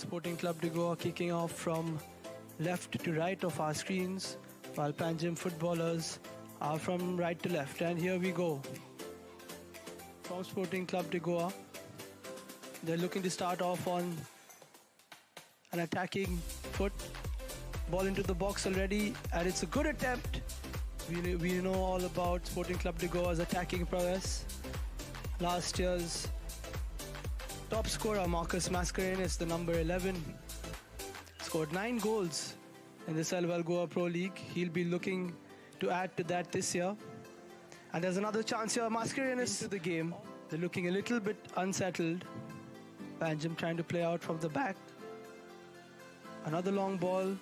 Sporting Club de Goa kicking off from left to right of our screens, while Panjim footballers are from right to left. And here we go. From Sporting Club de Goa, they're looking to start off on an attacking foot. Ball into the box already, and it's a good attempt. We know all about Sporting Club de Goa's attacking prowess. Last year's top scorer, Marcus Mascarenes, the number 11, scored 9 goals in the Selvel Goa Pro League. He'll be looking to add to that this year. And there's another chance here. Mascarenes into the game. They're looking a little bit unsettled. Panjim trying to play out from the back. Another long ball.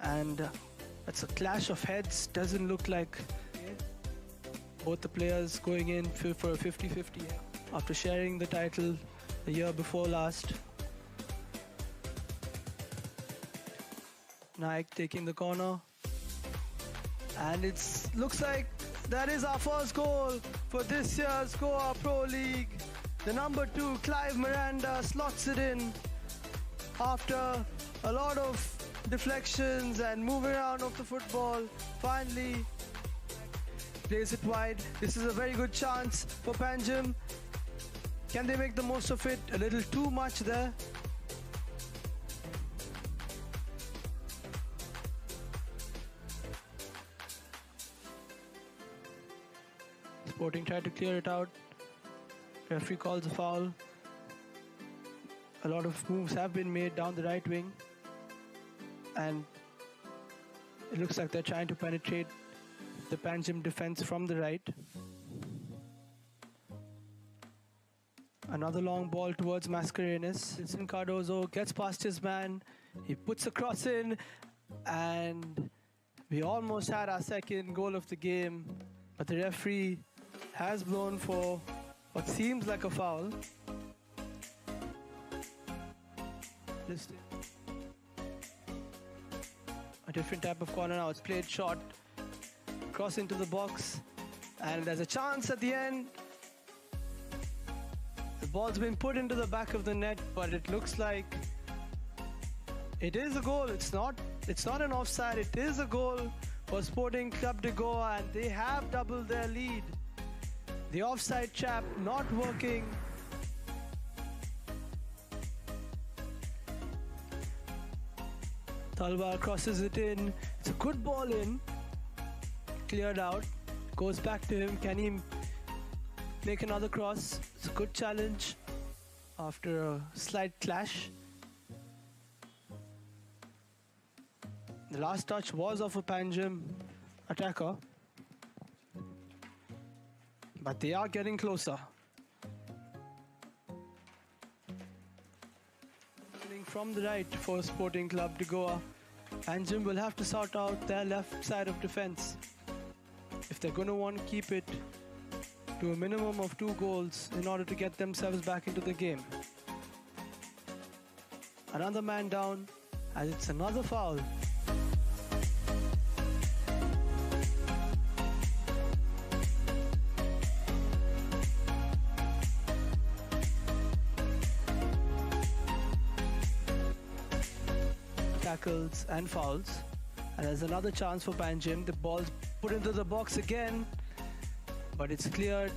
And that's a clash of heads. Doesn't look like both the players going in for a 50-50 after sharing the title the year before last. Naik taking the corner. And it looks like that is our first goal for this year's Goa Pro League. The number 2, Clive Miranda, slots it in after a lot of deflections and moving around of the football. Finally plays it wide. This is a very good chance for Panjim. Can they make the most of it? A little too much there. Sporting tried to clear it out. Referee calls a foul. A lot of moves have been made down the right wing. And it looks like they're trying to penetrate the Panjim defense from the right. Another long ball towards Mascarenes. Vincent Cardozo gets past his man. He puts a cross in. And we almost had our second goal of the game. But the referee has blown for what seems like a foul. Listed. A different type of corner now. It's played short. Cross into the box. And there's a chance at the end. The ball's been put into the back of the net, but it looks like it is a goal. It's not an offside. It is a goal for Sporting Club de Goa, and they have doubled their lead. The offside trap not working. Talwar crosses it in. It's a good ball in. Cleared out. Goes back to him. Can he make another cross? It's a good challenge after a slight clash. The last touch was of a Panjim attacker. But they are getting closer. From the right for Sporting Club de Goa. Panjim will have to sort out their left side of defense if they're going to want to keep it to a minimum of 2 goals in order to get themselves back into the game. Another man down, as it's another foul. Tackles and fouls, and there's another chance for Panjim. The ball's put into the box again, but it's cleared,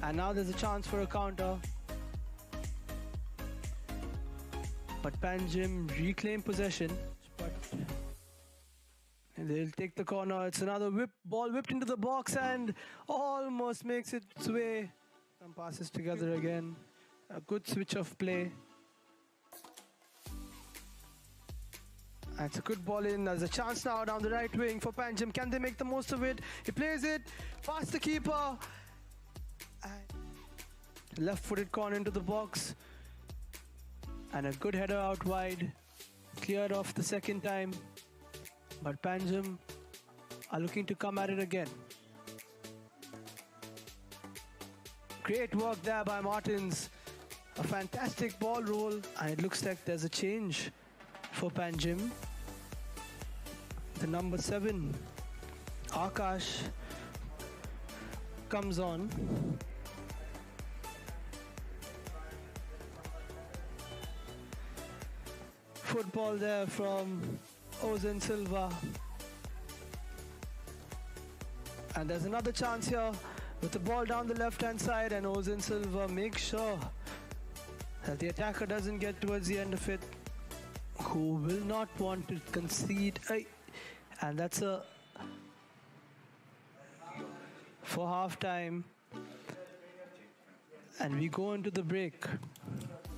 and now there's a chance for a counter, but Panjim reclaim possession, but they'll take the corner. It's another ball whipped into the box and almost makes its way. Some passes together again. A good switch of play. And it's a good ball in. There's a chance now down the right wing for Panjim. Can they make the most of it? He plays it past the keeper. And left-footed corner into the box. And a good header out wide. Cleared off the second time. But Panjim are looking to come at it again. Great work there by Martins. A fantastic ball roll. And it looks like there's a change for Panjim. The number 7, Akash, comes on. football there from Ozan Silva. And there's another chance here with the ball down the left-hand side, and Ozan Silva makes sure that the attacker doesn't get towards the end of it, who will not want to concede. And that's a for half-time. And we go into the break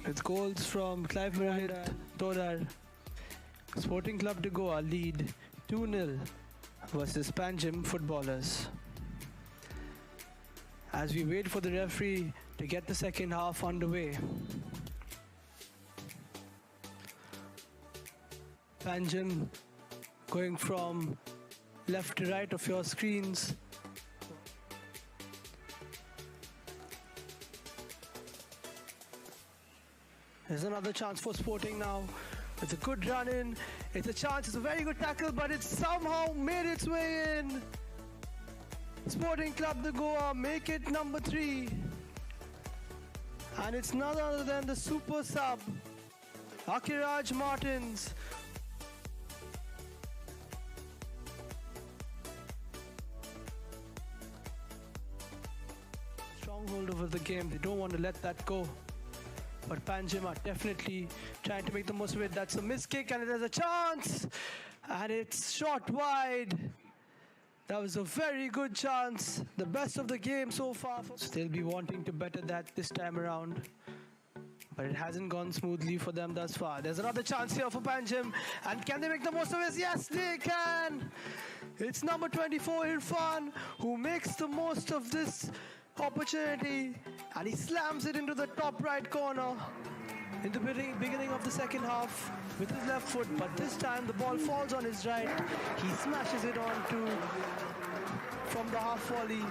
with goals from Clive Mohit, Duler. Sporting Club de Goa lead 2-0 versus Panjim footballers. As we wait for the referee to get the second half underway. Panjim going from left to right of your screens. There's another chance for Sporting now. It's a good run in. It's a chance. It's a very good tackle, but it's somehow made its way in. Sporting Club de Goa make it number 3. And it's none other than the super sub, Akiraj Martins. Stronghold over the game. They don't want to let that go. But Panjim are definitely trying to make the most of it. That's a missed kick, and there's a chance. And it's shot wide. That was a very good chance. The best of the game so far. They'll be wanting to better that this time around. But it hasn't gone smoothly for them thus far. There's another chance here for Panjim. And can they make the most of it? Yes, they can. It's number 24, Irfan, who makes the most of this opportunity, and he slams it into the top right corner in the beginning of the second half with his left foot, but this time the ball falls on his right. He smashes it onto from the half volley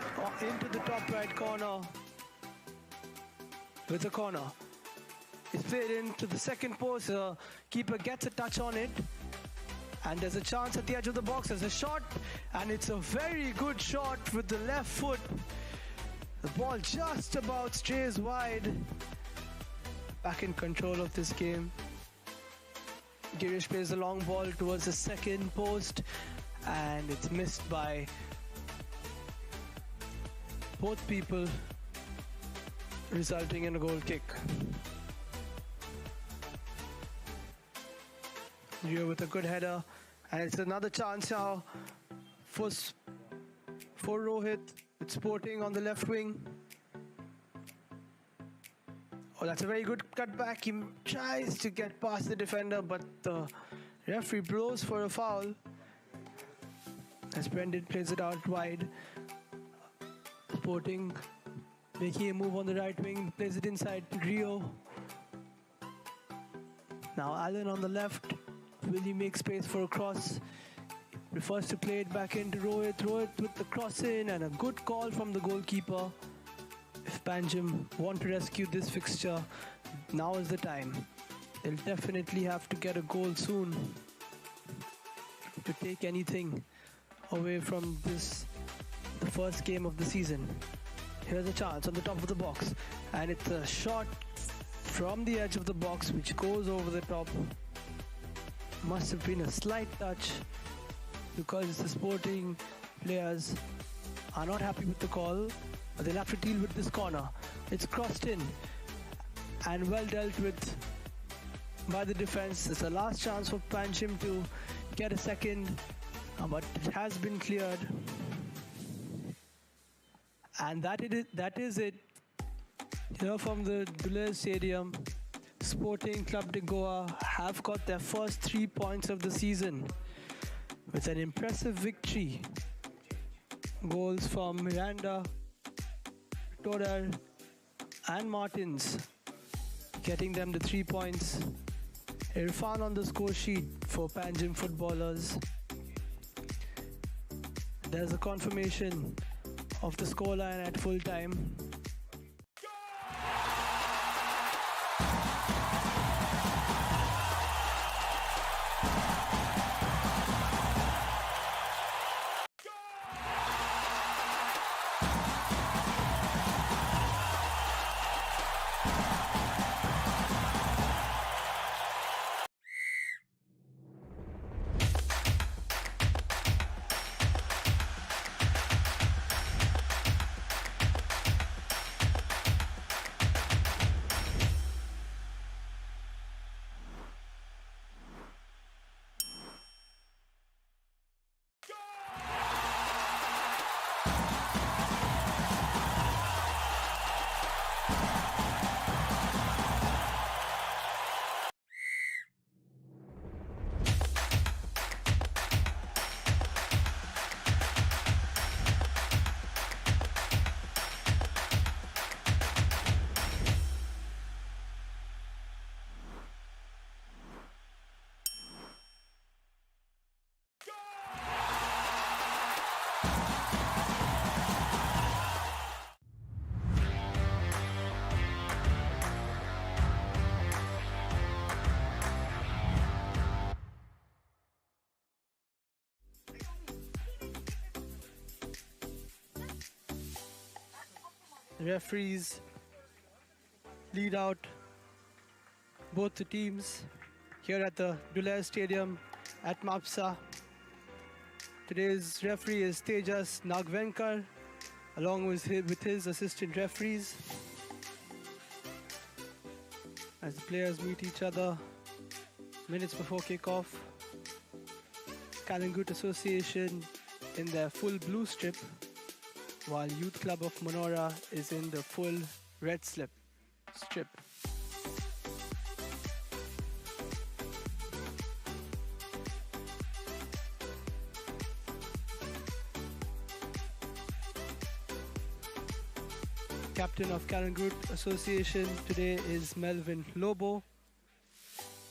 into the top right corner with a corner. It's played into the second post. Keeper gets a touch on it, and there's a chance at the edge of the box. There's a shot, and it's a very good shot with the left foot. The ball just about strays wide. Back in control of this game. Girish plays the long ball towards the second post, and it's missed by both people, resulting in a goal kick. Rio with a good header, and it's another chance now for Rohit. It's Sporting on the left wing. Oh, that's a very good cutback. He tries to get past the defender, but the referee blows for a foul as Brendan plays it out wide. Sporting making a move on the right wing, plays it inside to Rio. Now Allen on the left. Will he make space for a cross? Prefers to play it back into Rohit. Rohit with the cross in, and a good call from the goalkeeper. If Panjim want to rescue this fixture, now is the time. They'll definitely have to get a goal soon to take anything away from this, the first game of the season. Here's a chance on the top of the box, and it's a shot from the edge of the box which goes over the top. Must have been a slight touch, because the Sporting players are not happy with the call, but they'll have to deal with this corner. It's crossed in and well dealt with by the defense. It's a last chance for Panjim to get a second, but it has been cleared. And that is it. Here from the Duler Stadium, Sporting Club de Goa have got their first 3 points of the season with an impressive victory. Goals from Miranda, Torar and Martins getting them the 3 points. Irfan on the score sheet for Panjim footballers. There's a confirmation of the scoreline at full time. referees lead out both the teams here at the Duler Stadium at Mapusa. Today's referee is Tejas Nagvenkar, along with his assistant referees. As the players meet each other minutes before kickoff, CLUBE Association in their full blue strip, while Youth Club of Manora is in the full red strip. Captain of CLUBE Association today is Melvin Lobo,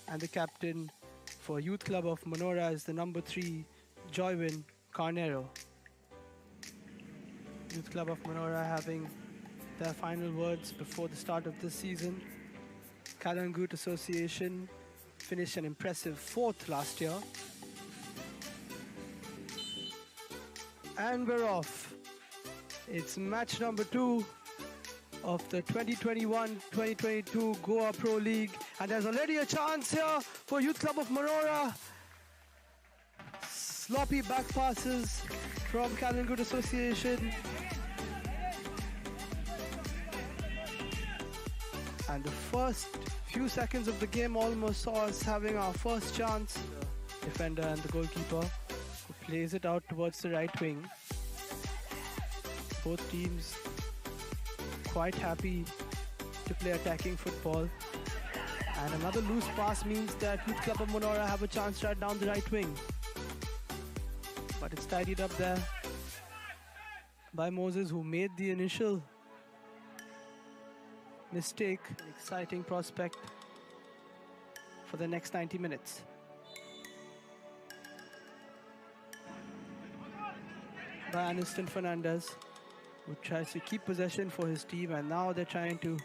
and the captain for Youth Club of Manora is the number 3 Joywin Carnero. Youth Club of Manora having their final words before the start of this season. CLUBE Association finished an impressive 4th last year. And we're off. It's match number 2 of the 2021-2022 Goa Pro League, and there's already a chance here for Youth Club of Manora. Sloppy back passes from CLUBE Association. And the first few seconds of the game almost saw us having our first chance. The defender and the goalkeeper who plays it out towards the right wing. Both teams quite happy to play attacking football. And another loose pass means that Youth Club of Manora have a chance right down the right wing. But it's tidied up there by Moses, who made the initial mistake. An exciting prospect for the next 90 minutes. By Aniston Fernandez, who tries to keep possession for his team, and now they're trying to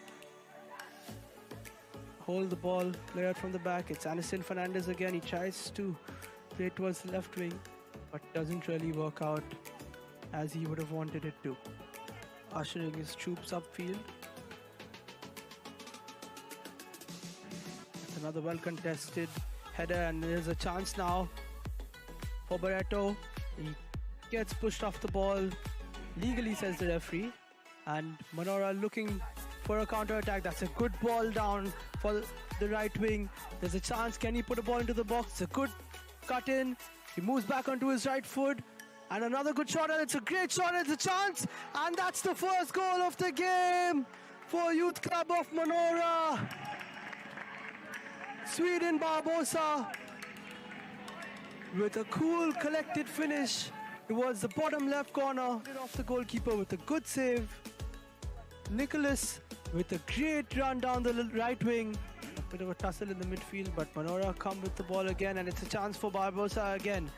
hold the ball, play out from the back. It's Aniston Fernandez again. He tries to play towards the left wing, but doesn't really work out as he would have wanted it to. Ushering his troops upfield. It's another well-contested header, and there's a chance now for Barreto. He gets pushed off the ball legally, says the referee, and Manora looking for a counter-attack. That's a good ball down for the right wing. There's a chance. Can he put a ball into the box? It's a good cut in. He moves back onto his right foot, and another good shot, and it's a great shot. It's a chance, and that's the first goal of the game for Youth Club of Manora. Sweden Barbosa with a cool, collected finish towards the bottom left corner, off the goalkeeper with a good save. Nicholas with a great run down the right wing. A bit of a tussle in the midfield, but Manora come with the ball again, and it's a chance for Barbosa again.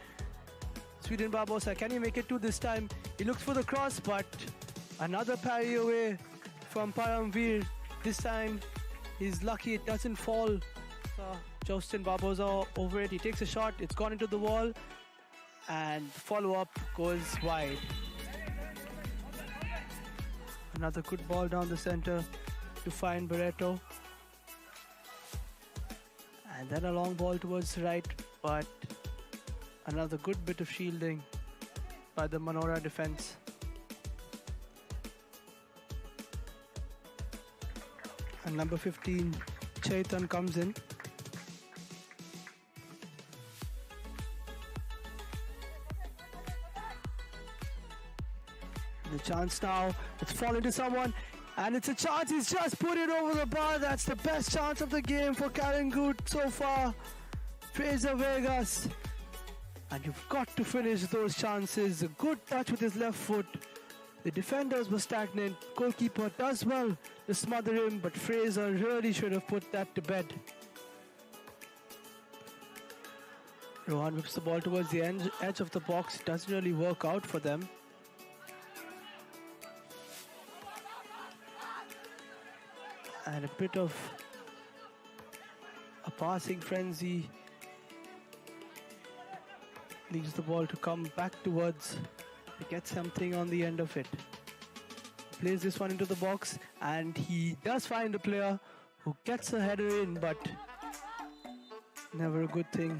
Sweden Barbosa, can he make it 2 this time? He looks for the cross, but another parry away from Paramveer. This time he's lucky it doesn't fall. Justin Barbosa over it. He takes a shot. It's gone into the wall, and follow-up goes wide. Another good ball down the center to find Barreto. And then a long ball towards the right, but another good bit of shielding by the Manora defense. And number 15, Chaitan, comes in. The chance now, it's fallen to someone, and it's a chance. He's just put it over the bar. That's the best chance of the game for CLUBE so far. Fraser Vegas, and you've got to finish those chances. A good touch with his left foot. The defenders were stagnant. Goalkeeper does well to smother him, but Fraser really should have put that to bed. Rohan whips the ball towards the edge of the box. It doesn't really work out for them. And a bit of a passing frenzy leaves the ball to come back towards to get something on the end of it. plays this one into the box, and he does find a player who gets a header in, but never a good thing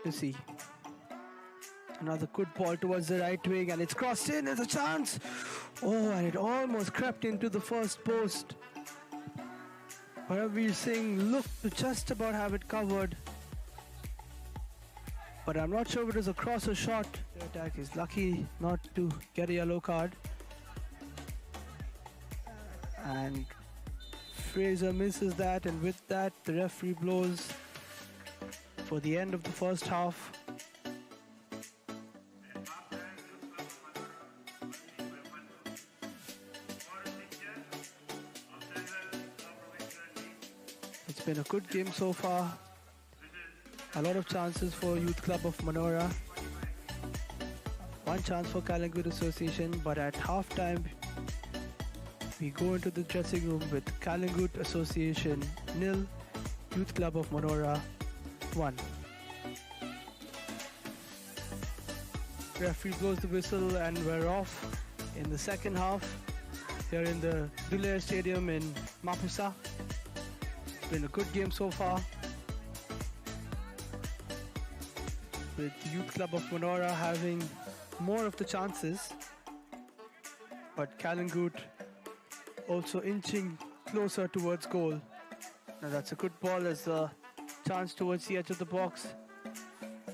to see. Another good ball towards the right wing, and it's crossed in. There's a chance. Oh, and it almost crept into the first post. Paramveer Singh looked to just about have it covered, but I'm not sure if it was a cross or shot. The attack is lucky not to get a yellow card. And Fraser misses that, and with that the referee blows for the end of the first half. It's been a good game so far. A lot of chances for Youth Club of Manora. One chance for CLUBE Association, but at halftime we go into the dressing room with CLUBE Association 0, Youth Club of Manora 1. Referee blows the whistle and we're off in the second half here in the Duler Stadium in Mapusa. It's been a good game so far, with Youth Club of Manora having more of the chances, but CLUBE also inching closer towards goal. Now that's a good ball as a chance towards the edge of the box.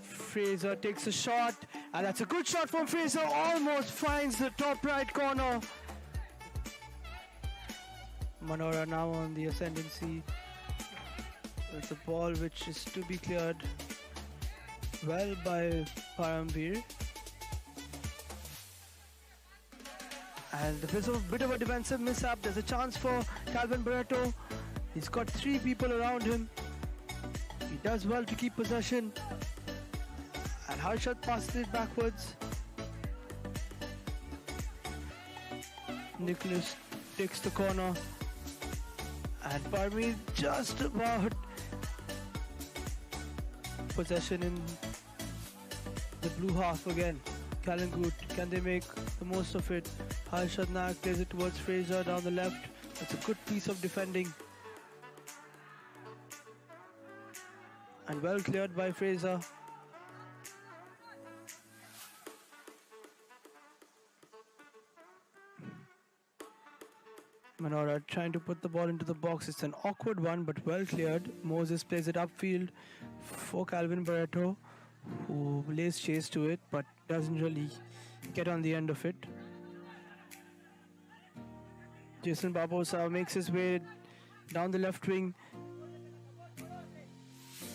Fraser takes a shot, and that's a good shot from Fraser, almost finds the top right corner. Manora now on the ascendancy with a ball which is to be cleared well by Paramveer. And there's a bit of a defensive mishap. There's a chance for Calvin Barreto. He's got 3 people around him. He does well to keep possession. And Harshad passes it backwards. Nicholas takes the corner. And Parmi just about possession in the blue half again. CLUBE, can they make the most of it? Harshad Nayak plays it towards Fraser down the left. That's a good piece of defending. And well cleared by Fraser. Manora trying to put the ball into the box. It's an awkward one, but well cleared. Moses plays it upfield for Calvin Barreto, who lays chase to it, but doesn't really get on the end of it. Jason Barbosa makes his way down the left wing,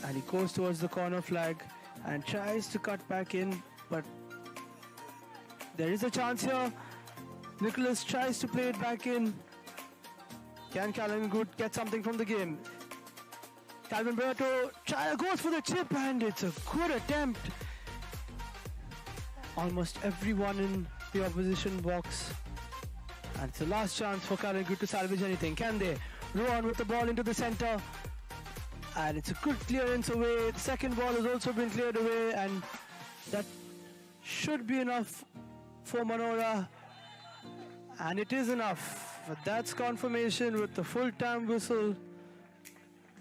and he goes towards the corner flag and tries to cut back in, but there is a chance here. Nicholas tries to play it back in. Can CLUBE get something from the game? Calvin Barreto goes for the chip, and it's a good attempt. Almost everyone in the opposition box. And it's the last chance for CLUBE to salvage anything. Can they? Rohan with the ball into the center. And it's a good clearance away. The second ball has also been cleared away, and that should be enough for Manora. And it is enough. But that's confirmation with the full-time whistle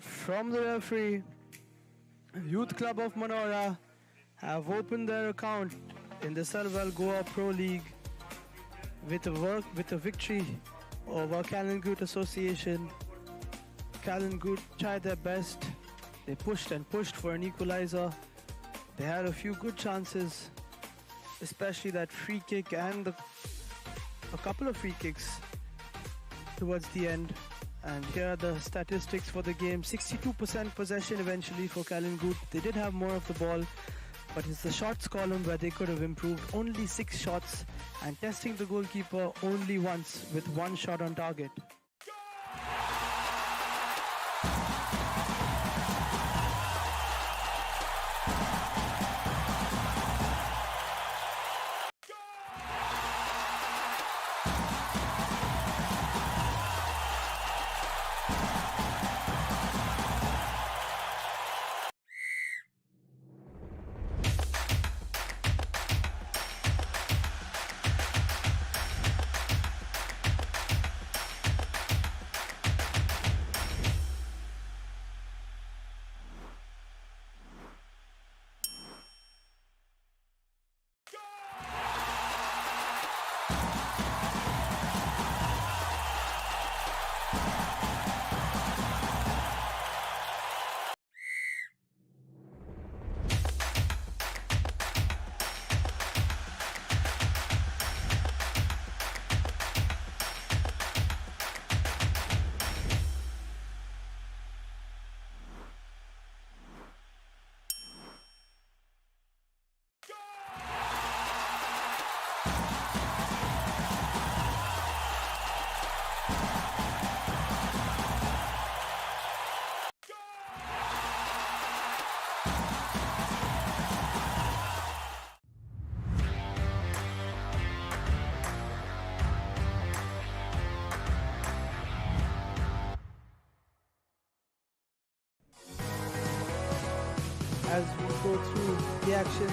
from the referee. Youth Club of Manora have opened their account in the Selvel Goa Pro League with a victory over CLUBE Association. CLUBE tried their best. They pushed and pushed for an equalizer. They had a few good chances, especially that free kick and a couple of free kicks towards the end. And here are the statistics for the game. 62% possession eventually for CLUBE. They did have more of the ball, but it's the shots column where they could have improved. Only 6 shots, and testing the goalkeeper only once with 1 shot on target. as we go through the action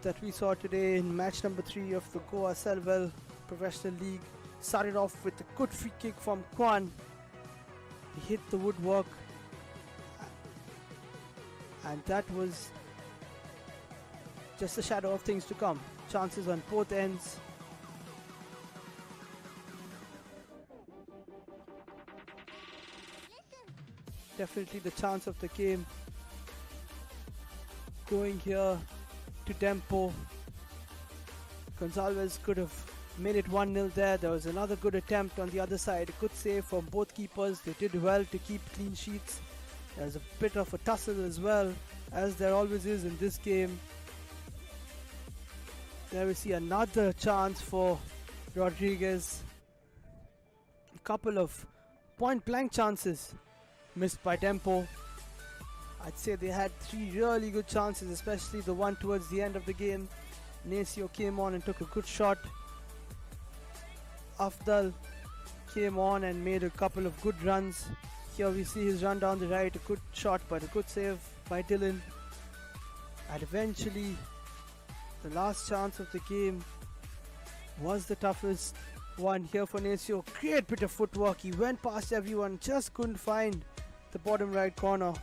that we saw today in match number 3 of the Goa Selvel Professional League. Started off with a good free kick from Kwan. He hit the woodwork, and that was just a shadow of things to come. Chances on both ends. Definitely the chance of the game going here to Tempo. Gonzalez could have made it 1-0 there. There was another good attempt on the other side. A good save from both keepers. They did well to keep clean sheets. There's a bit of a tussle as well, as there always is in this game. There we see another chance for Rodriguez. A couple of point blank chances missed by Tempo. I'd say they had 3 really good chances, especially the one towards the end of the game. Nacio came on and took a good shot. Afdal came on and made a couple of good runs. Here we see his run down the right, a good shot but a good save by Dylan. And eventually the last chance of the game was the toughest one here for Nacio. Great bit of footwork. He went past everyone, just couldn't find the bottom right corner.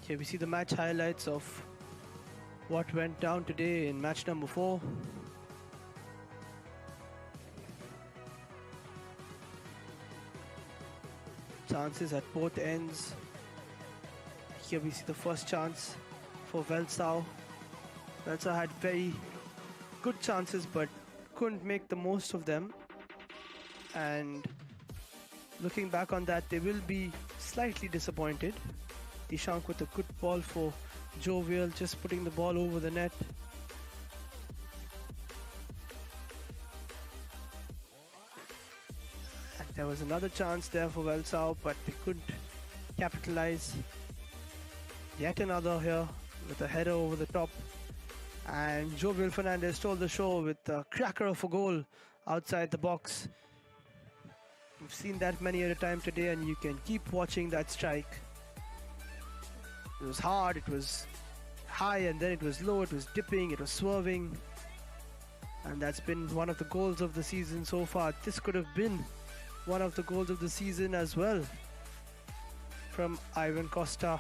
Here we see the match highlights of what went down today in match number 4. Chances at both ends. Here we see the first chance for Velsau. Velsau had very good chances but couldn't make the most of them. And looking back on that, they will be slightly disappointed. Ishank with a good ball for Jovial, just putting the ball over the net. And there was another chance there for Velsau, but they couldn't capitalize. Yet another here with a header over the top. And Jovial Fernandez stole the show with a cracker of a goal outside the box. We've seen that many at a time today, and you can keep watching that strike. It was hard, it was high, and then it was low, it was dipping, it was swerving. And that's been one of the goals of the season so far. This could have been one of the goals of the season as well from Ivan Costa.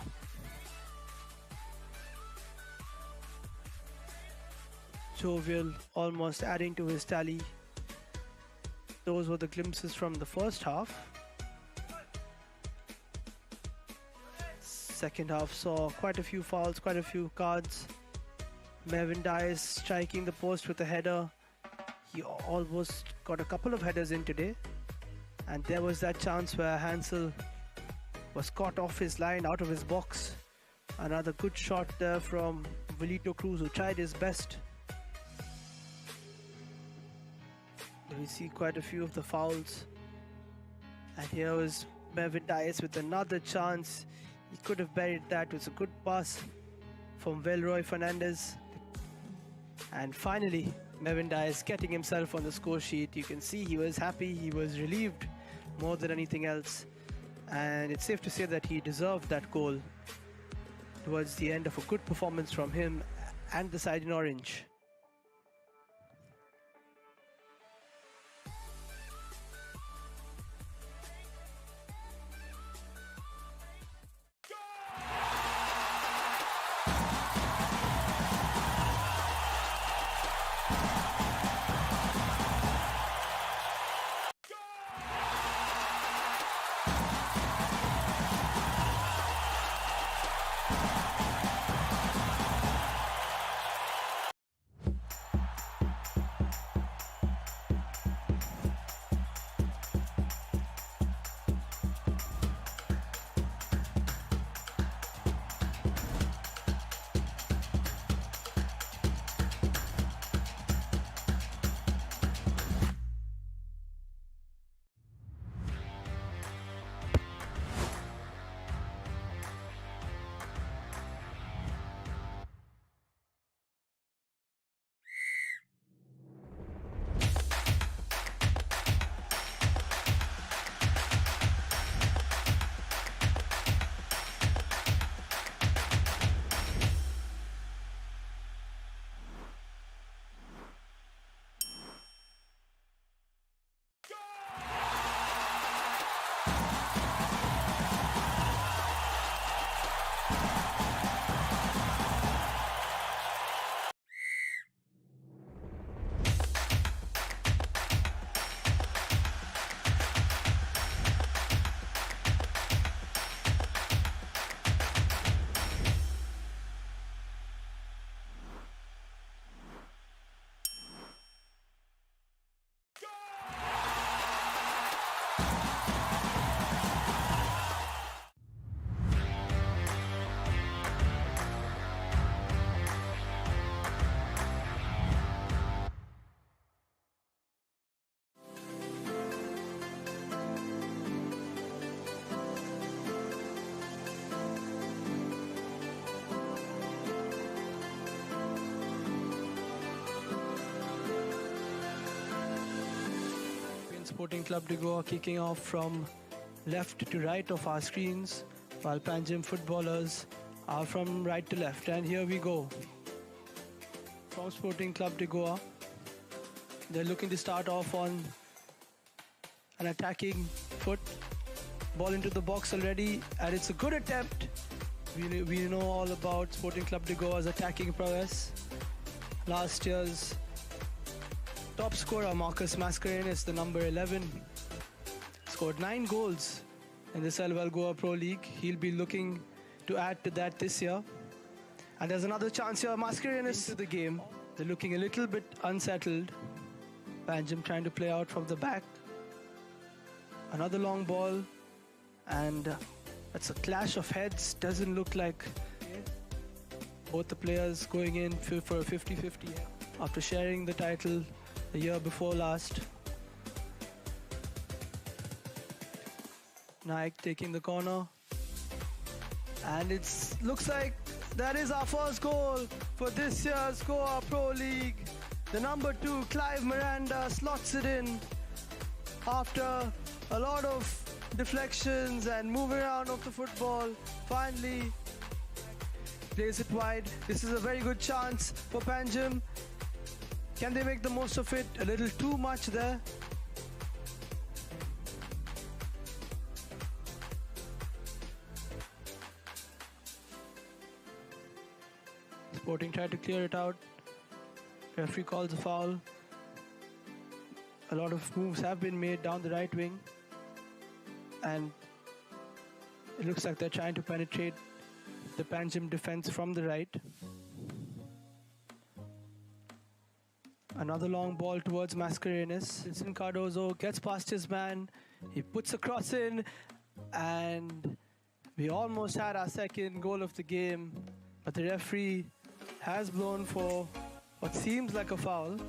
Jovial almost adding to his tally. Those were the glimpses from the first half. Second half saw quite a few fouls, quite a few cards. Mervyn Dias striking the post with a header. He almost got a couple of headers in today. And there was that chance where Hansel was caught off his line, out of his box. Another good shot there from Velito Cruz, who tried his best. We see quite a few of the fouls. And here was Mervyn Dias with another chance. He could have buried that. It was a good pass from Velroy Fernandez. And finally, Mervyn Dias getting himself on the score sheet. You can see he was happy, he was relieved more than anything else. And it's safe to say that he deserved that goal towards the end of a good performance from him and the side in orange. Sporting Club de Goa kicking off from left to right of our screens, while Panjim footballers are from right to left. And here we go. From Sporting Club de Goa, they're looking to start off on an attacking foot. Ball into the box already, and it's a good attempt. We know all about Sporting Club de Goa's attacking prowess. Last year's top scorer Marcus Mascarenhas, the number 11, scored 9 goals in the Selvel Goa Pro League. He'll be looking to add to that this year. And there's another chance here. Mascarenhas into the game. They're looking a little bit unsettled. Panjim trying to play out from the back. Another long ball. And that's a clash of heads. Doesn't look like both the players going in for a 50-50 after sharing the title the year before last. Naik taking the corner, and it looks like that is our first goal for this year's Goa Pro League. The number 2, Clive Miranda, slots it in after a lot of deflections and moving around of the football. Finally plays it wide. This is a very good chance for Panjim. Can they make the most of it? A little too much there. Sporting tried to clear it out. Referee calls a foul. A lot of moves have been made down the right wing, and it looks like they're trying to penetrate the Panjim defense from the right. Another long ball towards Mascarenhas. Vincent Cardozo gets past his man. He puts a cross in, and we almost had our second goal of the game, but the referee has blown for what seems like a foul.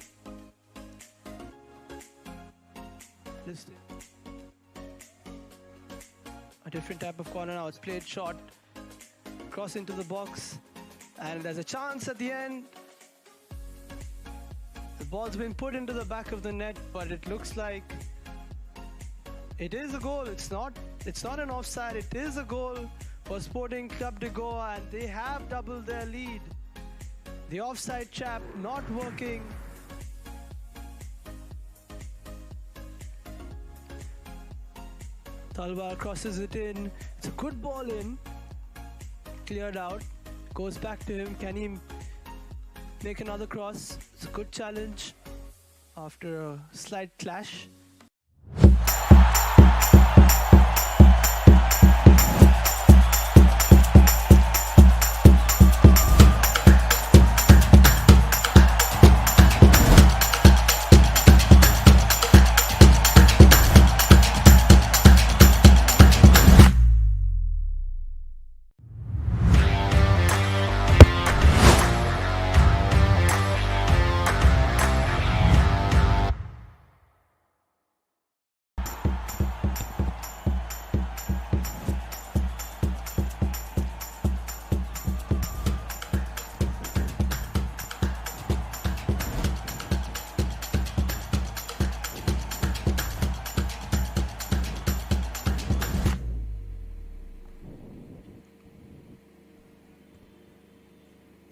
Listed. A different type of corner now. It's played short. Cross into the box. And there's a chance at the end. The ball's been put into the back of the net, but it looks like it is a goal. It's not an offside. It is a goal for Sporting Club de Goa, and they have doubled their lead. The offside trap not working. Talwar crosses it in. It's a good ball in. Cleared out. Goes back to him. Can he make another cross? It's a good challenge after a slight clash.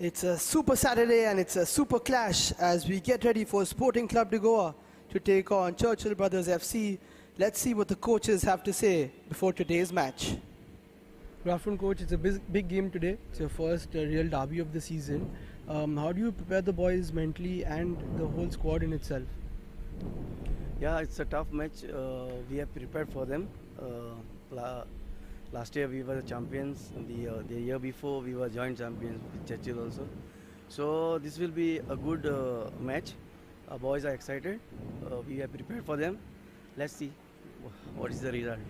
It's a super Saturday and it's a super clash as we get ready for Sporting Club de Goa to take on Churchill Brothers FC. Let's see what the coaches have to say before today's match. Good afternoon, coach. It's a big game today. It's your first real derby of the season. How do you prepare the boys mentally and the whole squad in itself? Yeah, it's a tough match. We have prepared for them. Last year we were the champions. The year before we were joint champions with Churchill also. So this will be a good match. Our boys are excited. We have prepared for them. Let's see what is the result.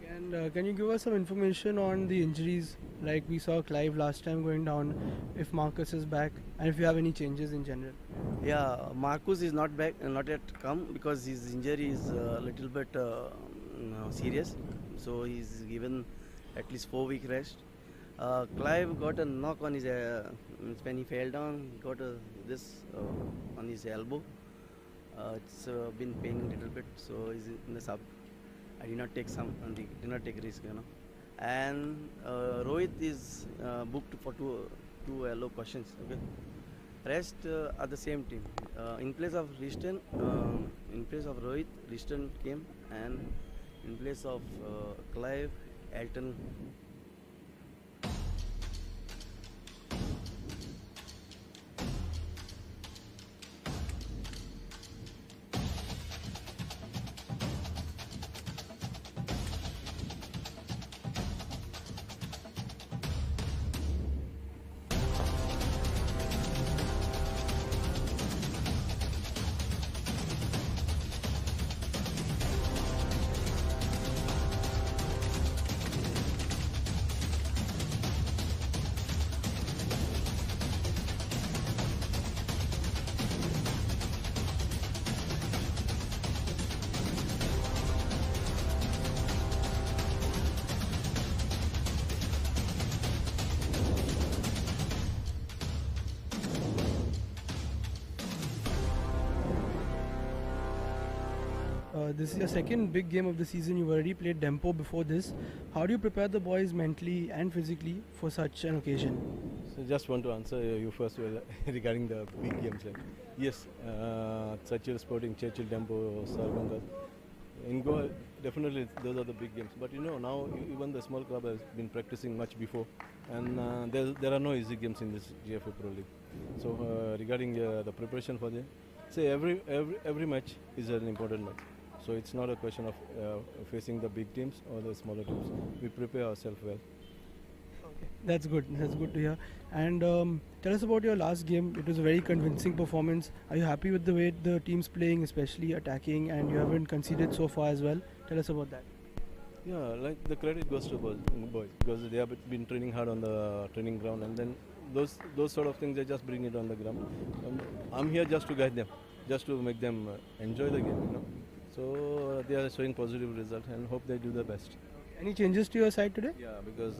And can you give us some information on the injuries? Like we saw Clive last time going down, if Marcus is back, and if you have any changes in general. Yeah, Marcus is not back, not yet come because his injury is a little bit serious. So he's given at least 4-week rest. Clive got a knock on his when he fell down. He got this on his elbow. It's been paining a little bit, so he's in the sub. I did not take risk, you know. And Rohit is booked for two yellow cautions. Okay. Rest are the same team. In place of Rohit, Riston came, and in place of Clive, Elton. This is your second big game of the season. You've already played Dempo before this. How do you prepare the boys mentally and physically for such an occasion? So just want to answer you first regarding the big games. Yes, Churchill Sporting, Churchill Dempo, Selvel. In Goa, definitely those are the big games. But you know, now even the small club has been practicing much before, and there are no easy games in this GFA Pro League. So regarding the preparation for the, say every match is an important match. So it's not a question of facing the big teams or the smaller teams. We prepare ourselves well. Okay. That's good. That's good to hear. And tell us about your last game. It was a very convincing performance. Are you happy with the way the team's playing, especially attacking, and you haven't conceded so far as well? Tell us about that. Yeah, like the credit goes to boys because they have been training hard on the training ground, and then those sort of things they just bring it on the ground. I'm here just to guide them, just to make them enjoy the game. You know. So they are showing positive result and hope they do the best. Any changes to your side today? Yeah, because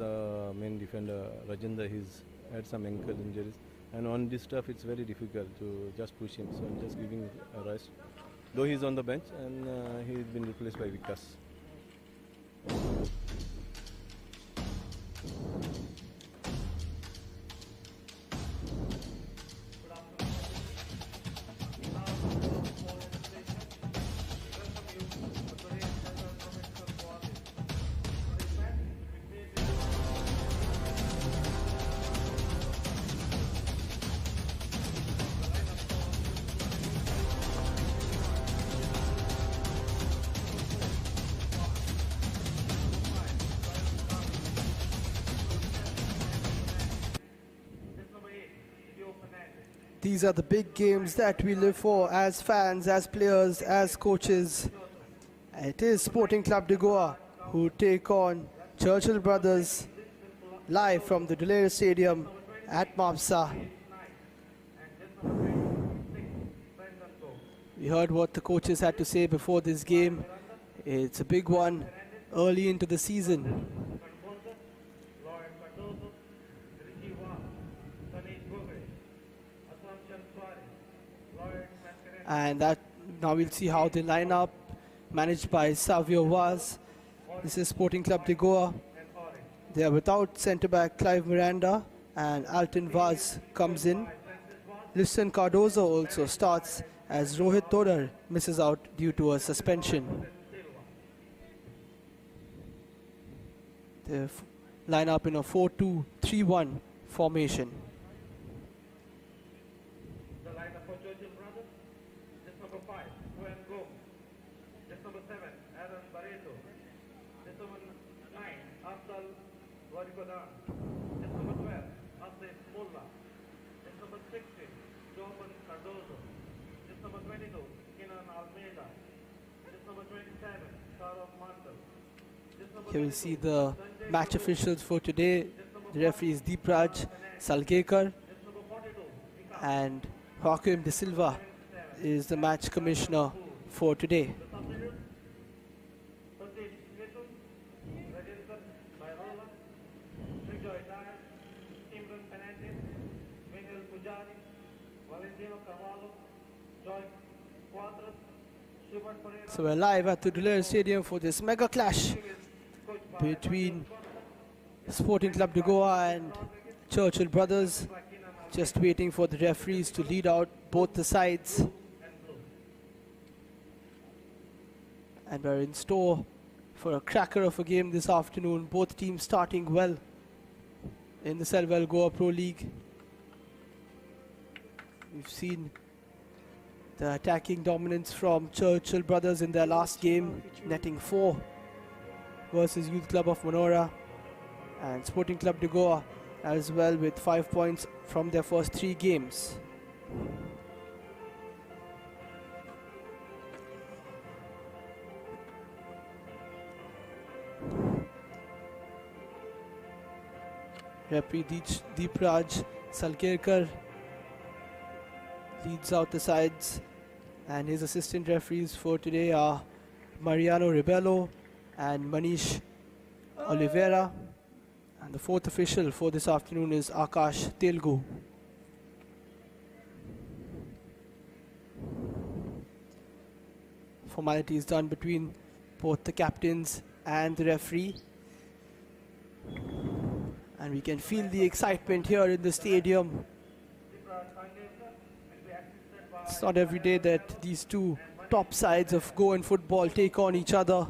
main defender Rajendra, he's had some ankle injuries, and on this stuff it's very difficult to just push him. So I'm just giving a rest. Though he's on the bench and he's been replaced by Vikas. These are the big games that we live for as fans, as players, as coaches. It is Sporting Club de Goa who take on Churchill Brothers live from the Duler Stadium at Mapusa. We heard what the coaches had to say before this game. It's a big one early into the season. And that now we'll see how they line up, managed by Selvel. This is Sporting Club de Goa. They are without centre-back Clive Miranda, and Alton Vaz comes in. Listen Cardozo also starts as Rohit Duler misses out due to a suspension. They line up in a 4-2-3-1 formation. Here we see the match officials for today. The referee is Deepraj Salgekar, and Joaquim De Silva is the match commissioner for today. So we're live at the Duler Stadium for this mega clash between Sporting Club de Goa and Churchill Brothers. Just waiting for the referees to lead out both the sides. And we're in store for a cracker of a game this afternoon. Both teams starting well in the Selvel Goa Pro League. We've seen the attacking dominance from Churchill Brothers in their last game, netting 4 versus Youth Club of Manora, and Sporting Club de Goa as well with 5 points from their first 3 games. Referee Deepraj Salkerkar leads out the sides, and his assistant referees for today are Mariano Rebello and Manish Oliveira, and the fourth official for this afternoon is Akash Telgu. Formalities done between both the captains and the referee, and we can feel the excitement here in the stadium. It's not every day that these two top sides of Goan football take on each other.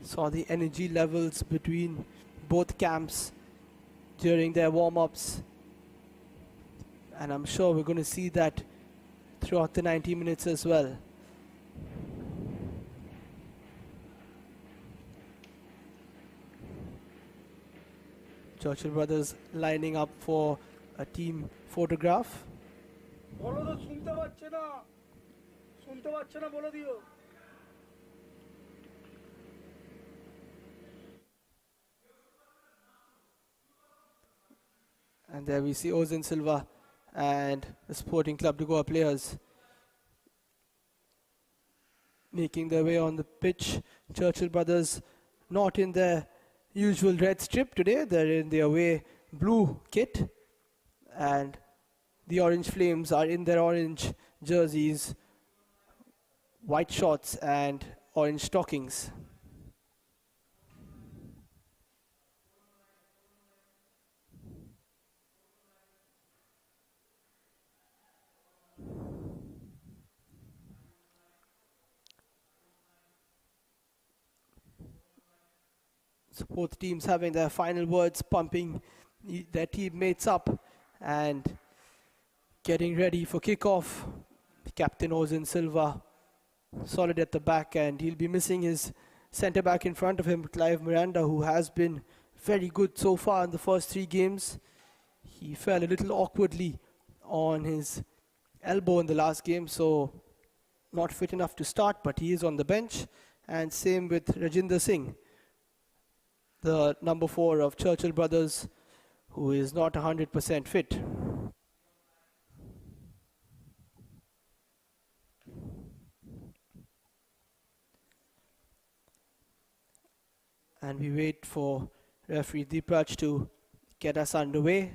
Saw the energy levels between both camps during their warm-ups, and I'm sure we're going to see that throughout the 90 minutes as well. Churchill Brothers lining up for a team photograph. And there we see Ozan Silva and the Sporting Club de Goa players making their way on the pitch. Churchill brothers not in their usual red strip today. They're in the away blue kit, and the Orange Flames are in their orange jerseys, white shorts and orange stockings. So both teams having their final words, pumping their teammates up and getting ready for kickoff. Captain Ozan Silva solid at the back, and he'll be missing his centre back in front of him, Clive Miranda, who has been very good so far in the first 3 games. He fell a little awkwardly on his elbow in the last game, so not fit enough to start, but he is on the bench. And same with Rajinder Singh, the number 4 of Churchill brothers, who is not 100% fit. And we wait for referee Deepraj to get us underway.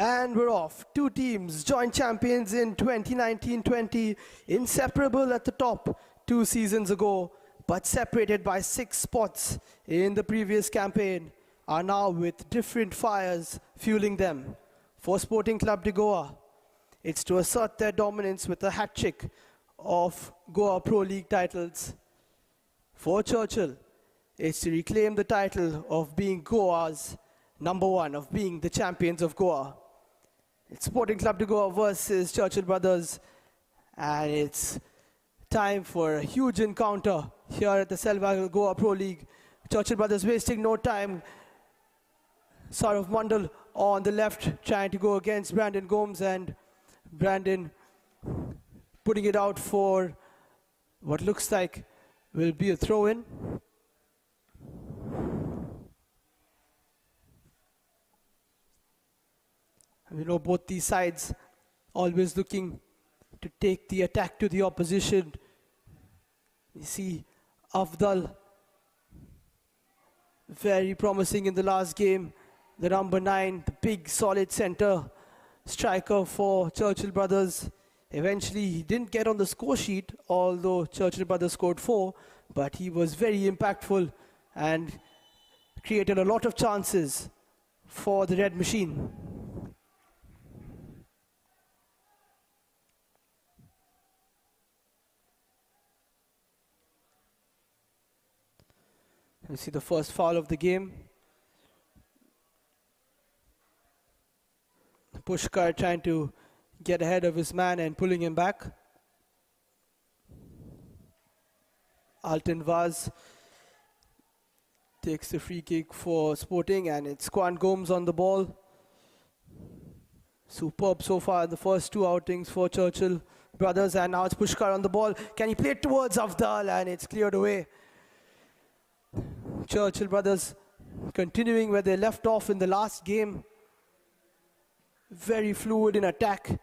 And we're off. 2 teams, joint champions in 2019-20, inseparable at the top 2 seasons ago, but separated by 6 spots in the previous campaign, are now with different fires fueling them. For Sporting Club de Goa, it's to assert their dominance with a hat-trick of Goa Pro League titles. For Churchill, it's to reclaim the title of being Goa's number 1, of being the champions of Goa. It's Sporting Club de Goa versus Churchill brothers, and it's time for a huge encounter here at the Selvel Goa Pro League. Churchill brothers wasting no time. Saurav Mandal on the left trying to go against Brandon Gomes, and Brandon putting it out for what looks like will be a throw-in. We know both these sides always looking to take the attack to the opposition. You see Afdal very promising in the last game. The number 9, the big solid center striker for Churchill brothers. Eventually he didn't get on the score sheet, although Churchill brothers scored 4, but he was very impactful and created a lot of chances for the Red Machine. You see the first foul of the game. Pushkar trying to get ahead of his man and pulling him back. Alton Vaz takes the free kick for Sporting, and it's Quan Gomes on the ball. Superb so far in the first 2 outings for Churchill brothers, and now it's Pushkar on the ball. Can he play it towards Afdal, and it's cleared away. Churchill brothers continuing where they left off in the last game. Very fluid in attack.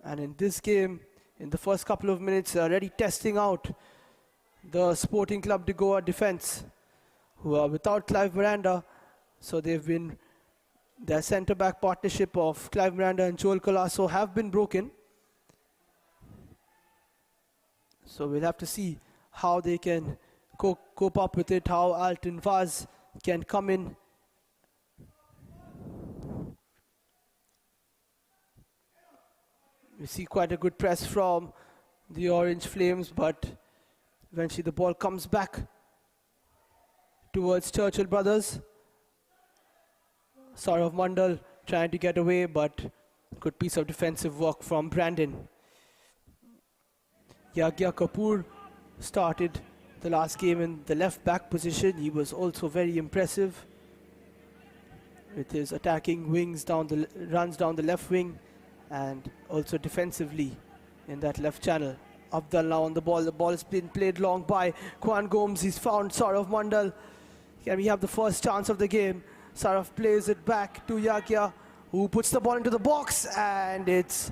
And in this game, in the first couple of minutes, already testing out the Sporting Club de Goa defense, who are without Clive Miranda. So they've been, their centre-back partnership of Clive Miranda and Joel Colasso have been broken. So we'll have to see how they can cope up with it, how Alton Vaz can come in. We see quite a good press from the Orange Flames, but eventually the ball comes back towards Churchill brothers. Saurav Mandal trying to get away, but Good piece of defensive work from Brandon. Yagya Kapoor started the last game in the left back position. He was also very impressive with his attacking wings runs down the left wing, and also defensively in that left channel. Afdal now on the ball. The ball has been played long by Kwan Gomes. He's found Saurav Mandal. Can we have the first chance of the game? Saurav plays it back to Yagya, who puts the ball into the box, and it's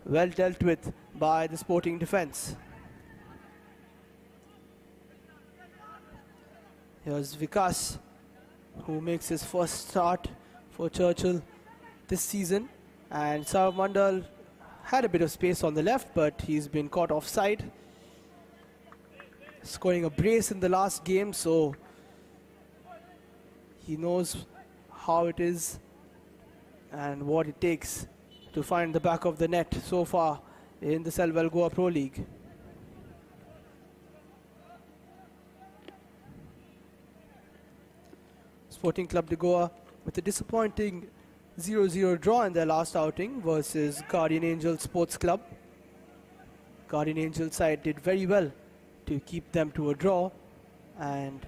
well dealt with by the Sporting defense. Here's Vikas, who makes his first start for Churchill this season. And Saurav Mandal had a bit of space on the left, but he's been caught offside. Scoring a brace in the last game, so he knows how it is and what it takes to find the back of the net so far in the Selvel Goa Pro League. Sporting Club de Goa with a disappointing 0-0 draw in their last outing versus Guardian Angels Sports Club. Guardian Angels side did very well to keep them to a draw, and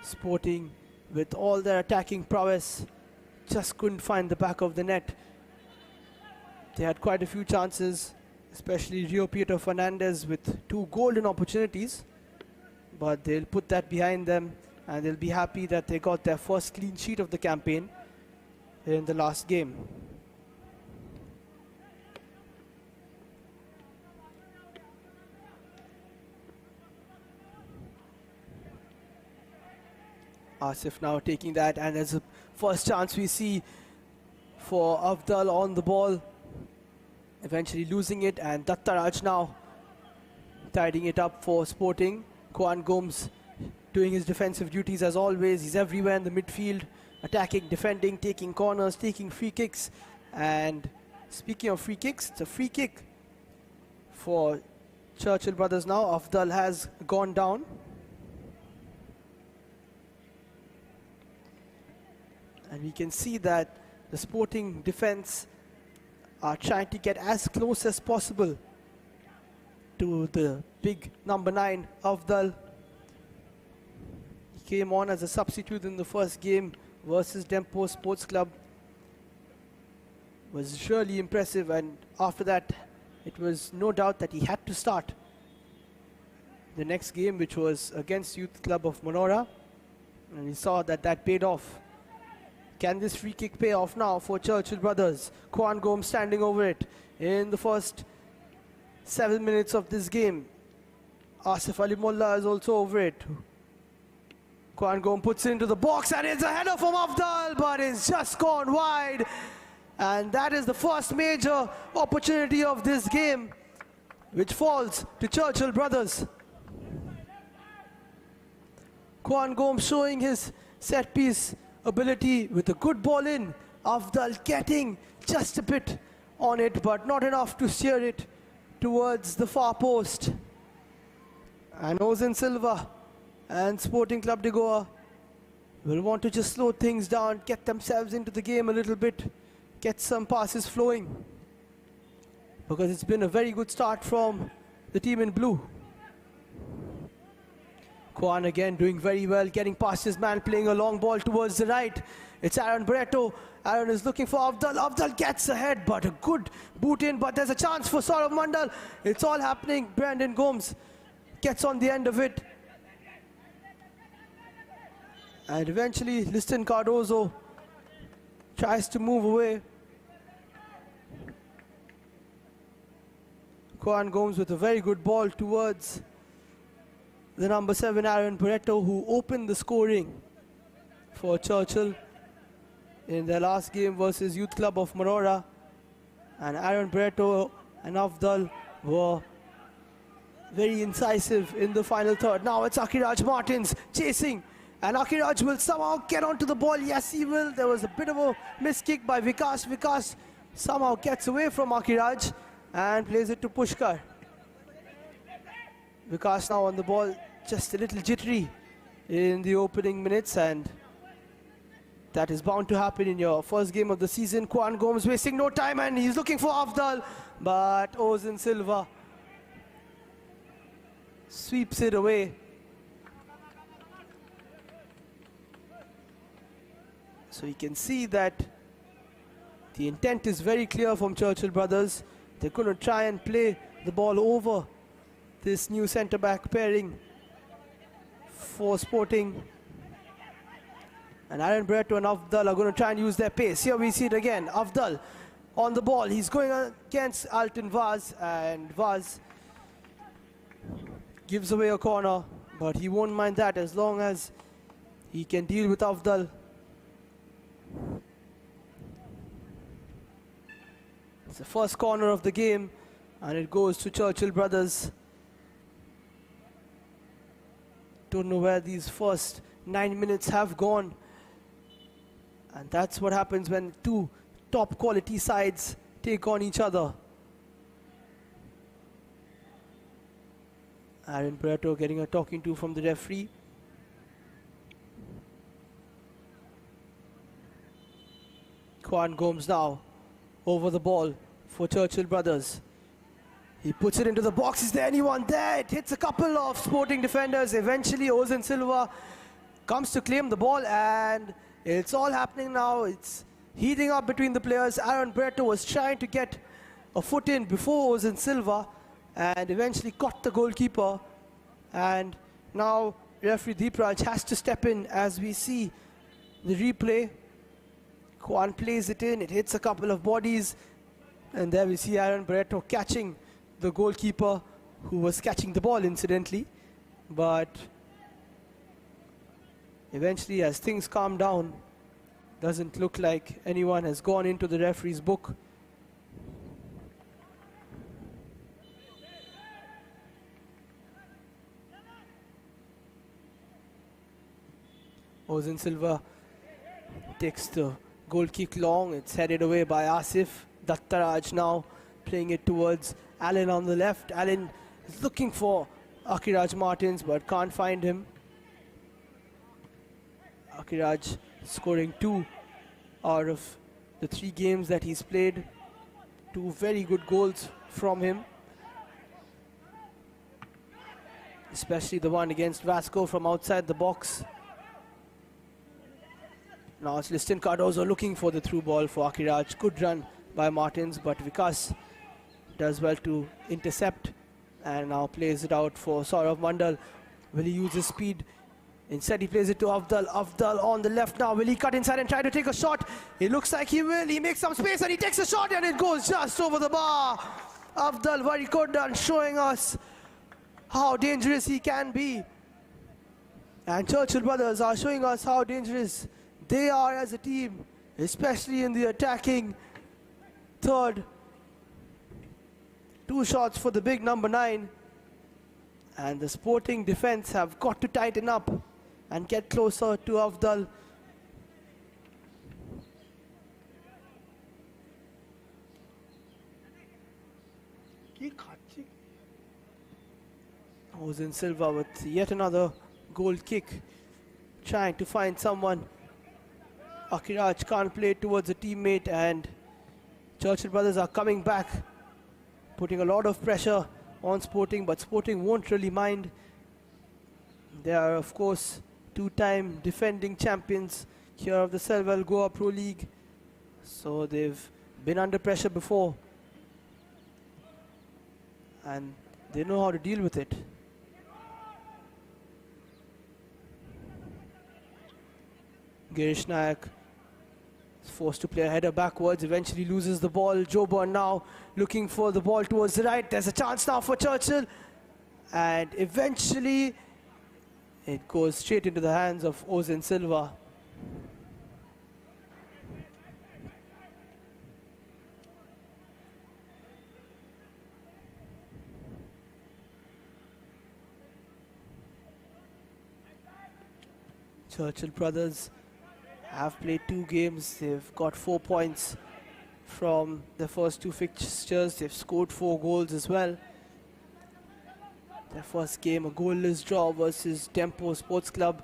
Sporting, with all their attacking prowess, just couldn't find the back of the net. They had quite a few chances, especially Rio Pietro Fernandez with 2 golden opportunities, but they'll put that behind them and they'll be happy that they got their first clean sheet of the campaign in the last game. Asif now taking that, and there's a first chance we see for Afdal on the ball, eventually losing it, and Dattaraj now tidying it up for Sporting. Kwan Gomes doing his defensive duties as always. He's everywhere in the midfield, attacking, defending, taking corners, taking free kicks. And speaking of free kicks, it's a free kick for Churchill brothers now. Afdal has gone down. And we can see that the Sporting defense are trying to get as close as possible to the big number 9, Afdal. He came on as a substitute in the first game versus Dempo Sports Club. Was really impressive, and after that it was no doubt that he had to start the next game, which was against Youth Club of Manora, and we saw that that paid off. Can this free kick pay off now for Churchill brothers? Kwan Gomes standing over it in the first 7 minutes of this game. Asif Ali Mullah is also over it. Kwan Gomes puts it into the box, and it's a header from Afdal, but it's just gone wide. And that is the first major opportunity of this game, which falls to Churchill brothers. Kwan Gomes showing his set piece ability with a good ball in. Afdal getting just a bit on it, but not enough to steer it towards the far post. And Ozen Silva and Sporting Club de Goa will want to just slow things down, get themselves into the game a little bit, get some passes flowing, because it's been a very good start from the team in blue. Kwan again doing very well, getting past his man, playing a long ball towards the right. It's Aaron Barreto. Aaron is looking for Afdal. Afdal gets ahead, but a good boot in, but there's a chance for Saurav Mandal. It's all happening. Brandon Gomes gets on the end of it. And eventually, Liston Cardozo tries to move away. Kwan Gomes with a very good ball towards the number 7, Aaron Barreto, who opened the scoring for Churchill in their last game versus Youth Club of Marora. And Aaron Barreto and Afdal were very incisive in the final third. Now it's Akiraj Martins chasing, and Akiraj will somehow get onto the ball. Yes, he will. There was a bit of a miss kick by Vikas. Vikas somehow gets away from Akiraj and plays it to Pushkar. Vikas now on the ball, just a little jittery in the opening minutes, and That is bound to happen in your first game of the season. Kwan Gomes wasting no time and he's looking for Afdal, but Ozan Silva sweeps it away. So you can see that the intent is very clear from Churchill brothers. They're going to try and play the ball over this new centre-back pairing for Sporting. And Aaron Barreto and Afdal are going to try and use their pace. Here we see it again. Afdal on the ball. He's going against Alton Vaz, and Vaz gives away a corner, but he won't mind that as long as he can deal with Afdal. It's the first corner of the game, and it goes to Churchill brothers. Don't know where these first 9 minutes have gone. And that's what happens when two top quality sides take on each other. Aaron Barreto getting a talking to from the referee. Kwan Gomes now over the ball for Churchill brothers. He puts it into the box. Is there anyone there? It hits a couple of Sporting defenders. Eventually Ozan Silva comes to claim the ball, and it's all happening now. It's heating up between the players. Aaron Barreto was trying to get a foot in before Ozan Silva and eventually caught the goalkeeper. And now referee Deepraj has to step in as we see the replay. Kwan plays it in. It hits a couple of bodies. And there we see Aaron Barreto catching the goalkeeper, who was catching the ball incidentally. But eventually, as things calm down, doesn't look like anyone has gone into the referee's book. Ozan Silva takes the goal kick long. It's headed away by Asif. Dattaraj now playing it towards Allen on the left. Allen is looking for Akiraj Martins but can't find him. Akiraj scoring 2 out of the 3 games that he's played. 2 very good goals from him, especially the one against Vasco from outside the box. Now it's Liston Cardozo looking for the through ball for Akiraj. Good run by Martins, but Vikas does well to intercept and now plays it out for Saurav Mandal. Will he use his speed? Instead he plays it to Afdal. Afdal on the left now. Will he cut inside and try to take a shot? It looks like he will. He makes some space and he takes a shot and it goes just over the bar. Afdal very good done, showing us how dangerous he can be. And Churchill brothers are showing us how dangerous they are as a team, especially in the attacking third. 2 shots for the big number 9. And the Sporting defense have got to tighten up and get closer to Afdal. Ozan Silva with yet another goal kick, trying to find someone. Akiraj can't play towards a teammate, and Churchill brothers are coming back, putting a lot of pressure on Sporting, but Sporting won't really mind. They are, of course, 2-time defending champions here of the Selvel Goa Pro League, so they've been under pressure before and they know how to deal with it. Girish Nayak is forced to play a header backwards, eventually loses the ball. Joburn now looking for the ball towards the right. There's a chance now for Churchill, and eventually it goes straight into the hands of Ozan Silva. Churchill brothers have played 2 games. They've got 4 points from the first 2 fixtures. They've scored 4 goals as well. Their first game, a goalless draw versus Tempo Sports Club.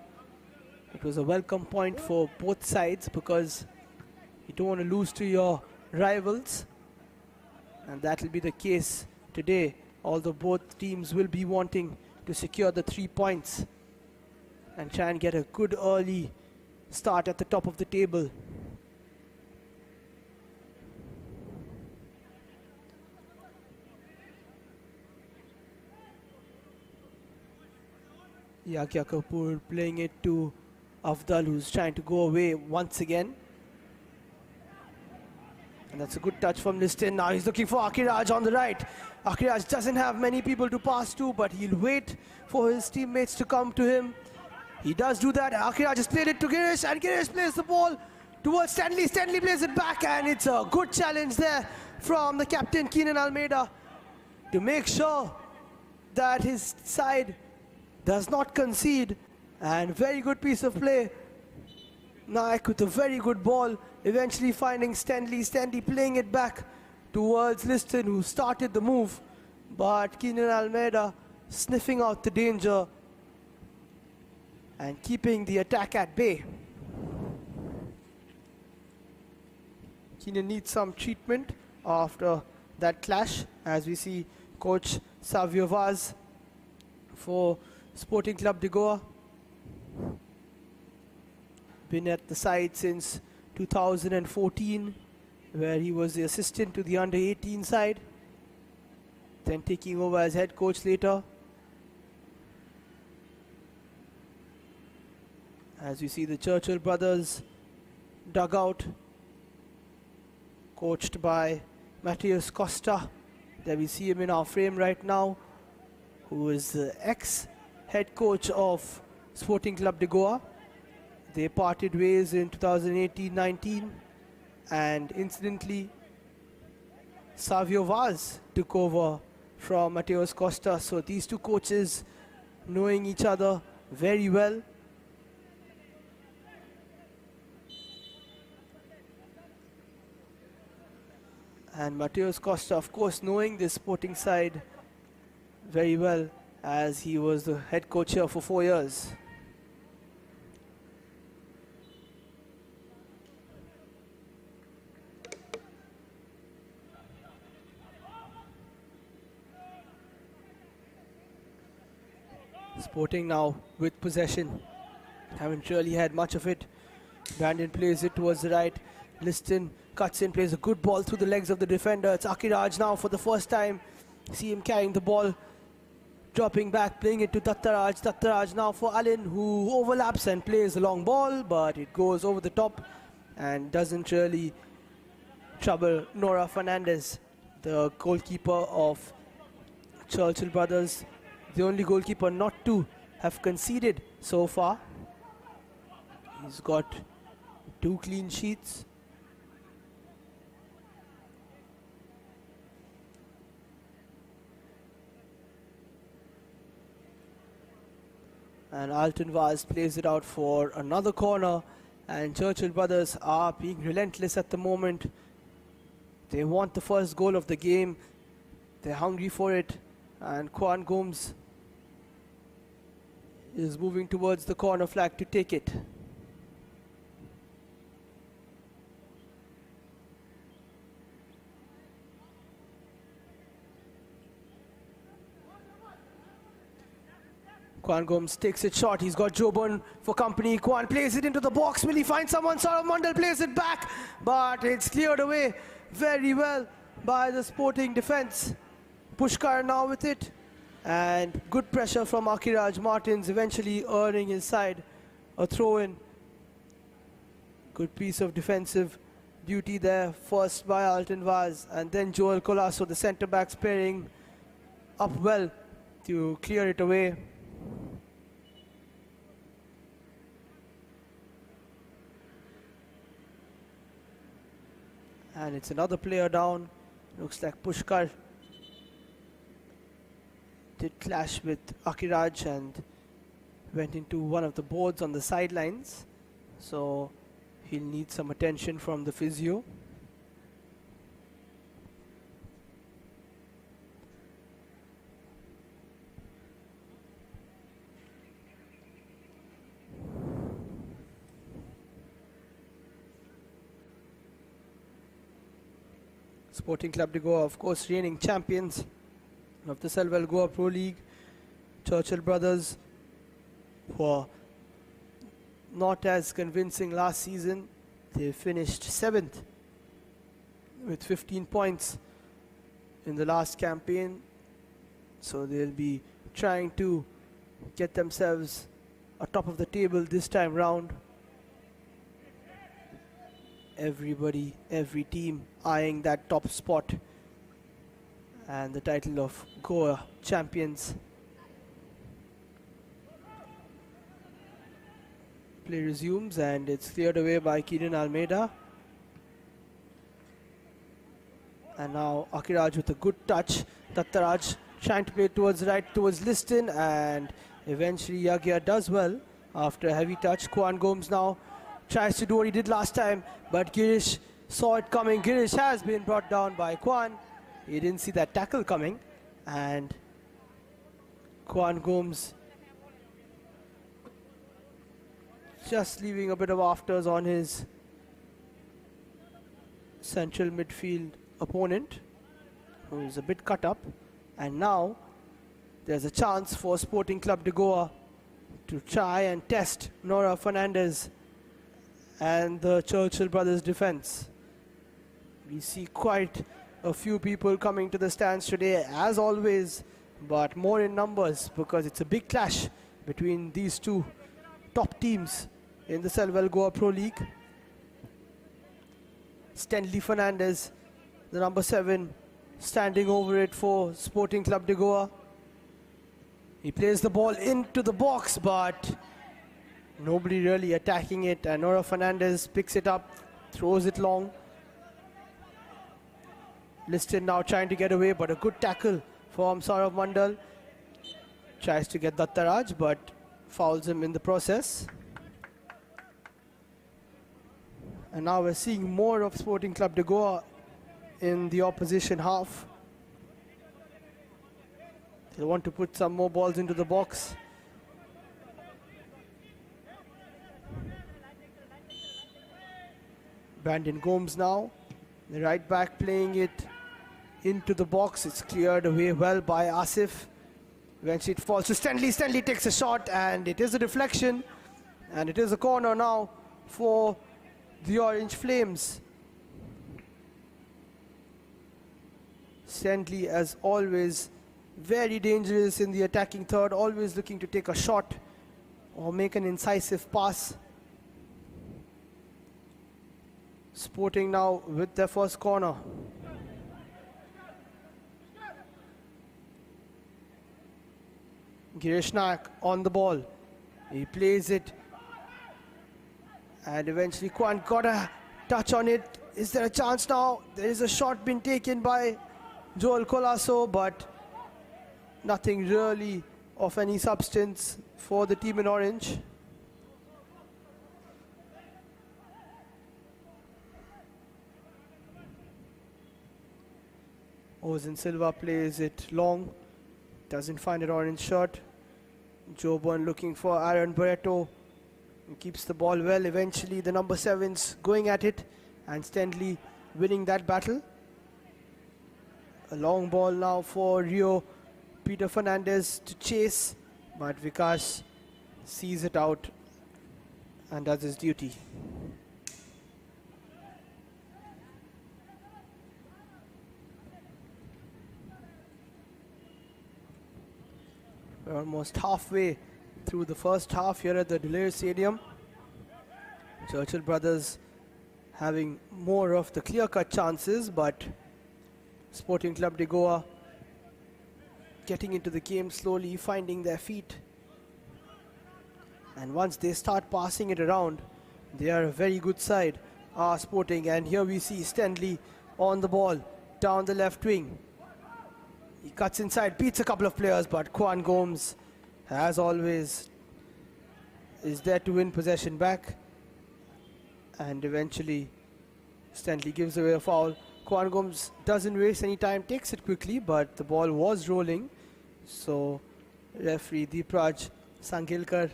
It was a welcome point for both sides because you don't want to lose to your rivals, and that will be the case today, although both teams will be wanting to secure the 3 points and try and get a good early start at the top of the table. Yakya Kapoor playing it to Afdal, who's trying to go away once again. And that's a good touch from Liston. Now he's looking for Akiraj on the right. Akiraj doesn't have many people to pass to, but he'll wait for his teammates to come to him. He does do that. Akiraj has played it to Girish, and Girish plays the ball towards Stanley. Stanley plays it back, and it's a good challenge there from the captain, Keenan Almeida, to make sure that his side does not concede. And very good piece of play. Naik with a very good ball, eventually finding Stanley. Stanley playing it back towards Liston, who started the move, but Keenan Almeida sniffing out the danger and keeping the attack at bay. Keenan needs some treatment after that clash, as we see coach Savio Vaz for Sporting Club de Goa. Been at the side since 2014, where he was the assistant to the under-18 side, then taking over as head coach later. As you see the Churchill brothers dugout, coached by Matheus Costa. There we see him in our frame right now, who is the ex-head coach of Sporting Club de Goa. They parted ways in 2018-19, and incidentally, Savio Vaz took over from Matheus Costa. So these two coaches knowing each other very well. And Matheus Costa, of course, knowing this Sporting side very well, as he was the head coach here for 4 years. Sporting now with possession. Haven't really had much of it. Brandon plays it towards the right. Liston cuts in, plays a good ball through the legs of the defender. It's Akiraj now for the first time. See him carrying the ball, dropping back, playing it to Dattaraj. Dattaraj now for Alin, who overlaps and plays a long ball, but it goes over the top and doesn't really trouble Nora Fernandez, the goalkeeper of Churchill brothers. The only goalkeeper not to have conceded so far. He's got 2 clean sheets. And Alton Vaz plays it out for another corner, and Churchill brothers are being relentless at the moment. They want the first goal of the game. They're hungry for it, and Kwan Gomes is moving towards the corner flag to take it. Kwan Gomes takes it short. He's got Joburn for company. Kwan plays it into the box. Will he find someone? Saurav Mandal plays it back, but it's cleared away very well by the Sporting defense. Pushkar now with it, and good pressure from Akiraj Martins, eventually earning his side a throw-in. Good piece of defensive duty there, first by Alton Vaz, and then Joel Colasso, the centre-backs pairing up well to clear it away. And it's another player down. Looks like Pushkar did clash with Akiraj and went into one of the boards on the sidelines. So he'll need some attention from the physio. Sporting Club de Goa, of course, reigning champions of the Selvel Goa Pro League. Churchill brothers were not as convincing last season. They finished 7th with 15 points in the last campaign. So they'll be trying to get themselves atop of the table this time round. Everybody, every team eyeing that top spot and the title of Goa champions. Play resumes and it's cleared away by Kieran Almeida. And now Akiraj with a good touch. Dattaraj trying to play towards right, towards Liston, and eventually Yagya does well after a heavy touch. Kwan Gomes now tries to do what he did last time, but Girish saw it coming. Girish has been brought down by Kwan. He didn't see that tackle coming, and Kwan Gomes just leaving a bit of afters on his central midfield opponent, who is a bit cut up. And now there's a chance for Sporting Club de Goa to try and test Nora Fernandez and the Churchill brothers defense. We see quite a few people coming to the stands today, as always, but more in numbers because it's a big clash between these two top teams in the Selvel Goa Pro League. Stanley Fernandez, the number 7, standing over it for Sporting Club de Goa. He plays the ball into the box, but nobody really attacking it, and Nora Fernandez picks it up, throws it long. Liston now trying to get away, but a good tackle from Saurav Mandal. Tries to get Dattaraj, but fouls him in the process. And now we're seeing more of Sporting Club de Goa in the opposition half. They want to put some more balls into the box. Brandon Gomes now, the right back, playing it into the box. It's cleared away well by Asif. Eventually it falls to Stanley. Stanley takes a shot and it is a deflection, and it is a corner now for the Orange Flames. Stanley, as always, very dangerous in the attacking third, always looking to take a shot or make an incisive pass. Sporting now with their first corner. Girish Nayak on the ball. He plays it, and eventually Kwan got a touch on it. Is there a chance now? There is a shot been taken by Joel Colasso, but nothing really of any substance for the team in orange. Ozan Silva plays it long, doesn't find an orange shot. Joburn looking for Aaron Barreto, he keeps the ball well. Eventually the number 7's going at it, and Stanley winning that battle. A long ball now for Rio Peter Fernandez to chase, but Vikas sees it out and does his duty. We're almost halfway through the first half here at the Duler Stadium. Churchill brothers having more of the clear-cut chances, but Sporting Club de Goa getting into the game slowly, finding their feet. And once they start passing it around, they are a very good side, Sporting. And here we see Stanley on the ball, down the left wing. He cuts inside, beats a couple of players, but Kwan Gomes, as always, is there to win possession back. And eventually, Stanley gives away a foul. Kwan Gomes doesn't waste any time, takes it quickly, but the ball was rolling. So, referee Deepraj Sangilkar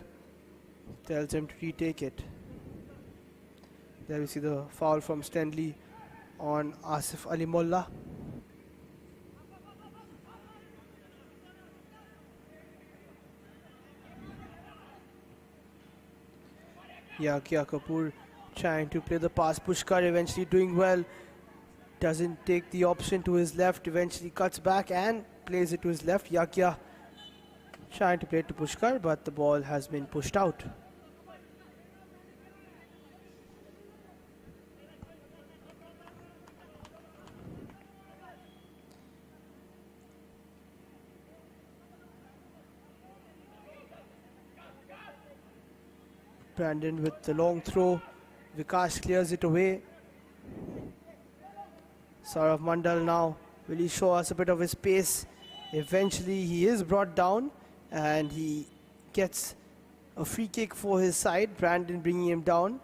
tells him to retake it. There we see the foul from Stanley on Asif Ali Molla. Yakia Kapoor trying to play the pass. Pushkar eventually doing well. Doesn't take the option to his left. Eventually cuts back and plays it to his left. Yakia trying to play it to Pushkar, but the ball has been pushed out. Brandon with the long throw. Vikas clears it away. Saurav Mandal now. Will he show us a bit of his pace? Eventually he is brought down and he gets a free kick for his side. Brandon bringing him down.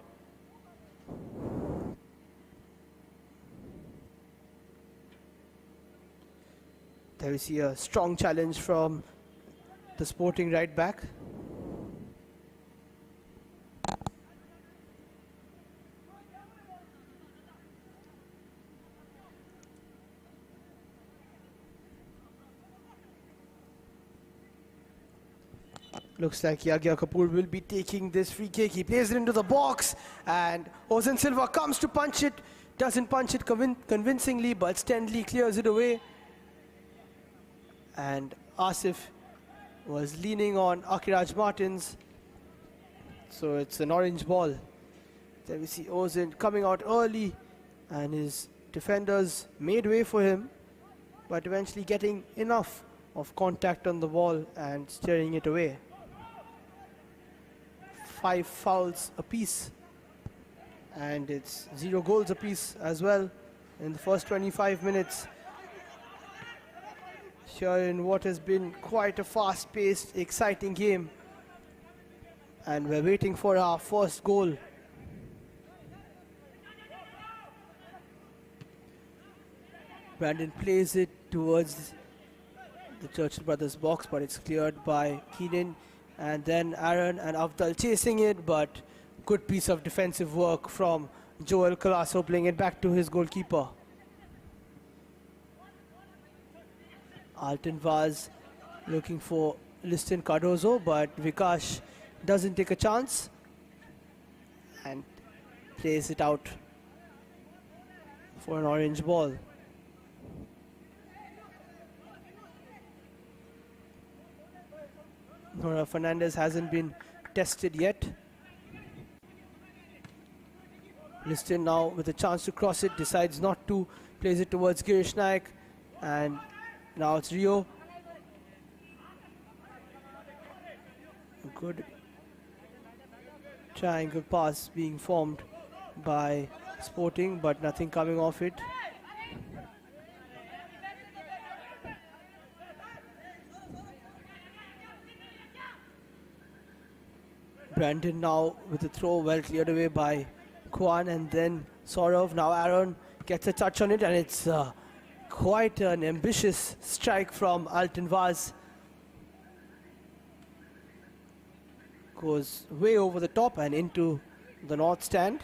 There we see a strong challenge from the Sporting right back. Looks like Yagia Kapoor will be taking this free kick. He plays it into the box and Ozan Silva comes to punch it. Doesn't punch it convincingly, but Stenley clears it away. And Asif was leaning on Akiraj Martins. So it's an orange ball. There we see Ozan coming out early and his defenders made way for him, but eventually getting enough of contact on the ball and steering it away. 5 fouls apiece, and it's 0 goals apiece as well in the first 25 minutes. Here in what has been quite a fast-paced, exciting game, and we're waiting for our first goal. Brandon plays it towards the Churchill brothers box, but it's cleared by Keenan. And then Aaron and Avdal chasing it, but good piece of defensive work from Joel Colasso, playing it back to his goalkeeper. Alton Vaz looking for Liston Cardozo, but Vikash doesn't take a chance and plays it out for an orange ball. Nora Fernandez hasn't been tested yet. Liston now with a chance to cross it, decides not to, plays it towards Girish Naik, and now it's Rio. A good triangle pass being formed by Sporting, but nothing coming off it. Brandon now with the throw, well cleared away by Kwan, and then Saurav. Now Aaron gets a touch on it, and it's quite an ambitious strike from Alton Vaz. Goes way over the top and into the north stand.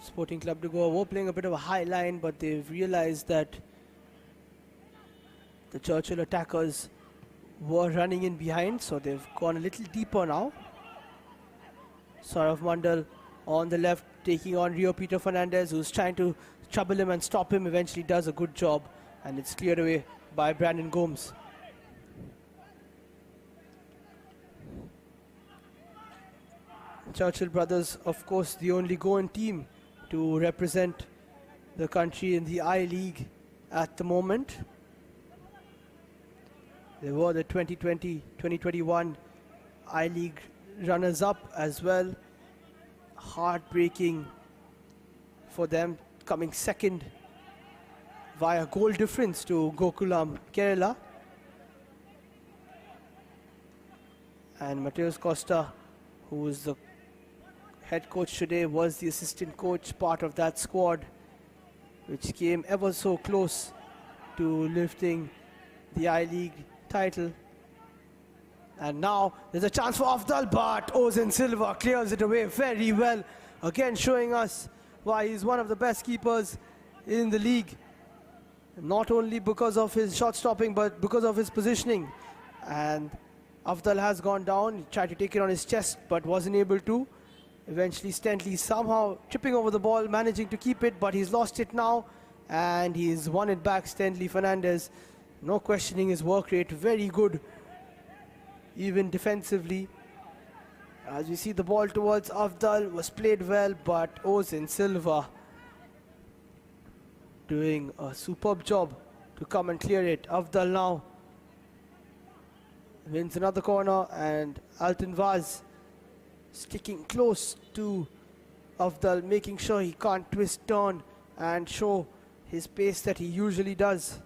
Sporting Club de Goa were playing a bit of a high line, but they've realized that the Churchill attackers were running in behind, so they've gone a little deeper now. Saurav Mandal on the left taking on Rio Peter Fernandez, who's trying to trouble him and stop him. Eventually does a good job, and it's cleared away by Brandon Gomes. Churchill brothers, of course, the only Goan team to represent the country in the I-League at the moment. They were the 2020-2021 I-League runners-up as well. Heartbreaking for them, coming second via goal difference to Gokulam, Kerala. And Mateus Costa, who is the head coach today, was the assistant coach, part of that squad. which came ever so close to lifting the I-League title. And now there's a chance for Afdal, but Ozan Silva clears it away very well. Again showing us why he's one of the best keepers in the league. Not only because of his shot stopping, but because of his positioning. And Afdal has gone down. He tried to take it on his chest, but wasn't able to. Eventually Stentley somehow tripping over the ball, managing to keep it, but he's lost it now. And he's won it back, Stentley Fernandez. No questioning his work rate, very good. Even defensively, as we see the ball towards Afdal was played well, but Ozan Silva doing a superb job to come and clear it. Afdal now wins another corner, and Alton Vaz sticking close to Afdal, making sure he can't twist, turn and show his pace that he usually does.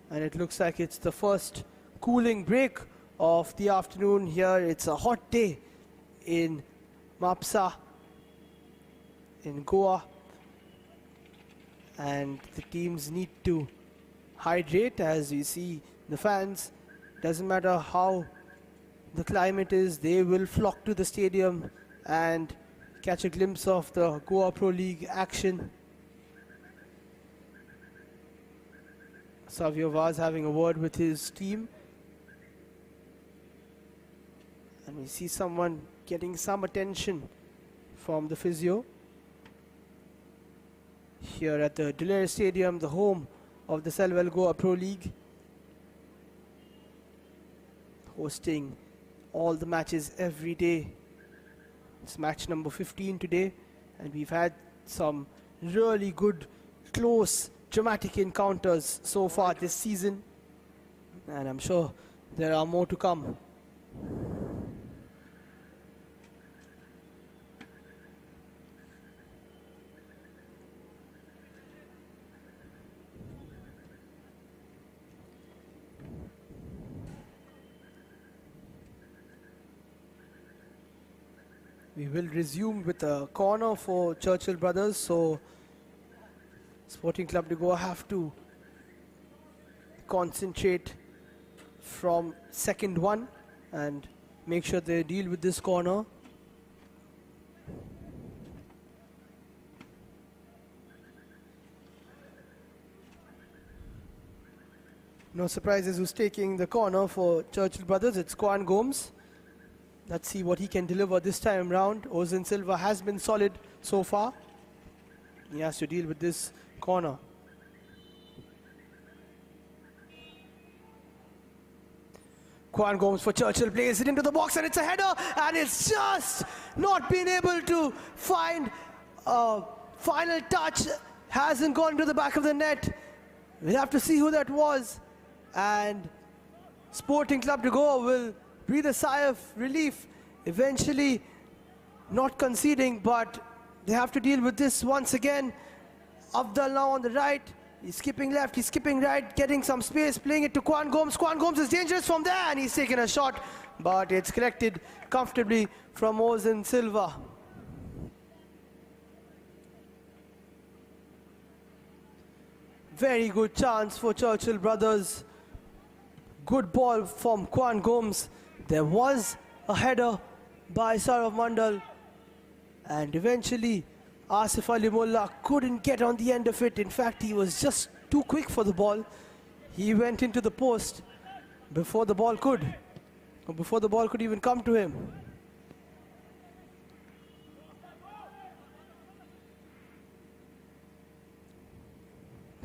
And it looks like it's the first cooling break of the afternoon here. It's a hot day in Mapusa, in Goa. And the teams need to hydrate, as we see the fans. Doesn't matter how the climate is, they will flock to the stadium and catch a glimpse of the Goa Pro League action. Savio Vaz having a word with his team. And we see someone getting some attention from the physio. Here at the Duler Stadium, the home of the Selvel Goa Pro League. Hosting all the matches every day. It's match number 15 today. And we've had some really good, close, dramatic encounters so far this season, and I'm sure there are more to come. We will resume with a corner for Churchill brothers, so Sporting Club de Goa have to concentrate from second one and make sure they deal with this corner. No surprises who's taking the corner for Churchill brothers. It's Kwan Gomes. Let's see what he can deliver this time round. Ozan Silva has been solid so far. He has to deal with this corner. Kwan Gomes for Churchill, plays it into the box, and it's a header, and it's just not been able to find a final touch. Hasn't gone to the back of the net. We'll have to see who that was, and Sporting Club de Goa will breathe a sigh of relief, eventually not conceding, but they have to deal with this once again. Afdal now on the right, he's skipping left, he's skipping right, getting some space, playing it to Kwan Gomes. Kwan Gomes is dangerous from there, and he's taken a shot, but it's collected comfortably from Ozan Silva. Very good chance for Churchill brothers. Good ball from Kwan Gomes. There was a header by Saurav Mandal, and eventually Asif Ali Mullah couldn't get on the end of it. In fact, he was just too quick for the ball. He went into the post before the ball could even come to him.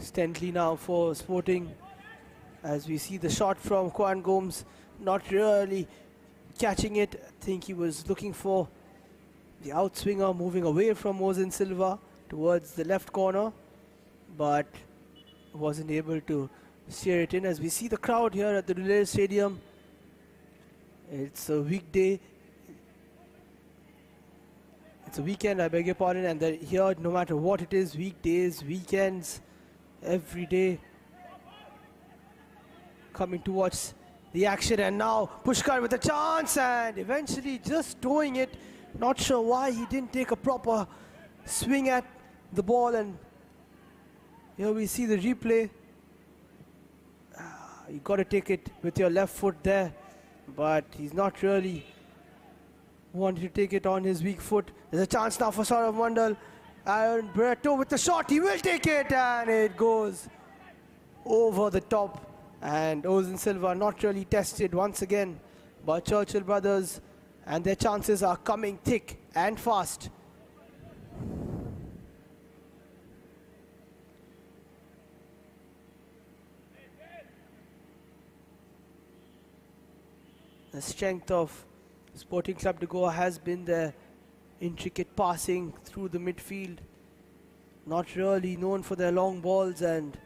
Stentley now for Sporting, as we see the shot from Kwan Gomes, not really catching it. I think he was looking for the outswinger, moving away from Ozan Silva towards the left corner, but wasn't able to steer it in. As we see the crowd here at the Duler Stadium, it's a weekday, it's a weekend, I beg your pardon, and they're here no matter what it is, weekdays, weekends, every day, coming to watch the action, and now Pushkar with a chance and eventually just towing it. Not sure why he didn't take a proper swing at the ball, and here we see the replay. You got to take it with your left foot there, but he's not really wanting to take it on his weak foot. There's a chance now for Saurav Mandal. Aaron Bretto with the shot, he will take it, and it goes over the top. And Ozen Silva not really tested once again, but Churchill brothers, and their chances are coming thick and fast. The strength of Sporting Club de Goa has been their intricate passing through the midfield. Not really known for their long balls, and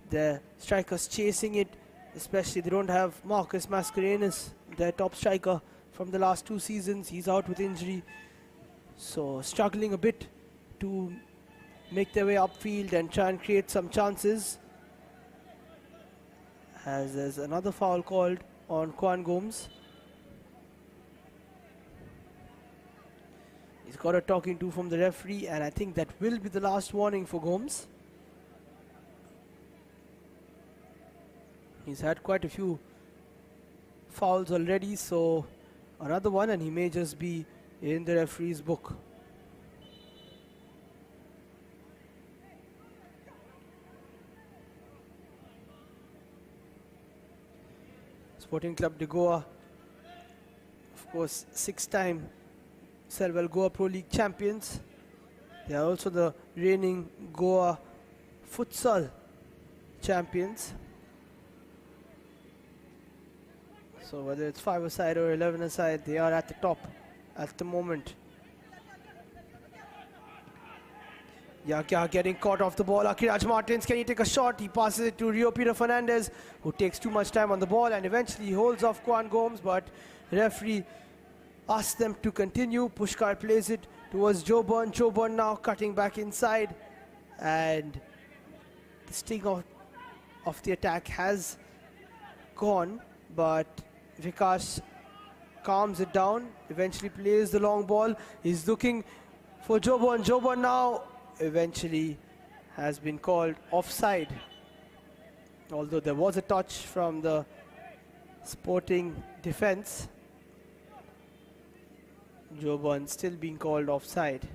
their strikers chasing it, especially they don't have Marcus Mascarenhas, their top striker from the last 2 seasons. He's out with injury, so struggling a bit to make their way upfield and try and create some chances. As there's another foul called on Kwan Gomes. He's got a talking to from the referee, and I think that will be the last warning for Gomes. He's had quite a few fouls already, so another one and he may just be in the referee's book. Sporting Club de Goa, of course, 6-time Selvel Goa Pro League champions. They are also the reigning Goa Futsal champions. So whether it's 5-a-side or 11-a-side, they are at the top at the moment. Yakya getting caught off the ball. Akiraj Martins, can he take a shot? He passes it to Rio Peter Fernandez, who takes too much time on the ball and eventually holds off Kwan Gomes, but referee asks them to continue. Pushkar plays it towards Joburn. Joburn now cutting back inside, and the sting of the attack has gone, but Vikas calms it down, eventually plays the long ball. He's looking for Joburn. Joburn now eventually has been called offside, although there was a touch from the Sporting defense. Joburn still being called offside.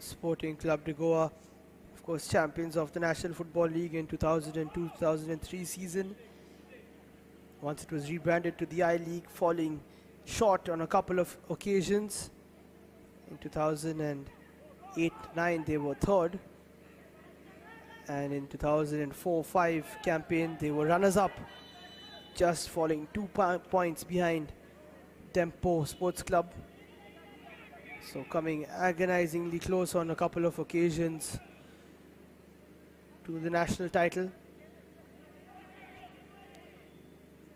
Sporting Club de Goa, of course, champions of the National Football League in 2002-2003 season. Once it was rebranded to the I-League, falling short on a couple of occasions. In 2008-09 they were third, and in 2004-05 campaign they were runners-up, just falling 2 points behind Tempo Sports Club. So coming agonizingly close on a couple of occasions to the national title.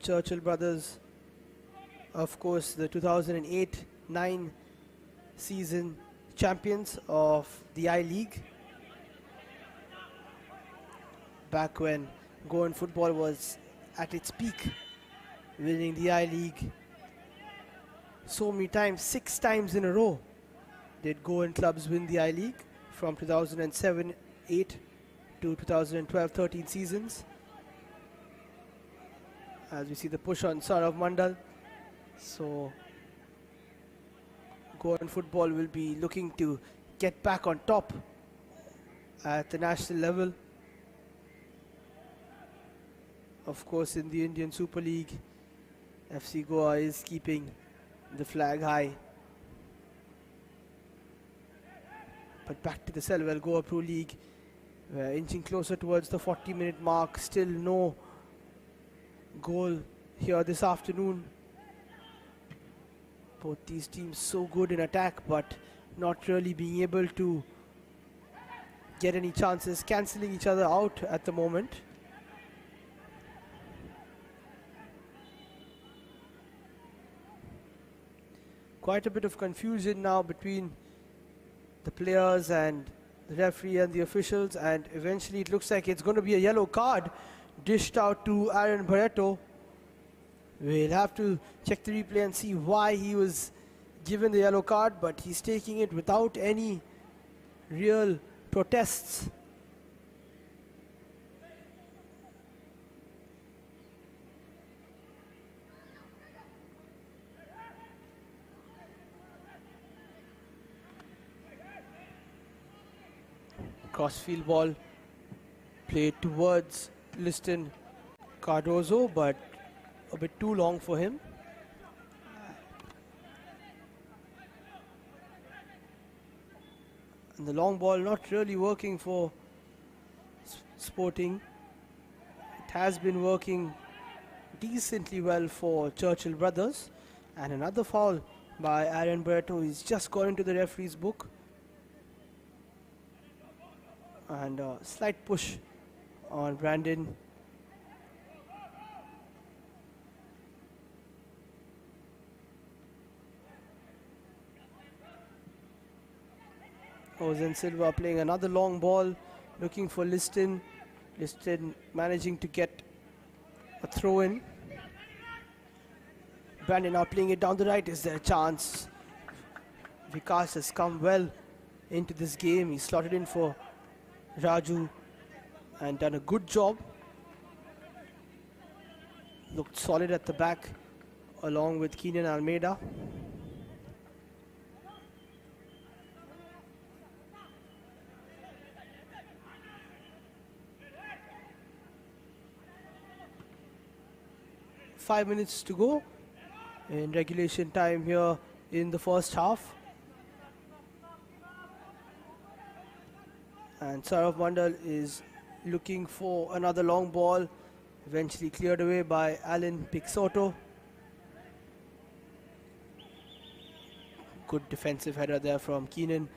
Churchill brothers, of course, the 2008-09 season champions of the I-League. Back when Goan football was at its peak, winning the I-League so many times, 6 times in a row did Goan clubs win the I-League from 2007-08 to 2012-13 seasons. As we see the push on Saurav Mandal. So Goan football will be looking to get back on top at the national level. Of course, in the Indian Super League, FC Goa is keeping the flag high. But back to the Selvel Goa Pro League, we're inching closer towards the 40-minute mark. Still no goal here this afternoon. Both these teams so good in attack, but not really being able to get any chances, cancelling each other out at the moment. Quite a bit of confusion now between the players and the referee and the officials, and eventually it looks like it's going to be a yellow card dished out to Aaron Barreto. We'll have to check the replay and see why he was given the yellow card, but he's taking it without any real protests. Crossfield ball played towards Liston Cardozo, but a bit too long for him. And the long ball not really working for Sporting. It has been working decently well for Churchill brothers. And another foul by Aaron Barreto. He's just got into the referee's book. And a slight push on Brandon. Ozen Silva playing another long ball, looking for Liston. Liston managing to get a throw in. Brandon now playing it down the right. Is there a chance? Vikas has come well into this game. He slotted in for Raju and done a good job. Looked solid at the back along with Keenan Almeida. Five minutes to go in regulation time here in the first half. And Saurav Mandal is looking for another long ball, eventually cleared away by Alan Pixoto. Good defensive header there from Keenan.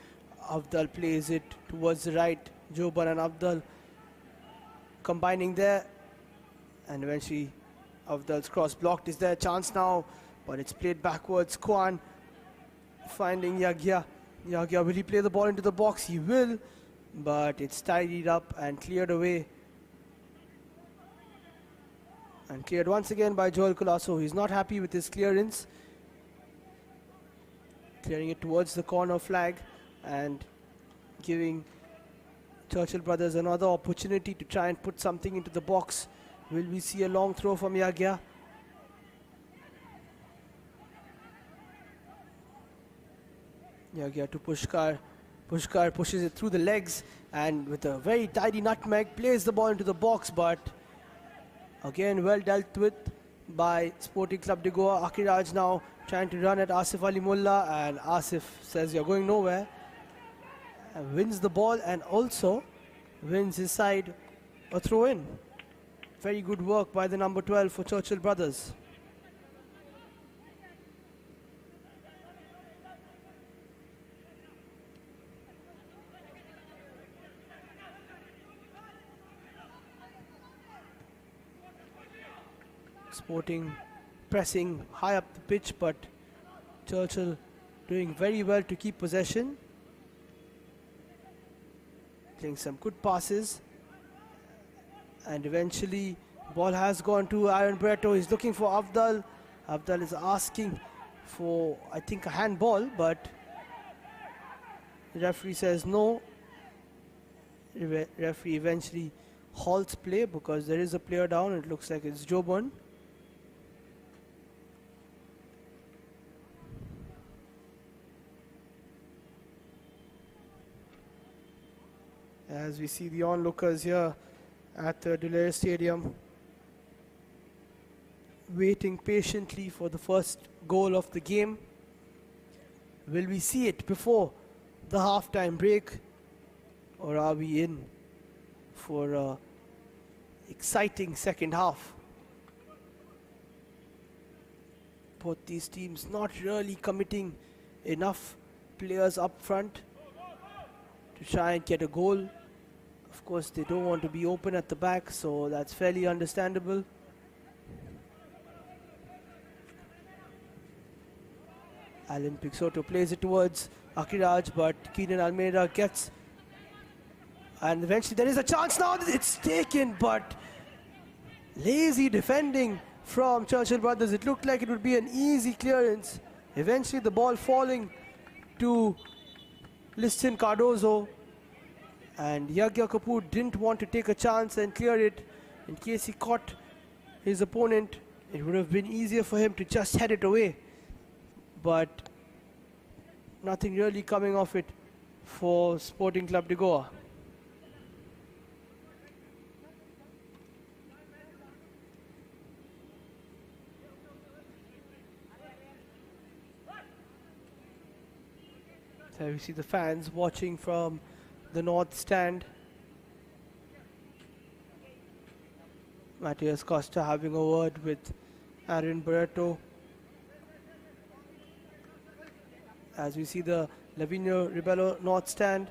Avdal plays it towards the right. Joban and Avdal combining there, and eventually Avdal's cross blocked. Is there a chance now? But it's played backwards. Kwan finding Yagya. Yagya, will he play the ball into the box? He will, but it's tidied up and cleared away. And cleared once again by Joel Colasso. He's not happy with his clearance. Clearing it towards the corner flag and giving Churchill brothers another opportunity to try and put something into the box. Will we see a long throw from Yagya? Yagya to Pushkar. Pushkar pushes it through the legs and with a very tidy nutmeg plays the ball into the box, but again well dealt with by Sporting Club de Goa. Akiraj now trying to run at Asif Ali Mullah, and Asif says you're going nowhere. Wins the ball and also wins his side a throw in. Very good work by the number 12 for Churchill brothers. Sporting pressing high up the pitch, but Churchill doing very well to keep possession. Playing some good passes. And eventually ball has gone to Aaron Barreto. He's looking for Avdal. Avdal is asking for, I think, a handball, but the referee says no. Referee eventually halts play because there is a player down. It looks like it's Joban. As we see the onlookers here at the Duler Stadium waiting patiently for the first goal of the game. Will we see it before the halftime break, or are we in for an exciting second half? Both these teams not really committing enough players up front to try and get a goal. Of course, they don't want to be open at the back, so that's fairly understandable. Alan Pixoto plays it towards Akiraj, but Keenan Almeida gets, and eventually there is a chance now. It's taken, but lazy defending from Churchill brothers. It looked like it would be an easy clearance. Eventually the ball falling to Liston Cardozo, and Yagya Kapoor didn't want to take a chance and clear it in case he caught his opponent. It would have been easier for him to just head it away, but nothing really coming of it for Sporting Club de Goa. So we see the fans watching from the north stand. Matias Costa having a word with Aaron Barreto. As we see the Lavinio Ribello north stand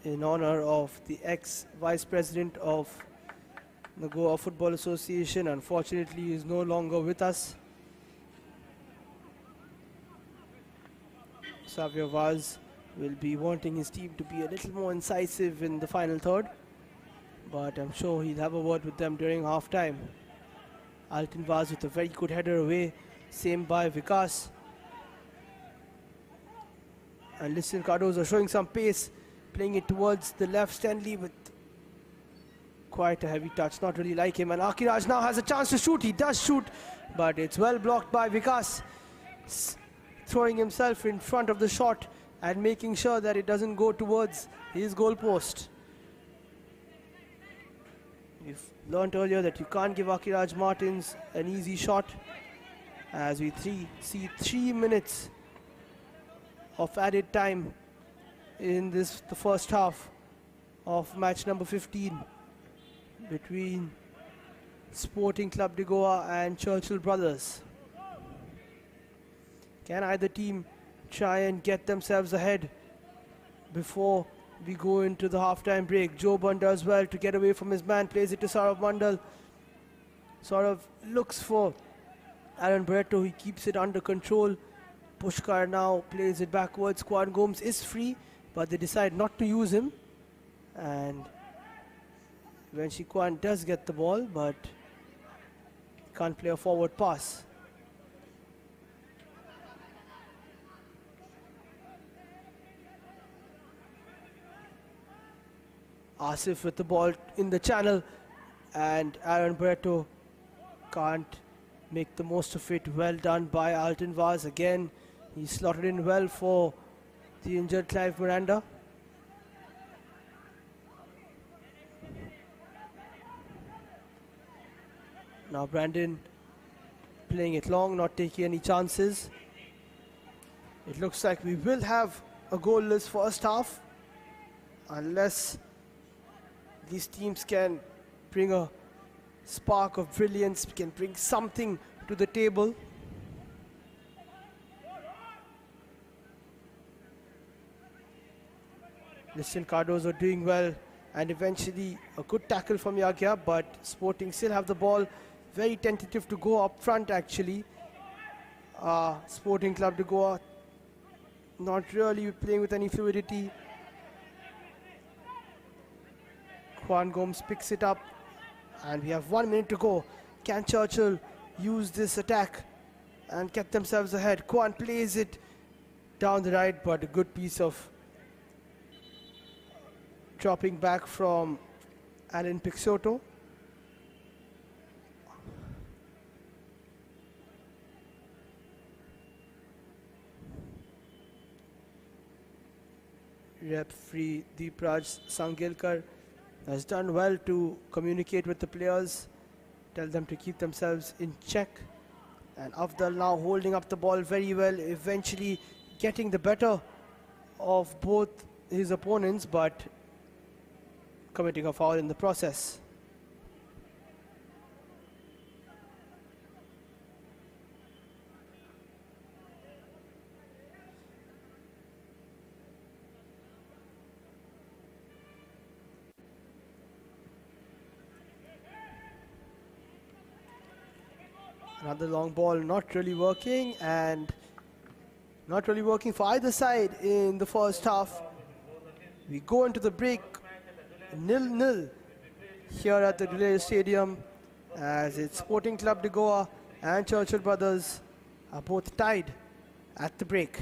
in honor of the ex-vice president of the Goa Football Association. Unfortunately, he is no longer with us. Xavier Vaz will be wanting his team to be a little more incisive in the final third, but I'm sure he'll have a word with them during half-time. Alton Vaz with a very good header away, same by Vikas. And Liston Cardozo showing some pace, playing it towards the left. Stanley with quite a heavy touch, not really like him. And Akiraj now has a chance to shoot. He does shoot, but it's well blocked by Vikas, throwing himself in front of the shot and making sure that it doesn't go towards his goal post. We've learned earlier that you can't give Akiraj Martins an easy shot, as we see 3 minutes of added time in the first half of match number 15 between Sporting Club de Goa and Churchill brothers. Can either team try and get themselves ahead before we go into the halftime break? Joe Bund does well to get away from his man, plays it to Saurav Mandal. Saurav looks for Aaron Barreto, he keeps it under control. Pushkar now plays it backwards. Kwan Gomes is free, but they decide not to use him. And eventually Kwan does get the ball, but can't play a forward pass. Asif with the ball in the channel, and Aaron Barreto can't make the most of it. Well done by Alton Vaz again. He slotted in well for the injured Clive Miranda. Now Brandon playing it long, not taking any chances. It looks like we will have a goalless first half, unless these teams can bring a spark of brilliance, can bring something to the table. Liston Cardozo doing well, and eventually a good tackle from Yagya, but Sporting still have the ball. Very tentative to go up front actually. Sporting Club de Goa not really playing with any fluidity. Kwan Gomes picks it up, and we have 1 minute to go. Can Churchill use this attack and get themselves ahead? Kwan plays it down the right, but a good piece of dropping back from Alan Pixoto. Referee Deepraj Sangilkar has done well to communicate with the players, tell them to keep themselves in check. And Afdal now holding up the ball very well, eventually getting the better of both his opponents, but committing a foul in the process. Another long ball not really working, and not really working for either side in the first half. We go into the break 0-0 here at the Duler Stadium, as it's Sporting Club de Goa and Churchill Brothers are both tied at the break.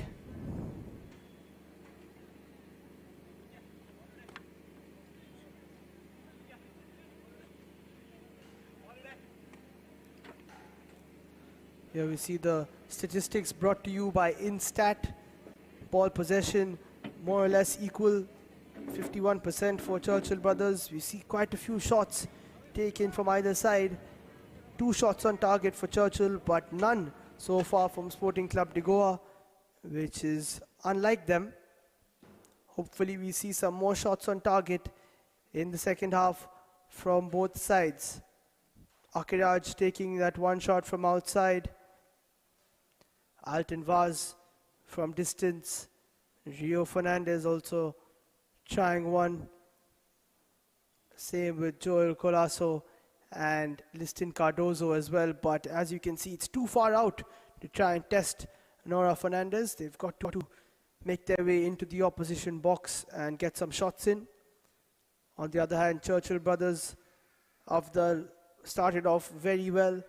Here we see the statistics brought to you by Instat. Ball possession more or less equal, 51% for Churchill Brothers. We see quite a few shots taken from either side. 2 shots on target for Churchill, but none so far from Sporting Club de Goa, which is unlike them. Hopefully we see some more shots on target in the second half from both sides. Akiraj taking that one shot from outside. Alton Vaz from distance. Rio Fernandez also trying one. Same with Joel Colasso and Liston Cardozo as well. But as you can see, it's too far out to try and test Nora Fernandez. They've got to make their way into the opposition box and get some shots in. On the other hand, Churchill Brothers started off very well,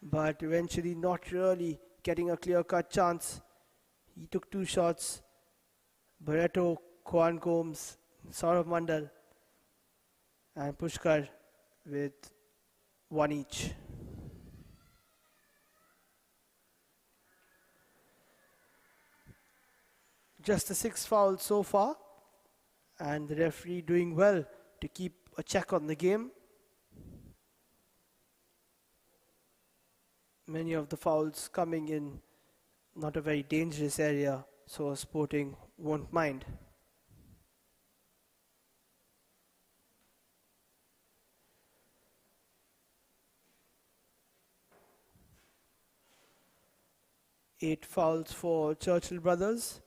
but eventually not really getting a clear-cut chance. He took 2 shots. Barreto, Kwan Gomes, Saurav Mandal and Pushkar with 1 each. Just the 6 fouls so far, and the referee doing well to keep a check on the game. Many of the fouls coming in not a very dangerous area, so Sporting won't mind. Eight fouls for Churchill Brothers.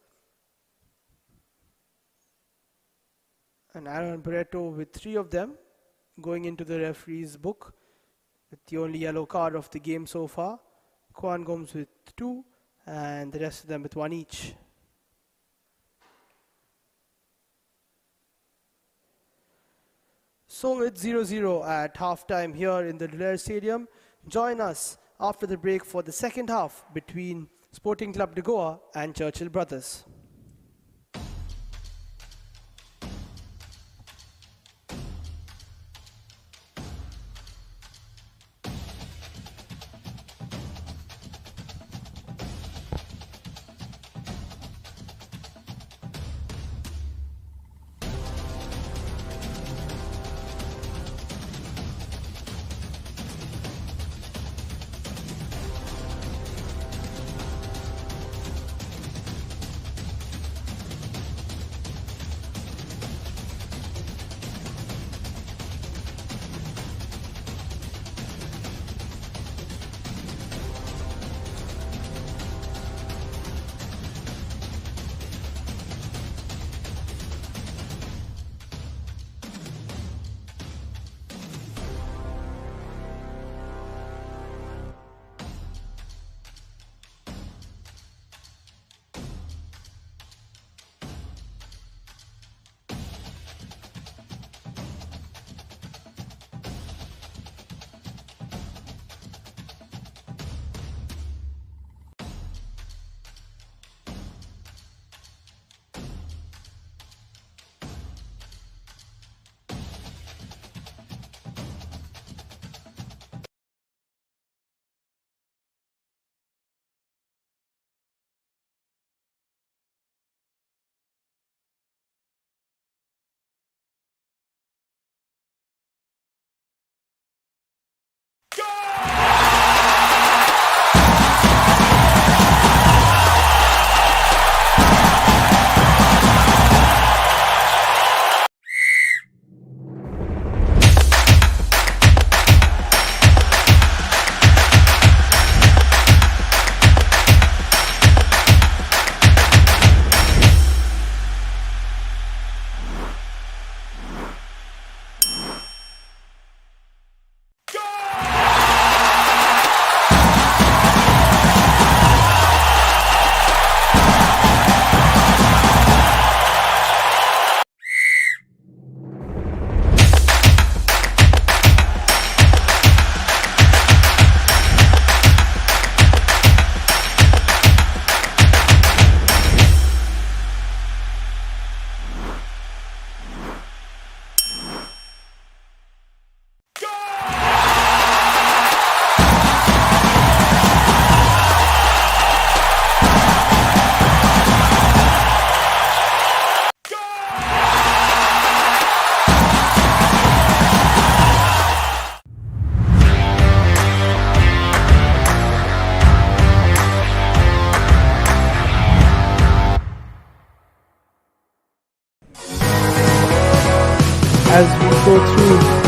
And Aaron Barreto with 3 of them going into the referee's book, with the only yellow card of the game so far. Kwan Gomes with 2 and the rest of them with 1 each. So it's 0-0 at halftime here in the Duler Stadium. Join us after the break for the second half between Sporting Club de Goa and Churchill Brothers.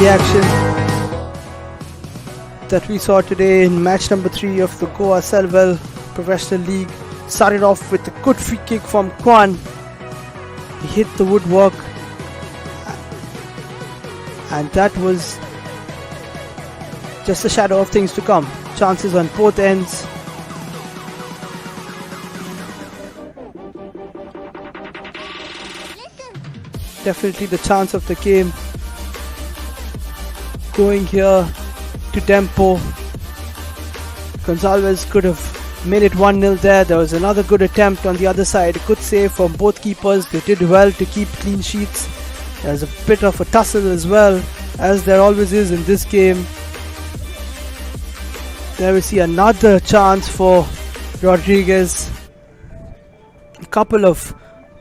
the action that we saw today in match number 3 of the Goa Selvel Professional League. Started off with a good free kick from Kwan. He hit the woodwork, and that was just a shadow of things to come. Chances on both ends. Definitely the chance of the game going here to Tempo. Gonzalez could have made it 1-0 there. There was another good attempt on the other side. Good save from both keepers. They did well to keep clean sheets. There's a bit of a tussle as well, as there always is in this game. There we see another chance for Rodriguez. A couple of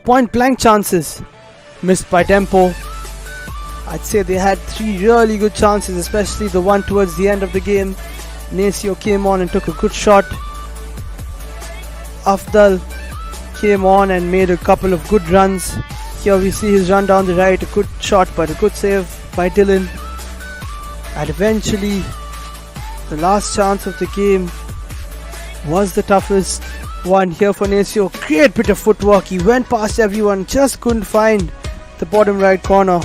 point blank chances missed by Tempo. I'd say they had 3 really good chances, especially the one towards the end of the game. Nacio came on and took a good shot. Afdal came on and made a couple of good runs. Here we see his run down the right, a good shot but a good save by Dylan. And eventually the last chance of the game was the toughest one here for Nacio. Great bit of footwork. He went past everyone, just couldn't find the bottom right corner.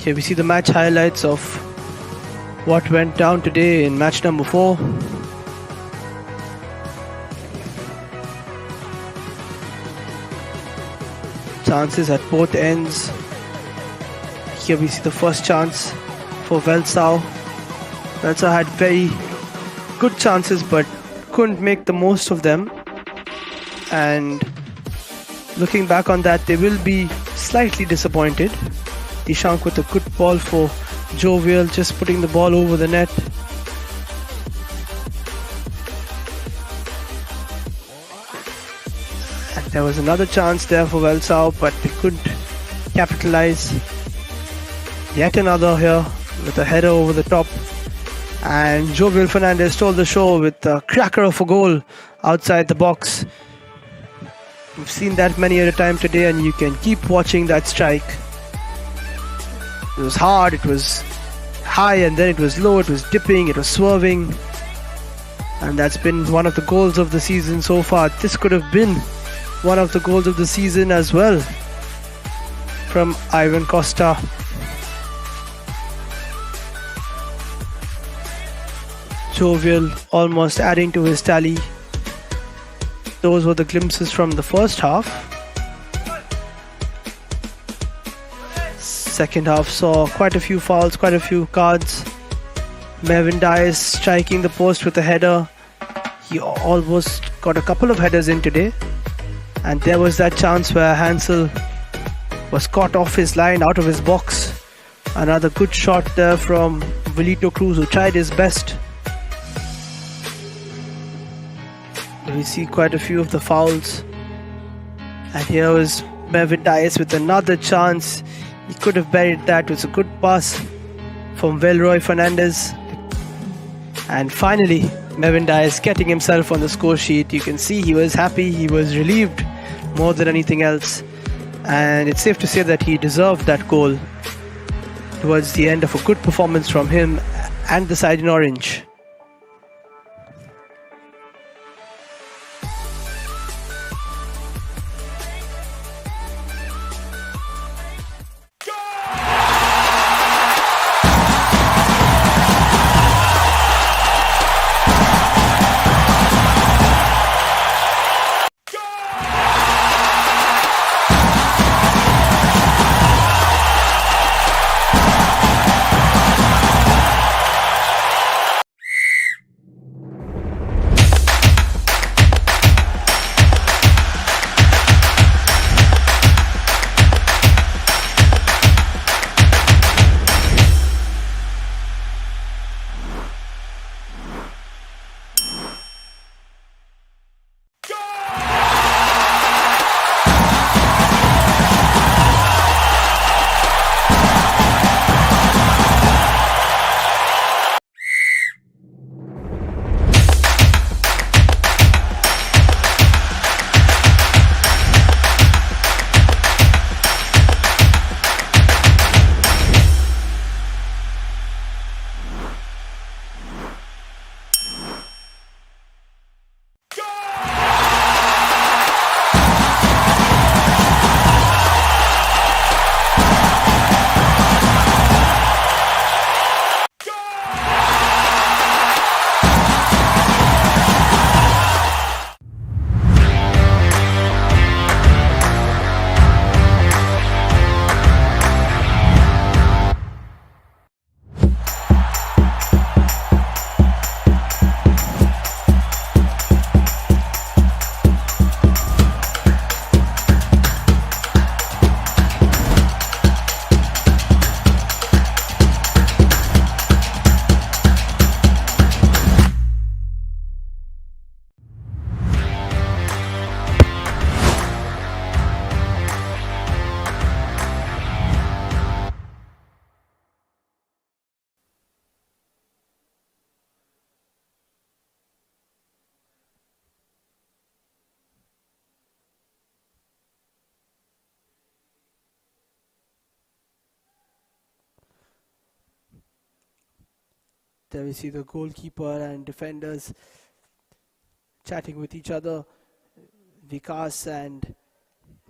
Here we see the match highlights of what went down today in match number 4. Chances at both ends. Here we see the first chance for Velsau. Velsau had very good chances but couldn't make the most of them. And looking back on that, they will be slightly disappointed. Dishank with a good ball for Jovial, just putting the ball over the net. And there was another chance there for Velsau, but they couldn't capitalize. Yet another here with a header over the top. And Jovial Fernandez stole the show with a cracker of a goal outside the box. We've seen that many at a time today, and you can keep watching that strike. It was hard, it was high, and then it was low, it was dipping, it was swerving. And that's been one of the goals of the season so far. This could have been one of the goals of the season as well from Ivan Costa. Jovial almost adding to his tally. Those were the glimpses from the first half. Second half saw quite a few fouls, quite a few cards. Mervyn Dias striking the post with a header. He almost got a couple of headers in today. And there was that chance where Hansel was caught off his line, out of his box. Another good shot there from Velito Cruz, who tried his best. We see quite a few of the fouls. And here was Mervyn Dias with another chance. He could have buried that. It was a good pass from Velroy Fernandez. And finally, Mervyn Dias getting himself on the score sheet. You can see he was happy, he was relieved more than anything else. And it's safe to say that he deserved that goal towards the end of a good performance from him and the side in orange. There we see the goalkeeper and defenders chatting with each other. Vikas and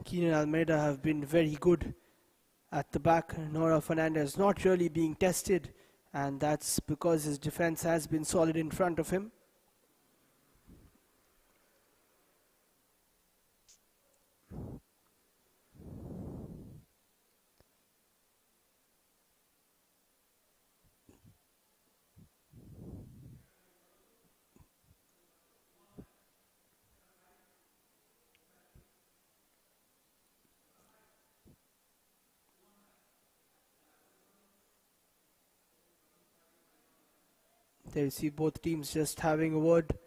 Keenan Almeida have been very good at the back. Nora Fernandez not really being tested, and that's because his defense has been solid in front of him. There you see both teams just having a word,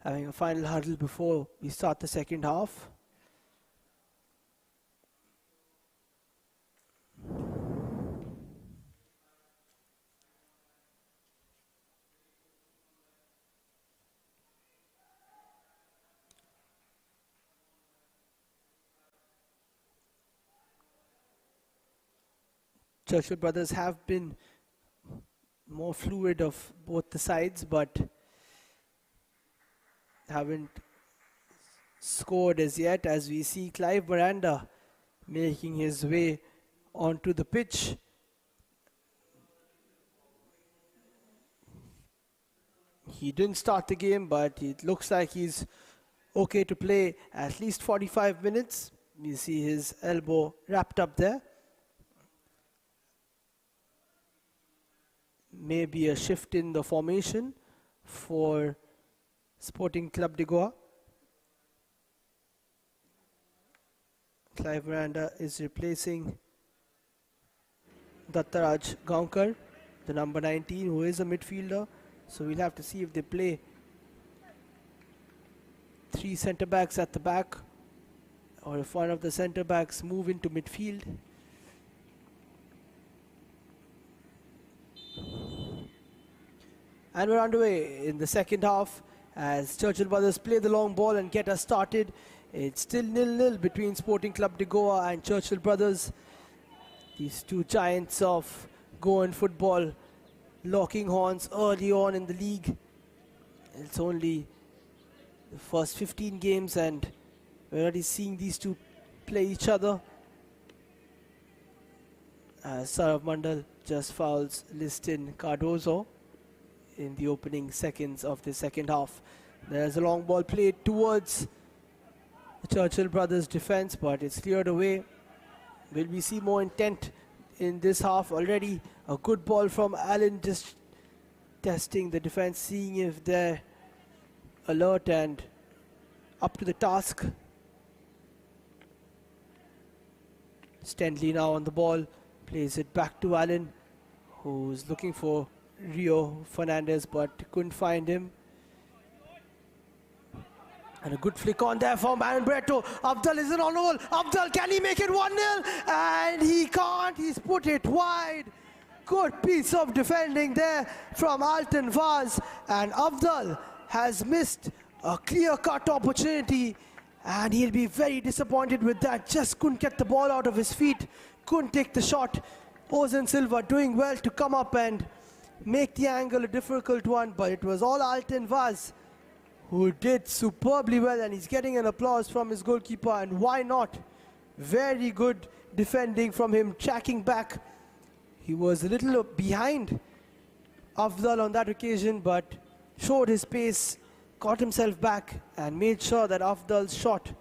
having a final huddle before we start the second half. Churchill brothers have been more fluid of both the sides, but haven't scored as yet, as we see Clive Miranda making his way onto the pitch. He didn't start the game, but it looks like he's okay to play at least 45 minutes. You see his elbow wrapped up there. Maybe a shift in the formation for Sporting Club de Goa. Clive Miranda is replacing Dattaraj Gaunkar, the number 19, who is a midfielder. So we'll have to see if they play three centre backs at the back, or if one of the centre backs move into midfield. And we're underway in the second half as Churchill Brothers play the long ball and get us started. It's still 0-0 between Sporting Club de Goa and Churchill Brothers. These two giants of Goan football locking horns early on in the league. It's only the first 15 games and we're already seeing these two play each other. Saurav Mandal just fouls Liston Cardozo in the opening seconds of the second half. There's a long ball played towards the Churchill Brothers defense, but it's cleared away. Will we see more intent in this half? Already a good ball from Allen, just testing the defense, seeing if they're alert and up to the task. Stenley now on the ball, plays it back to Allen, who's looking for Rio Fernandez but couldn't find him. And a good flick on there from Aaron Breto. Afdal is in on the ball. Afdal, can he make it 1-0? And he can't. He's put it wide. Good piece of defending there from Alton Vaz. And Afdal has missed a clear-cut opportunity. And he'll be very disappointed with that. Just couldn't get the ball out of his feet. Couldn't take the shot. Ozan Silva doing well to come up and make the angle a difficult one. But it was all Alton Vaz who did superbly well, and he's getting an applause from his goalkeeper, and why not? Very good defending from him, tracking back. He was a little behind Afdal on that occasion, but showed his pace, got himself back, and made sure that Afdal's shot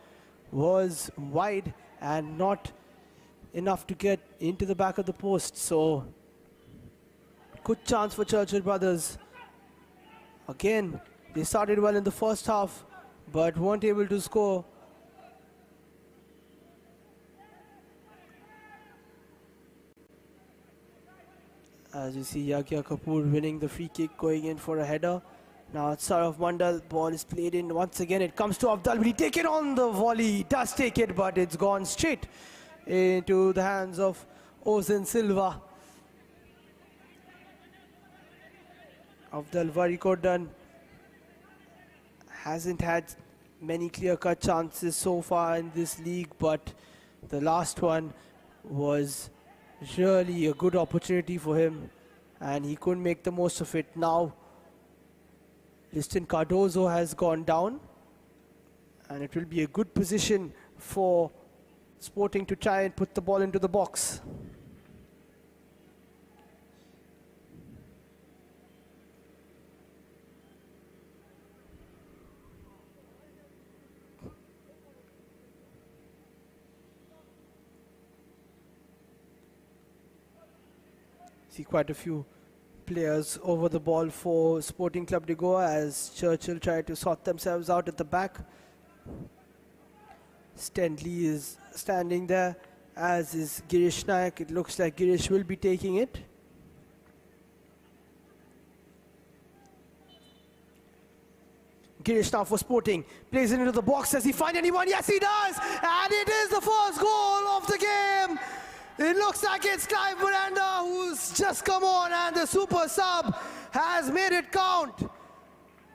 was wide and not enough to get into the back of the post. So, good chance for Churchill Brothers. Again, they started well in the first half, but weren't able to score. As you see, Yagya Kapoor winning the free kick, going in for a header. Now it's Saurav Mandal, ball is played in once again. It comes to Afdal, will he take it on the volley? He does take it, but it's gone straight into the hands of Ozan Silva. Afdal Varikodan hasn't had many clear-cut chances so far in this league, but the last one was really a good opportunity for him and he couldn't make the most of it. Now Liston Cardozo has gone down and it will be a good position for Sporting to try and put the ball into the box. See quite a few players over the ball for Sporting Club de Goa as Churchill try to sort themselves out at the back. Stenley is standing there, as is Girish Nayak. It looks like Girish will be taking it. Girish now for Sporting, plays it into the box. Does he find anyone? Yes, he does! And it is the first goal of the game! It looks like it's Clive Miranda who's just come on, and the super sub has made it count.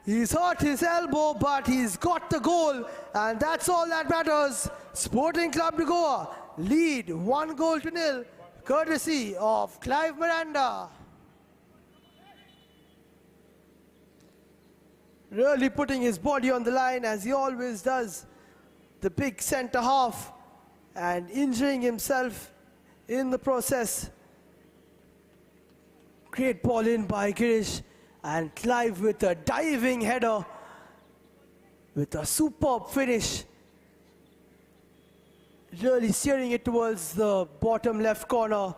He's hurt his elbow, but he's got the goal, and that's all that matters. Sporting Club de Goa lead 1-0, courtesy of Clive Miranda. Really putting his body on the line, as he always does, the big centre half, and injuring himself in the process. Great ball in by Girish, and Clive with a diving header with a superb finish, really steering it towards the bottom left corner,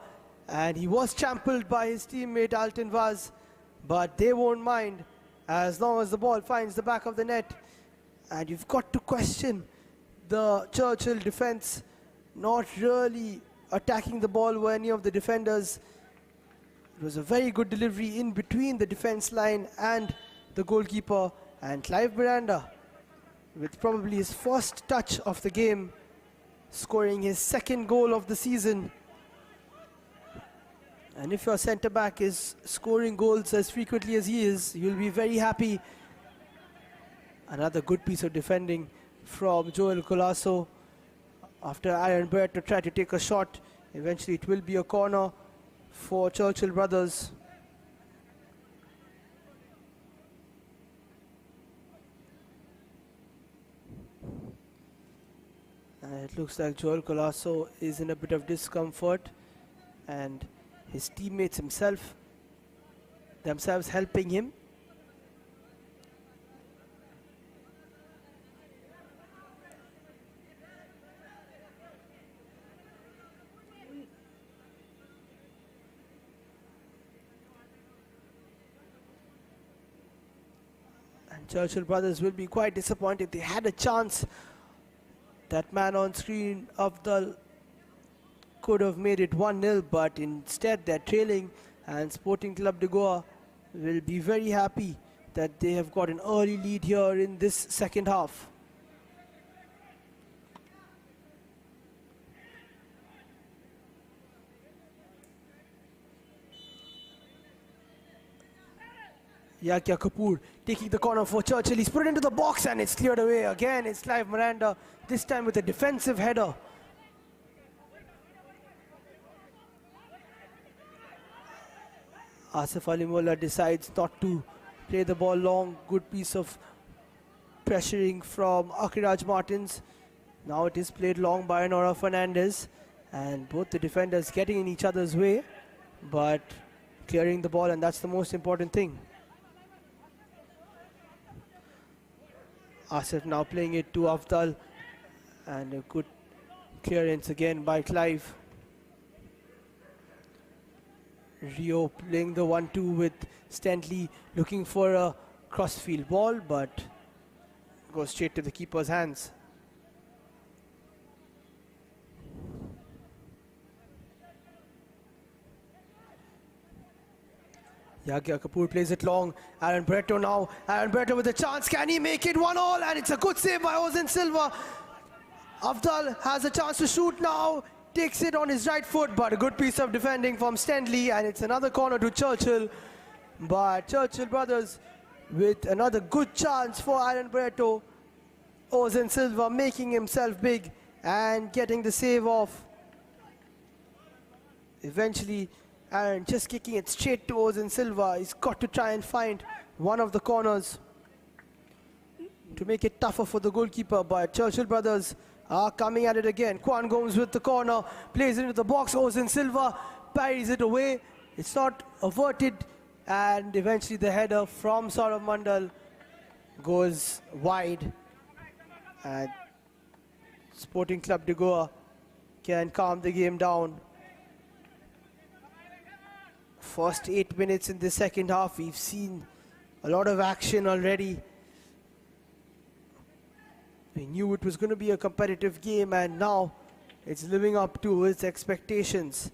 and he was trampled by his teammate Alton Vaz, but they won't mind as long as the ball finds the back of the net. And you've got to question the Churchill defense, not really attacking the ball were any of the defenders. It was a very good delivery in between the defense line and the goalkeeper, and Clive Miranda with probably his first touch of the game, scoring his second goal of the season. And if your centre back is scoring goals as frequently as he is, you'll be very happy. Another good piece of defending from Joel Colasso. After Aaron Berto tried to take a shot, eventually it will be a corner for Churchill brothers. And it looks like Joel Colasso is in a bit of discomfort, and his teammates themselves helping him. And Churchill brothers will be quite disappointed. They had a chance. That man on screen, Afdal, could have made it 1-0, but instead they're trailing, and Sporting Club de Goa will be very happy that they have got an early lead here in this second half. Yahya Kapoor taking the corner for Churchill. He's put it into the box and it's cleared away. Again, it's Clive Miranda, this time with a defensive header. Asif Ali Mullah decides not to play the ball long. Good piece of pressuring from Akiraj Martins. Now it is played long by Nora Fernandez, and both the defenders getting in each other's way, but clearing the ball, and that's the most important thing. Asif now playing it to Afdal, and a good clearance again by Clive. Rio playing the 1-2 with Stentley, looking for a crossfield ball, but goes straight to the keeper's hands. Yahya Kapoor plays it long. Aaron Berto now. Aaron Berto with a chance. Can he make it 1-1? And it's a good save by Ozen Silva. Afdal has a chance to shoot now. Takes it on his right foot, but a good piece of defending from Stentley, and it's another corner to Churchill. But Churchill brothers with another good chance for Aaron Berto. Ozen Silva making himself big and getting the save off. Eventually, Aaron just kicking it straight to Ozen Silva. He's got to try and find one of the corners to make it tougher for the goalkeeper, but Churchill brothers are coming at it again. Kwan Gomes with the corner, plays it into the box. Ozen Silva parries it away. It's not averted, and eventually the header from Saurav Mandal goes wide, and Sporting Club de Goa can calm the game down. First 8 minutes in the second half, we've seen a lot of action already. We knew it was going to be a competitive game, and now it's living up to its expectations,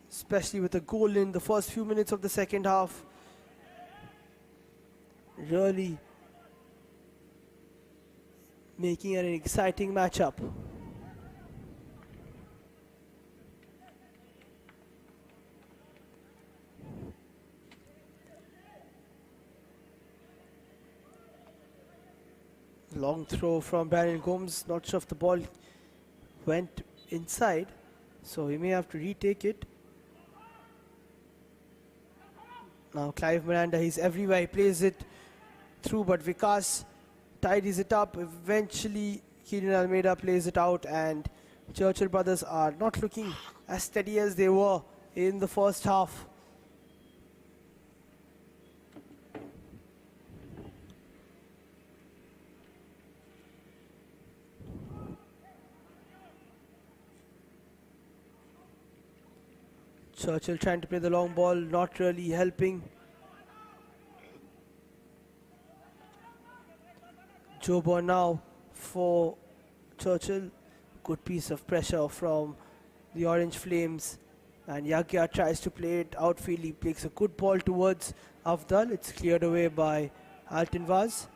especially with a goal in the first few minutes of the second half. Really making it an exciting matchup. Long throw from Brandon Gomes. Not sure if the ball went inside, so he may have to retake it. Now Clive Miranda, he's everywhere. He plays it through, but Vikas tidies it up. Eventually, Kieran Almeida plays it out, and Churchill brothers are not looking as steady as they were in the first half. Churchill trying to play the long ball, not really helping. Jobo now for Churchill. Good piece of pressure from the Orange Flames. And Yahya tries to play it outfield. He plays a good ball towards Afdal. It's cleared away by Alton Vaz.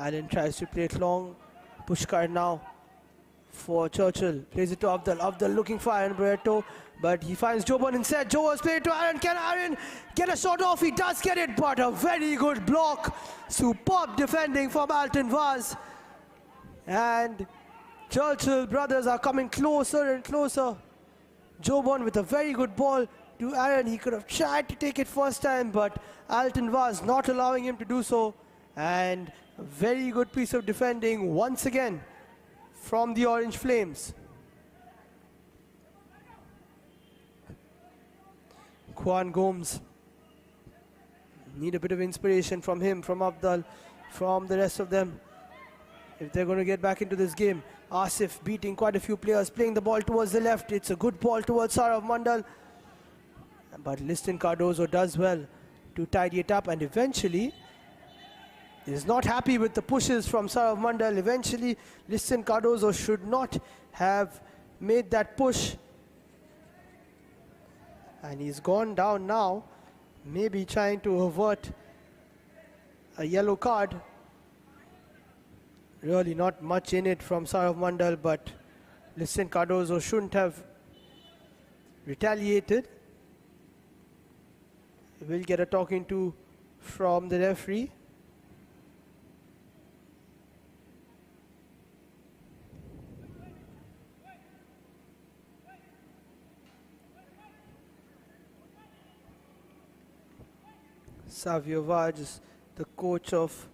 Allen tries to play it long. Pushkar now for Churchill. Plays it to Afdal. Afdal looking for Aaron Barreto, but he finds Joban instead. Joban's played it to Aaron. Can Aaron get a shot off? He does get it, but a very good block. Superb defending from Alton Vaz. And Churchill brothers are coming closer and closer. Joban with a very good ball to Aaron. He could have tried to take it first time, but Alton Vaz not allowing him to do so. And a very good piece of defending once again from the Orange Flames. Kwan Gomes. Need a bit of inspiration from him, from Abdal, from the rest of them, if they're going to get back into this game. Asif beating quite a few players, playing the ball towards the left. It's a good ball towards Saurav Mandal. But Liston Cardozo does well to tidy it up, and eventually is not happy with the pushes from Saurav Mandal. Eventually, Liston Cardozo should not have made that push. And he's gone down now, maybe trying to avert a yellow card. Really not much in it from Saurav Mandal, but Liston Cardozo shouldn't have retaliated. We'll get a talking to from the referee. Savio Vaj, the coach of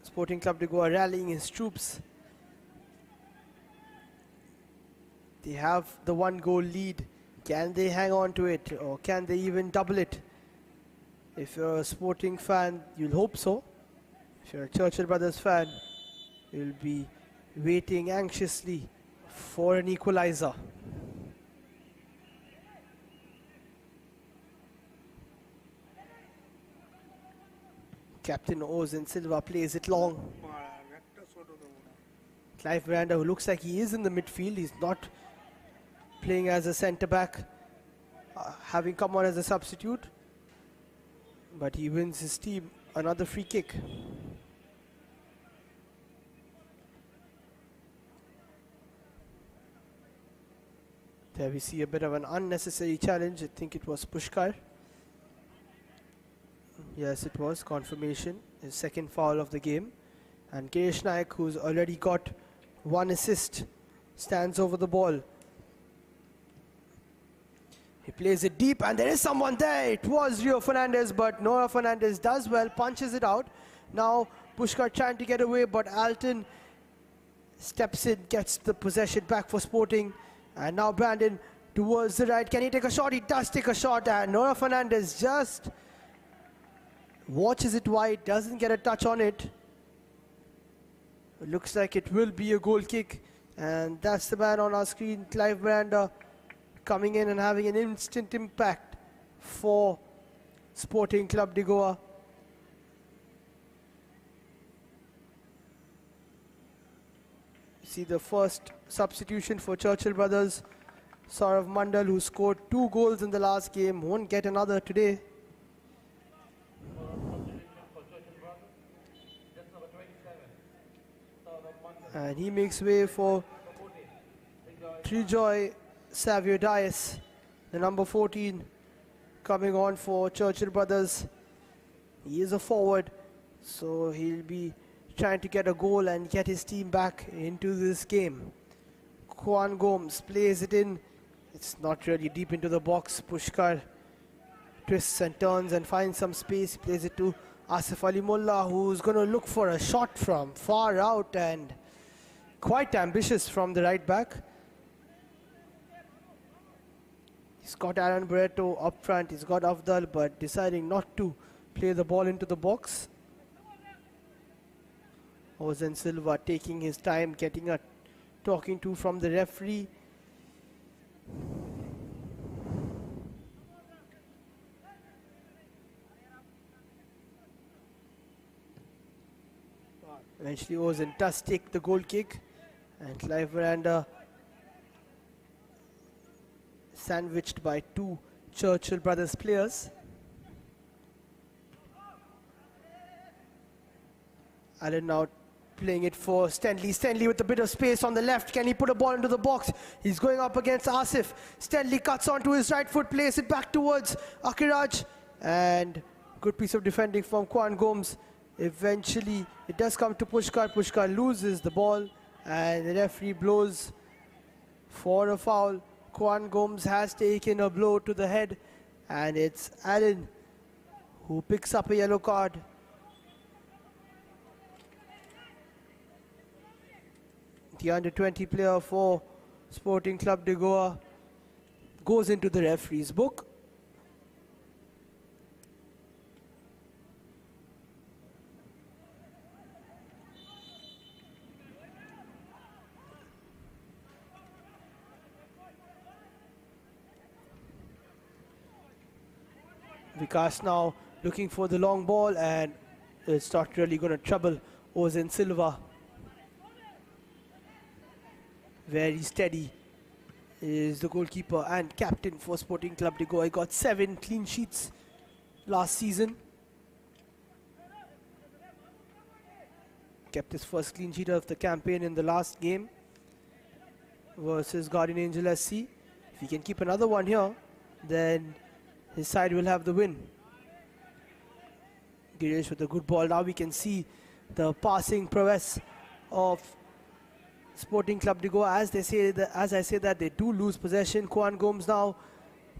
Sporting Club de Goa, rallying his troops. They have the 1-goal lead. Can they hang on to it, or can they even double it? If you're a Sporting fan, you'll hope so. If you're a Churchill Brothers fan, you'll be waiting anxiously for an equalizer. Captain Ozen Silva plays it long. Clive Miranda, who looks like he is in the midfield, he's not playing as a centre-back, having come on as a substitute. But he wins his team another free kick. There we see a bit of an unnecessary challenge. I think it was Pushkar. Yes, it was confirmation. His second foul of the game. And Girish Naik, who's already got 1 assist, stands over the ball. He plays it deep, and there is someone there. It was Rio Fernandez, but Nora Fernandez does well, punches it out. Now Pushkar trying to get away, but Alton steps in, gets the possession back for Sporting. And now Brandon towards the right. Can he take a shot? He does take a shot, and Nora Fernandez just watches it wide, doesn't get a touch on it. It looks like it will be a goal kick, and that's the man on our screen, Clive Miranda, coming in and having an instant impact for Sporting Club de Goa. See the first substitution for Churchill Brothers, Saurav Mandal, who scored 2 goals in the last game, won't get another today. And he makes way for Trijoy Savio Dias, the number 14, coming on for Churchill Brothers. He is a forward, so he'll be trying to get a goal and get his team back into this game. Kwan Gomes plays it in. It's not really deep into the box. Pushkar twists and turns and finds some space. He plays it to Asif Ali Mullah, who's going to look for a shot from far out, and quite ambitious from the right back. He's got Aaron Barreto up front. He's got Afdal, but deciding not to play the ball into the box. Ozen Silva taking his time, getting a talking to from the referee. Eventually Ozen does take the goal kick, and Clive Miranda sandwiched by 2 Churchill Brothers players. Allen now playing it for Stanley. Stanley with a bit of space on the left. Can he put a ball into the box? He's going up against Asif. Stanley cuts onto his right foot, plays it back towards Akiraj. And good piece of defending from Kwan Gomes. Eventually, it does come to Pushkar. Pushkar loses the ball and the referee blows for a foul. Kwan Gomes has taken a blow to the head and it's Allen who picks up a yellow card. The under-20 player for Sporting Club de Goa goes into the referee's book. Vikas now looking for the long ball and it's not really going to trouble Ozen Silva. Very steady is the goalkeeper and captain for Sporting Club de Goa. He got 7 clean sheets last season. Kept his first clean sheet of the campaign in the last game versus Guardian Angel SC. If he can keep another one here, then his side will have the win. Girish with a good ball. Now we can see the passing prowess of Sporting Club de Goa. As I say that, they do lose possession. Kwan Gomes now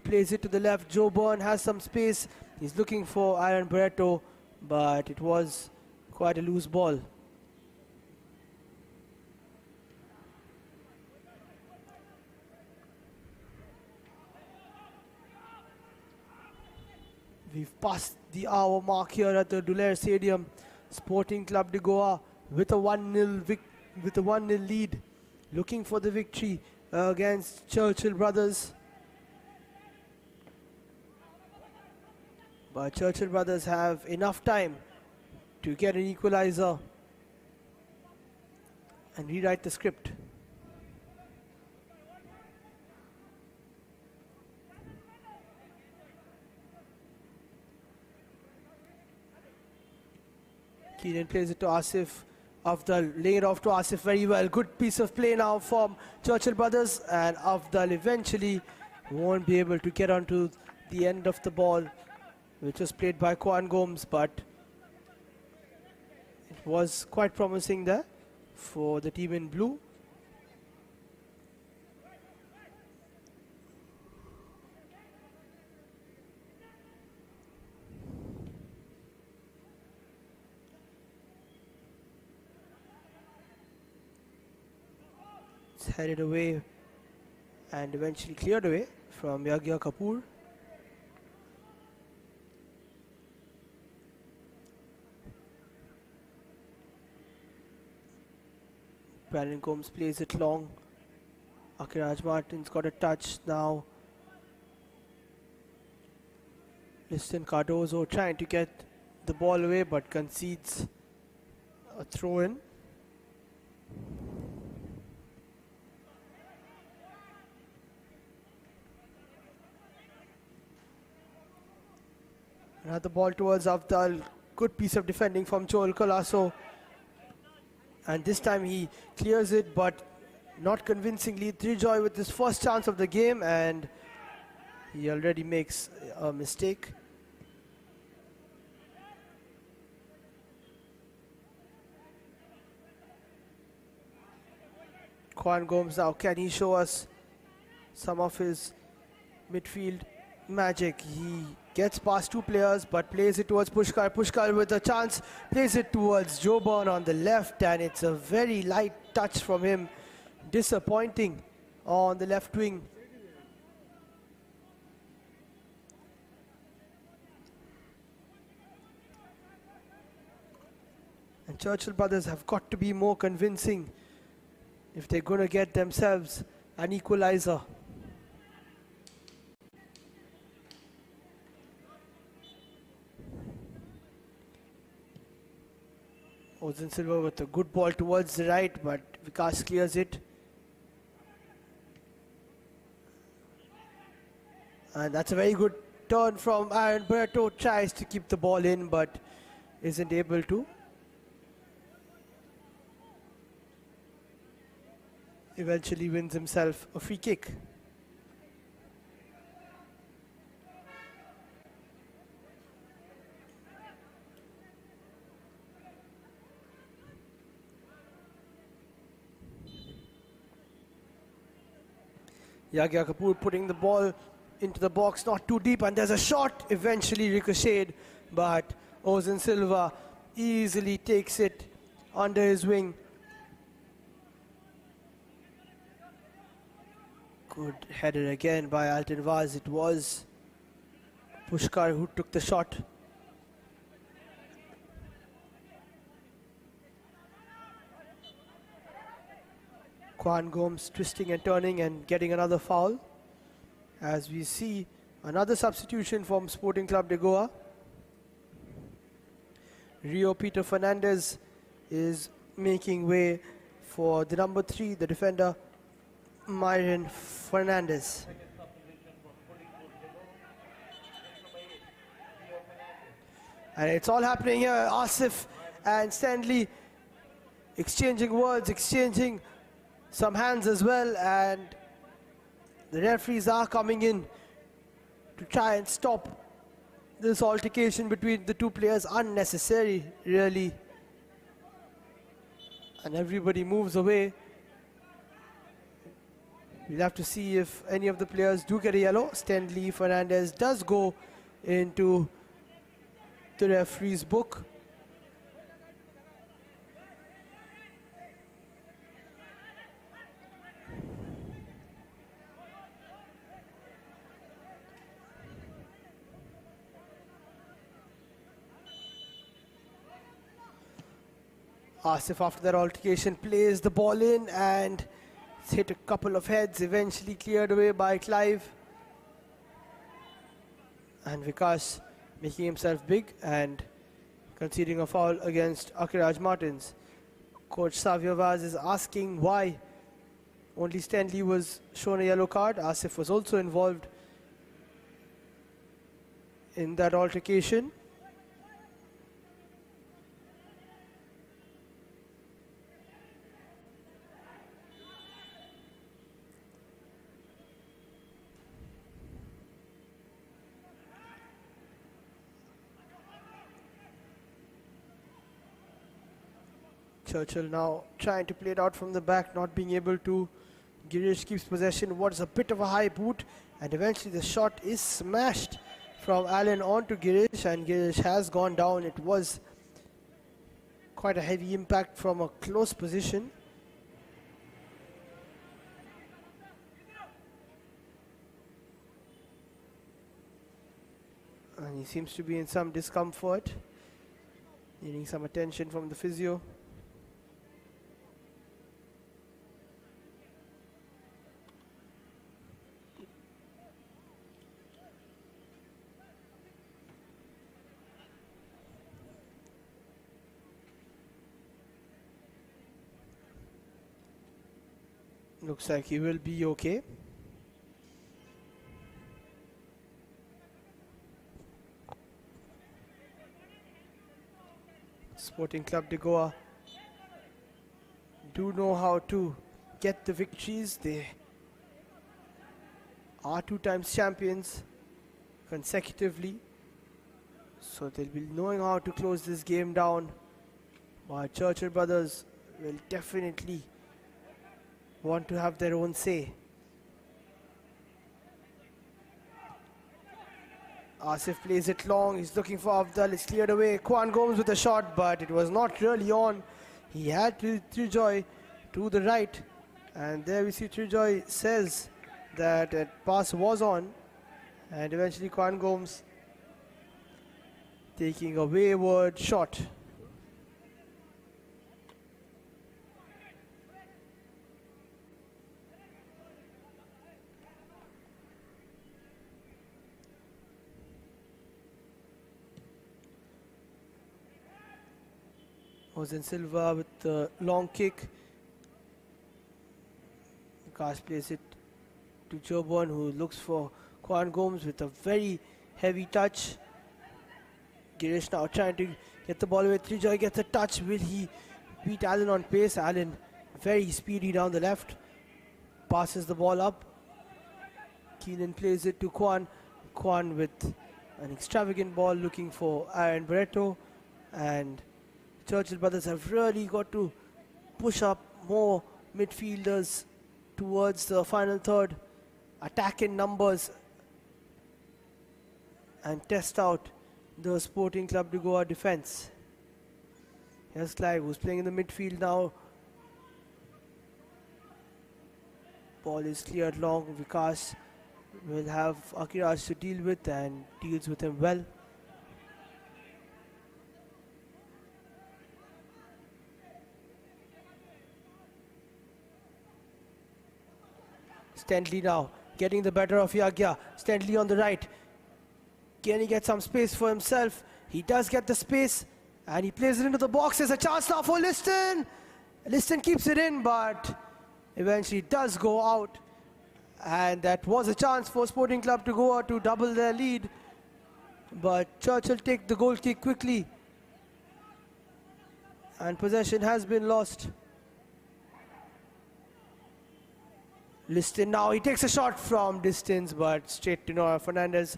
plays it to the left. Joe Byrne has some space. He's looking for Aaron Barreto, but it was quite a loose ball. We've passed the hour mark here at the Duler Stadium. Sporting Club de Goa with a 1-0 lead, looking for the victory against Churchill Brothers. But Churchill Brothers have enough time to get an equalizer and rewrite the script. Keenan plays it to Asif. Afdal laying it off to Asif very well. Good piece of play now from Churchill Brothers, and Afdal eventually won't be able to get onto the end of the ball, which was played by Kwan Gomes, but it was quite promising there for the team in blue. Headed away and eventually cleared away from Yagya Kapoor. Brandon Combs plays it long. Akiraj Martin's got a touch now. Liston Cardozo trying to get the ball away but concedes a throw in. Another ball towards Afdal. Good piece of defending from Joel Colasso. And this time he clears it, but not convincingly. Trijoy with his first chance of the game, and he already makes a mistake. Kwan Gomes now, can he show us some of his midfield magic? He gets past 2 players but plays it towards Pushkar. Pushkar with a chance plays it towards Joe Byrne on the left, and it's a very light touch from him. Disappointing on the left wing. And Churchill Brothers have got to be more convincing if they're going to get themselves an equalizer. Ozen Silva with a good ball towards the right, but Vikas clears it. And that's a very good turn from Aaron Berto. Tries to keep the ball in, but isn't able to. eventually wins himself a free kick. Yagya Kapoor putting the ball into the box, not too deep, and there's a shot, eventually ricocheted, but Ozan Silva easily takes it under his wing. Good header again by Alton Vaz. It was Pushkar who took the shot. Kwan Gomes twisting and turning and getting another foul. As we see another substitution from Sporting Club de Goa. Rio Peter Fernandez is making way for the number 3, the defender Myron Fernandez. And it's all happening here. Asif and Stanley exchanging words, exchanging some hands as well, and the referees are coming in to try and stop this altercation between the two players. Unnecessary, really. And everybody moves away. We'll have to see if any of the players do get a yellow. Stanley Fernandez does go into the referee's book. Asif, after that altercation, plays the ball in and it's hit a couple of heads, eventually cleared away by Clive. And Vikas making himself big and conceding a foul against Akiraj Martins. Coach Savio Vaz is asking why only Stanley was shown a yellow card. Asif was also involved in that altercation. Churchill now trying to play it out from the back, not being able to. Girish keeps possession. What's a bit of a high boot, and eventually the shot is smashed from Allen onto Girish, and Girish has gone down. It was quite a heavy impact from a close position. And he seems to be in some discomfort, needing some attention from the physio. Looks like he will be okay. Sporting Club de Goa do know how to get the victories. They are 2 times champions consecutively, so they'll be knowing how to close this game down. But Churchill brothers will definitely want to have their own say. Asif plays it long, he's looking for Afdal, it's cleared away. Kwan Gomes with a shot, but it was not really on. He had Trijoy to the right, and there we see Trijoy says that that pass was on, and eventually Kwan Gomes taking a wayward shot. Ozan Silva with the long kick. Vikas plays it to Joban, who looks for Kwan Gomes with a very heavy touch. Girish now trying to get the ball away. Trijoy gets a touch. Will he beat Allen on pace? Allen very speedy down the left. passes the ball up. Keenan plays it to Kwan. Kwan with an extravagant ball looking for Aaron Barreto. And Churchill brothers have really got to push up more midfielders towards the final third, attack in numbers, and test out the Sporting Club de Goa defence. Here's Clive, who's playing in the midfield now. Ball is cleared long. Vikas will have Akiraj to deal with and deals with him well. Stenley now getting the better of Yagya. Stenley on the right. Can he get some space for himself? He does get the space and he plays it into the box. There's a chance now for Liston. Liston keeps it in, but eventually does go out. And that was a chance for Sporting Club to Goa to double their lead. But Churchill take the goal kick quickly. And possession has been lost. Liston now, he takes a shot from distance, but straight to Noah Fernandez,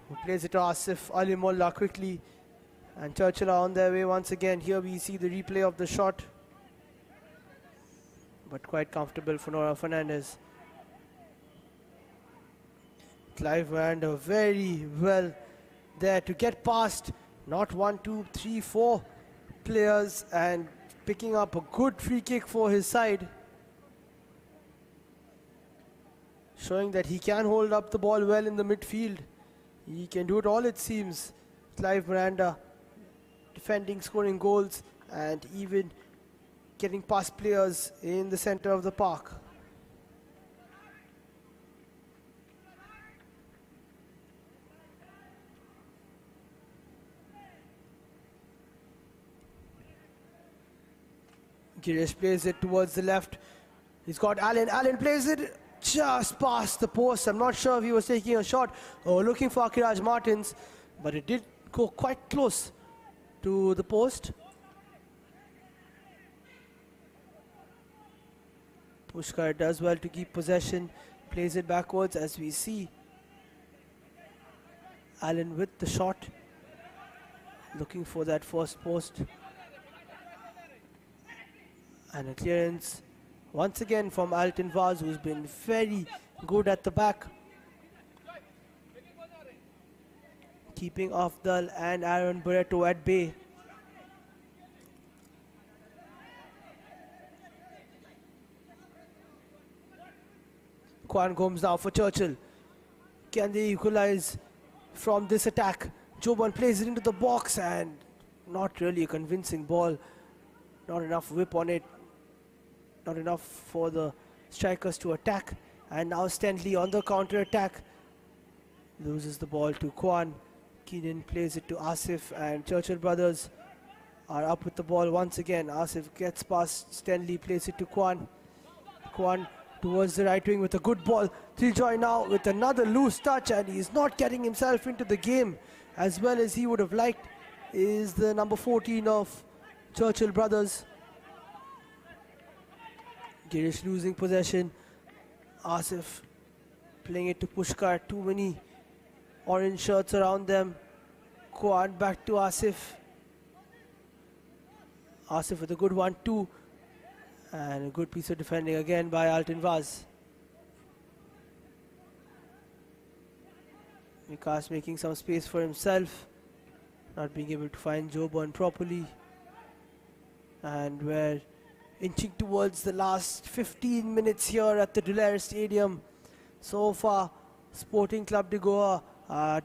who plays it to Asif Ali Mullah quickly. And Churchill are on their way once again. Here we see the replay of the shot. But quite comfortable for Noah Fernandez. Clive Miranda very well there to get past not 1, 2, 3, 4 players and picking up a good free kick for his side. Showing that he can hold up the ball well in the midfield. He can do it all, it seems. Clive Miranda defending, scoring goals, and even getting past players in the center of the park. Girish plays it towards the left. He's got Allen. Allen plays it just past the post. I'm not sure if he was taking a shot or looking for Akiraj Martins, but it did go quite close to the post. Pushkar does well to keep possession, plays it backwards as we see Allen with the shot, looking for that first post. And a clearance once again from Alton Vaz, who's been very good at the back, keeping Afdal and Aaron Barreto at bay. Kwan Gomes now for Churchill. Can they equalize from this attack? Joban plays it into the box and not really a convincing ball. Not enough whip on it. Not enough for the strikers to attack. And now Stanley on the counter attack. Loses the ball to Kwan. Keenan plays it to Asif, and Churchill brothers are up with the ball once again. Asif gets past Stanley, plays it to Kwan. Kwan towards the right wing with a good ball. Triljoy now with another loose touch, and he's not getting himself into the game as well as he would have liked. Is the number 14 of Churchill brothers. Girish losing possession. Asif playing it to Pushkar. Too many orange shirts around them. Kwan back to Asif. Asif with a good 1-2. And a good piece of defending again by Alton Vaz. Vikas making some space for himself. Not being able to find Joban properly. And we're inching towards the last 15 minutes here at the Duler Stadium. So far, Sporting Club de Goa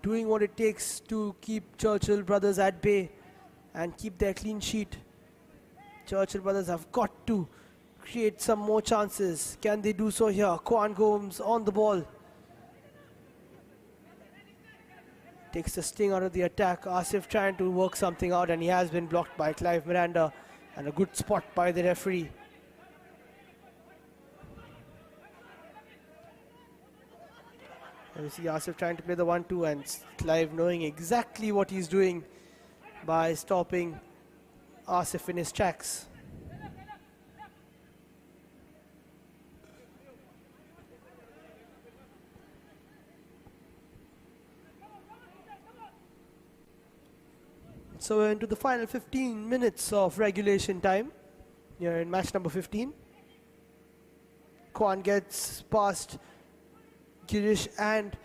doing what it takes to keep Churchill brothers at bay and keep their clean sheet. Churchill brothers have got to create some more chances. Can they do so here? Kwan Gomes on the ball. Takes the sting out of the attack. Asif trying to work something out, and he has been blocked by Clive Miranda. And a good spot by the referee. And you see Asif trying to play the 1-2, and Clive knowing exactly what he's doing by stopping Asif in his tracks. So we're into the final 15 minutes of regulation time here in match number 15. Kwan gets past Girish and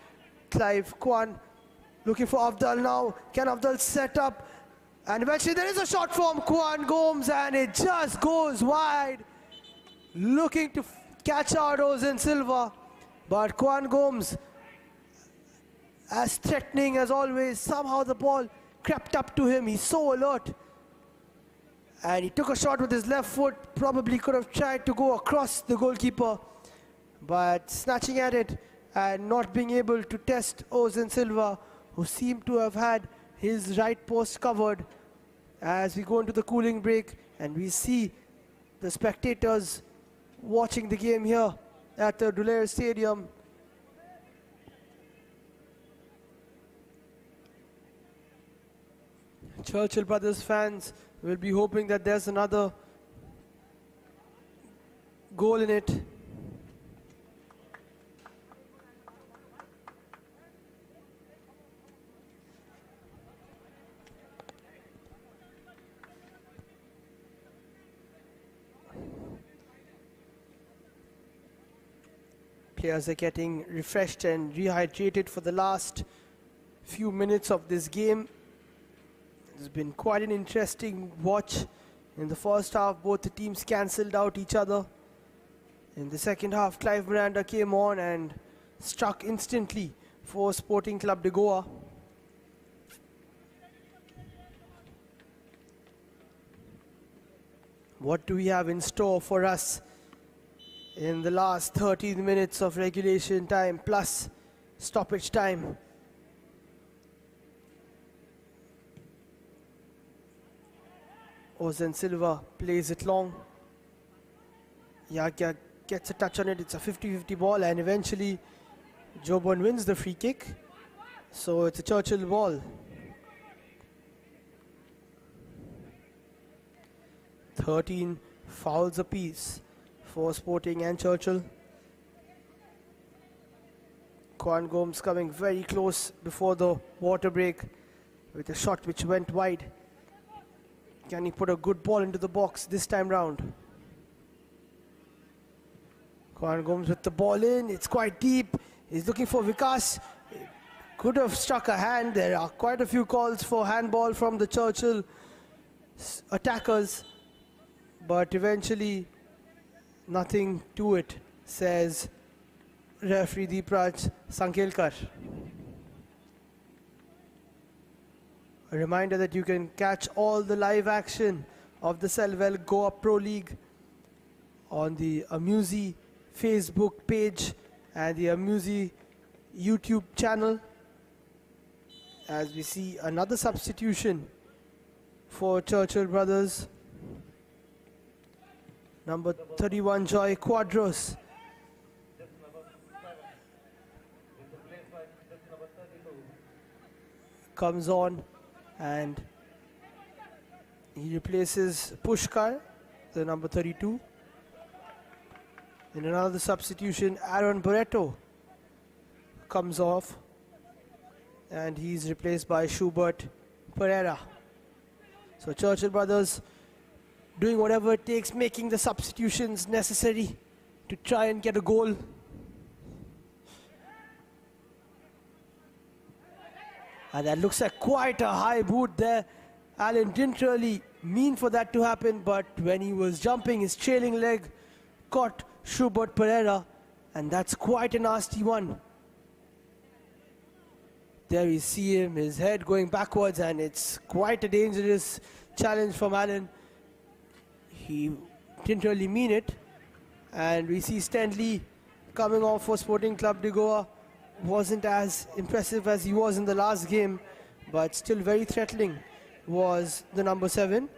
Clive. Kwan looking for Afdal now. Can Afdal set up? And eventually there is a shot from Kwan Gomes and it just goes wide. Looking to catch out Ozen Silva. But Kwan Gomes, as threatening as always, somehow the ball crept up to him. He's so alert. And he took a shot with his left foot. Probably could have tried to go across the goalkeeper. But snatching at it and not being able to test Ozen Silva, who seemed to have had his right post covered. As we go into the cooling break and we see the spectators watching the game here at the Duler Stadium. Churchill Brothers fans will be hoping that there's another goal in it. Players are getting refreshed and rehydrated for the last few minutes of this game. It's been quite an interesting watch. In the first half, both the teams cancelled out each other. In the second half, Clive Miranda came on and struck instantly for Sporting Club de Goa. What do we have in store for us in the last 13 minutes of regulation time plus stoppage time? Ozen Silva plays it long. Yagya gets a touch on it. It's a 50-50 ball and eventually Joburn wins the free kick. So it's a Churchill ball. 13 fouls apiece for Sporting and Churchill. Kwan Gomes coming very close before the water break with a shot which went wide. Can he put a good ball into the box this time round? Kwan Gomes with the ball in. It's quite deep. He's looking for Vikas. Could have struck a hand. There are quite a few calls for handball from the Churchill attackers. But eventually, nothing to it, says referee Deepraj Sankelkar. A reminder that you can catch all the live action of the Selvel Goa Pro League on the Amusi Facebook page and the Amusi YouTube channel. As we see another substitution for Churchill Brothers. Number 31, Joy Quadros. Comes on and he replaces Pushkar, the number 32. In another substitution, Aaron Barreto comes off and he's replaced by Schubert Pereira. So Churchill Brothers doing whatever it takes, making the substitutions necessary to try and get a goal. And that looks like quite a high boot there. Allen didn't really mean for that to happen, but when he was jumping, his trailing leg caught Schubert Pereira, and that's quite a nasty one. There we see him, his head going backwards, and it's quite a dangerous challenge from Allen. He didn't really mean it. And we see Stanley coming off for Sporting Club de Goa. Wasn't as impressive as he was in the last game, but still very threatening was the number 7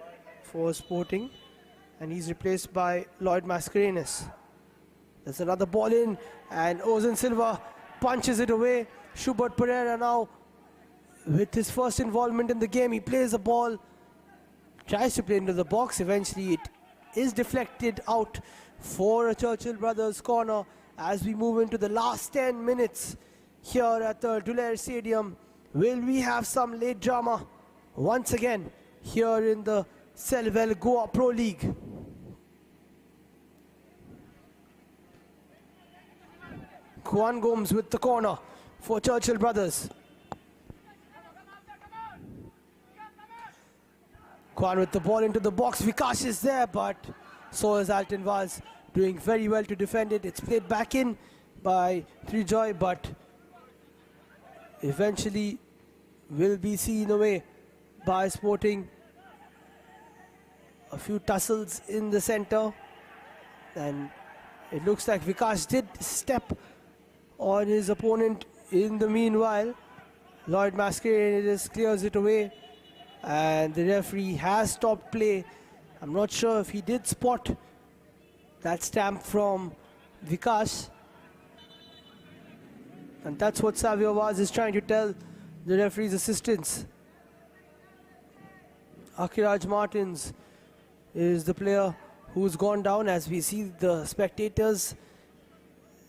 for Sporting. And he's replaced by Lloyd Mascarenas. There's another ball in, and Ozen Silva punches it away. Schubert Pereira now, with his first involvement in the game, he plays the ball, tries to play into the box. Eventually it is deflected out for a Churchill Brothers corner as we move into the last 10 minutes here at the Duler Stadium. Will we have some late drama once again here in the Selvel Goa Pro League. Juan Gomes with the corner for Churchill brothers. Juan with the ball into the box. Vikash is there, but so is Alton Vaz, doing very well to defend it. It's played back in by Trijoy, but eventually will be seen away by Sporting. A few tussles in the center, and it looks like Vikash did step on his opponent in the meanwhile. Lloyd Mascarenhas clears it away, and the referee has stopped play. I'm not sure if he did spot that stamp from Vikash, and that's what Savio Vaz is trying to tell the referee's assistants. Akiraj Martins is the player who's gone down. As we see the spectators,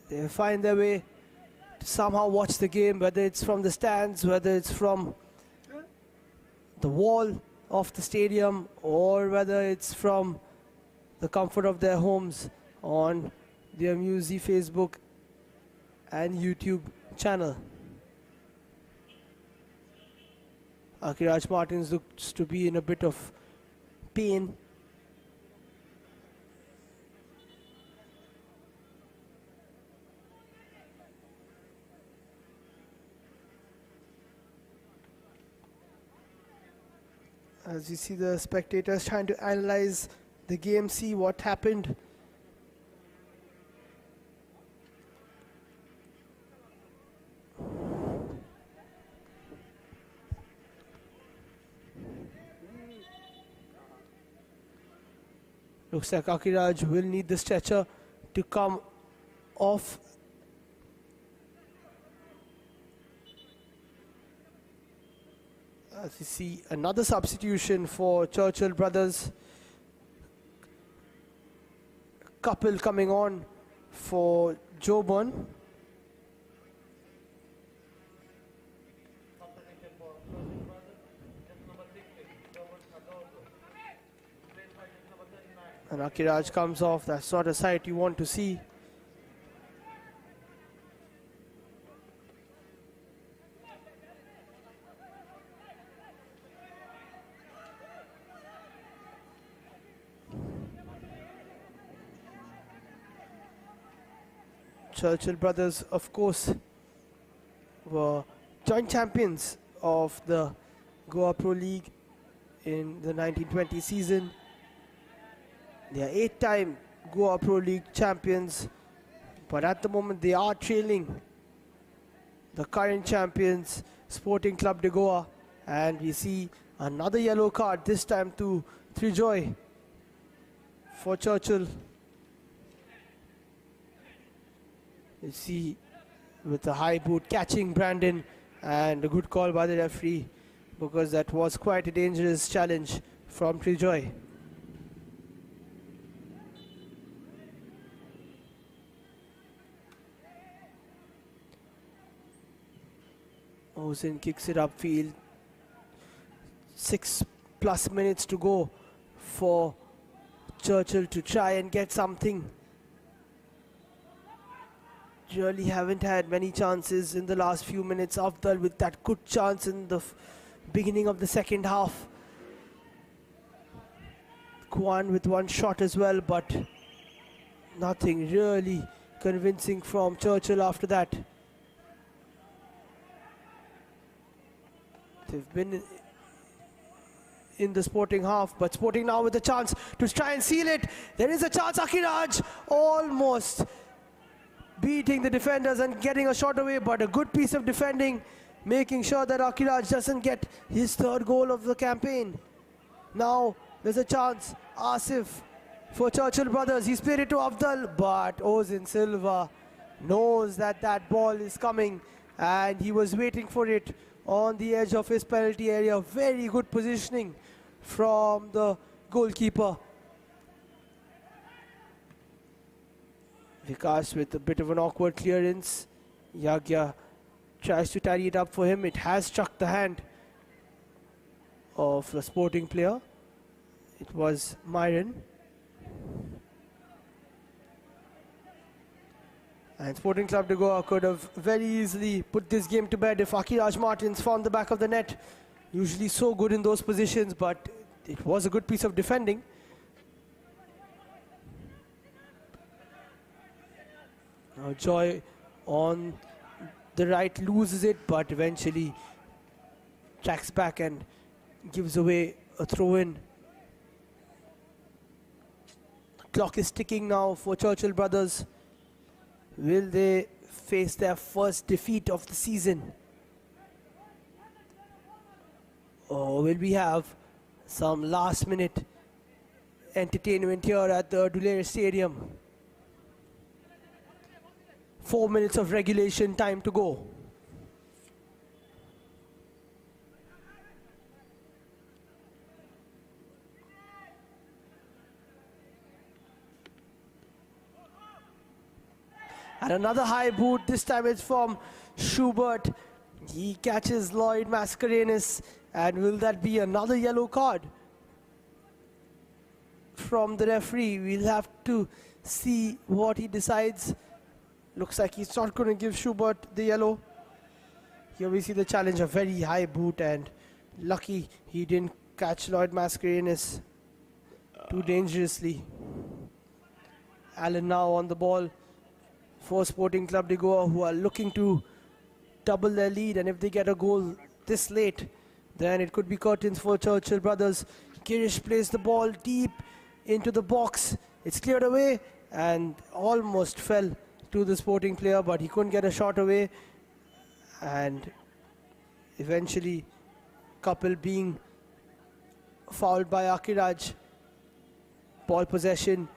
they find their way to somehow watch the game, whether it's from the stands, whether it's from the wall of the stadium, or whether it's from the comfort of their homes on their Musi Facebook and YouTube channel. Akiraj Martins looks to be in a bit of pain. As you see the spectators trying to analyze the game, see what happened. Looks like Akiraj will need the stretcher to come off. As you see, another substitution for Churchill brothers. Couple coming on for Joburn. And Akiraj comes off. That's not a sight you want to see. Churchill brothers, of course, were joint champions of the Goa Pro League in the 1920 season. They are 8-time Goa Pro League champions, but at the moment they are trailing the current champions, Sporting Club de Goa. And we see another yellow card, this time to Trijoy for Churchill. You see with the high boot catching Brandon, and a good call by the referee, because that was quite a dangerous challenge from Trijoy. Ozen kicks it upfield. 6+ minutes to go for Churchill to try and get something. Really haven't had many chances in the last few minutes. Afdal with that good chance in the beginning of the second half. Kwan with one shot as well, but nothing really convincing from Churchill after that. They've been in the Sporting half, but Sporting now with a chance to try and seal it. There is a chance. Akiraj almost beating the defenders and getting a shot away, but a good piece of defending, making sure that Akiraj doesn't get his third goal of the campaign. Now there's a chance. Asif for Churchill brothers. He's played it to Afdal, but Ozin Silva knows that that ball is coming, and he was waiting for it on the edge of his penalty area. Very good positioning from the goalkeeper. Vikas with a bit of an awkward clearance. Yagya tries to tidy it up for him. It has struck the hand. of the Sporting player. It was Myron. And Sporting Club de Goa could have very easily put this game to bed if Akiraj Martins found the back of the net. Usually so good in those positions, but it was a good piece of defending. Now Joy on the right loses it, but eventually tracks back and gives away a throw-in. Clock is ticking now for Churchill brothers. Will they face their first defeat of the season? Or will we have some last-minute entertainment here at the Duler Stadium? 4 minutes of regulation time to go. And another high boot, this time it's from Schubert. He catches Lloyd Mascarenas, and will that be another yellow card from the referee? We'll have to see what he decides. Looks like he's not going to give Schubert the yellow. Here we see the challenge, a very high boot, and lucky he didn't catch Lloyd Mascarenas too dangerously. Allen now on the ball for Sporting Club de Goa, who are looking to double their lead, and if they get a goal this late, then it could be curtains for Churchill brothers. Girish plays the ball deep into the box. It's cleared away and almost fell to the Sporting player, but he couldn't get a shot away, and eventually Kapil being fouled by Akiraj. Ball possession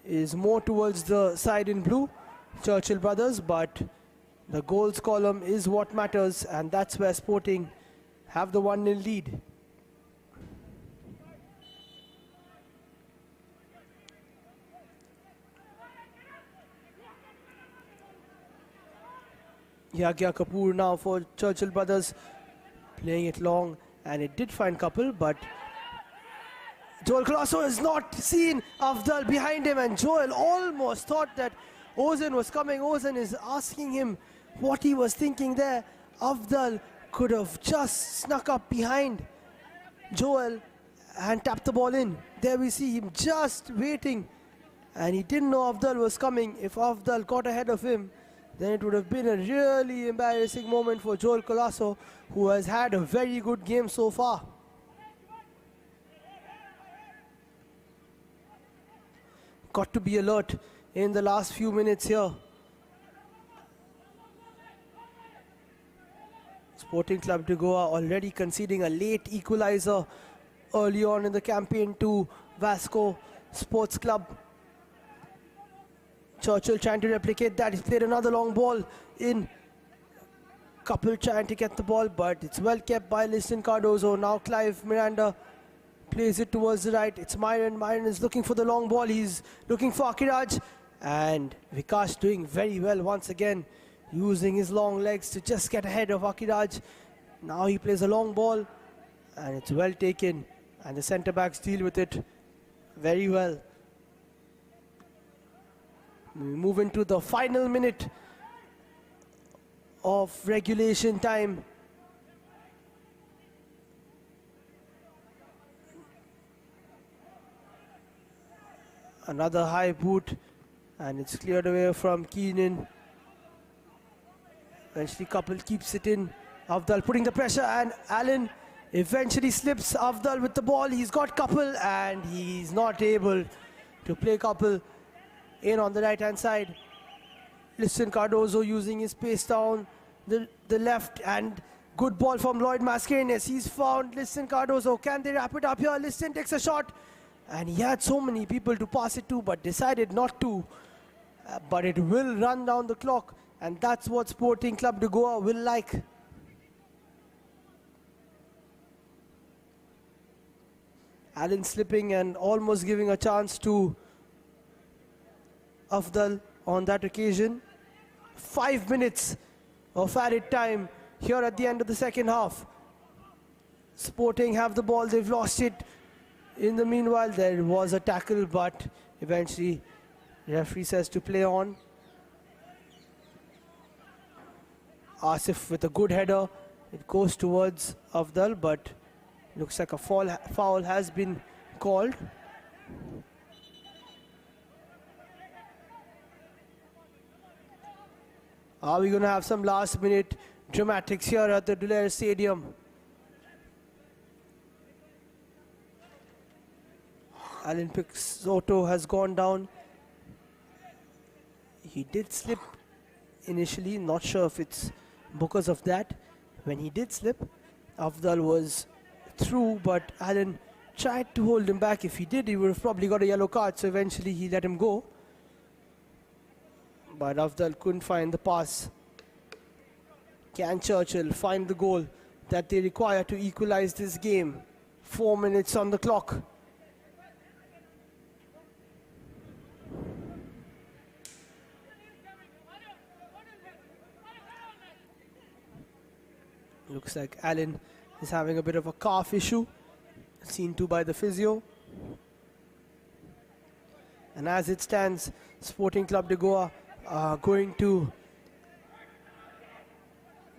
is more towards the side in blue, Churchill brothers, but the goals column is what matters, and that's where Sporting have the 1-0 lead. Yagya Kapoor now for Churchill brothers, playing it long, and it did find Kapil, but Joel Colasso is not seen. Afdal behind him, and Joel almost thought that Ozan was coming. Ozan is asking him what he was thinking there. Afdal could have just snuck up behind Joel and tapped the ball in. There we see him just waiting, and he didn't know Afdal was coming. If Afdal got ahead of him, then it would have been a really embarrassing moment for Joel Colasso, who has had a very good game so far. Got to be alert in the last few minutes here. Sporting Club de Goa already conceding a late equalizer early on in the campaign to Vasco Sports Club. Churchill trying to replicate that. He's played another long ball in. Kapil trying to get the ball, but it's well kept by Liston Cardozo. Now Clive Miranda plays it towards the right. It's Myron. Myron is looking for the long ball. He's looking for Akiraj. And Vikas doing very well once again, using his long legs to just get ahead of Akiraj. Now he plays a long ball, and it's well taken. And the centre backs deal with it very well. We move into the final minute of regulation time. Another high boot, and it's cleared away from Keenan. Eventually Kapil keeps it in. Afdal putting the pressure, and Allen eventually slips. Afdal with the ball. He's got Kapil, and he's not able to play Kapil in on the right hand side. Liston Cardozo using his pace down the left, and good ball from Lloyd Mascarenas. He's found Liston Cardozo. Can they wrap it up here? Liston takes a shot, and he had so many people to pass it to, but decided not to. But it will run down the clock, and that's what Sporting Club de Goa will like. Allen slipping and almost giving a chance to Afdal on that occasion. 5 minutes of added time here at the end of the second half. Sporting have the ball, they've lost it. In the meanwhile, there was a tackle, but eventually referee says to play on. Asif with a good header. It goes towards Afdal, but looks like a foul has been called. Are we going to have some last minute dramatics here at the Duler Stadium? Alan Pixoto has gone down. He did slip initially, not sure if it's because of that. When he did slip, Afdal was through, but Alan tried to hold him back. If he did, he would have probably got a yellow card, so eventually he let him go. But Afdal couldn't find the pass. Can Churchill find the goal that they require to equalize this game? 4 minutes on the clock. Looks like Alan is having a bit of a calf issue, seen to by the physio. And as it stands, Sporting Club de Goa are going to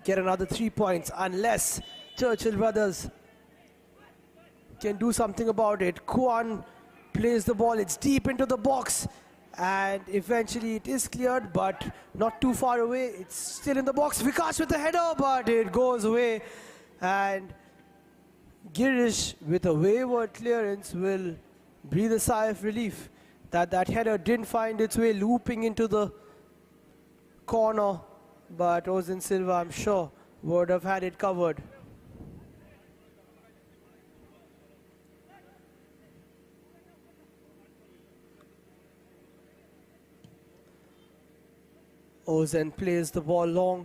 get another 3 points unless Churchill brothers can do something about it. Kwan plays the ball, it's deep into the box, and eventually it is cleared, but not too far away. It's still in the box. Vikas with the header, but it goes away, and Girish with a wayward clearance will breathe a sigh of relief that header didn't find its way looping into the corner, but Ozen Silva, I'm sure, would have had it covered. Ozen plays the ball long.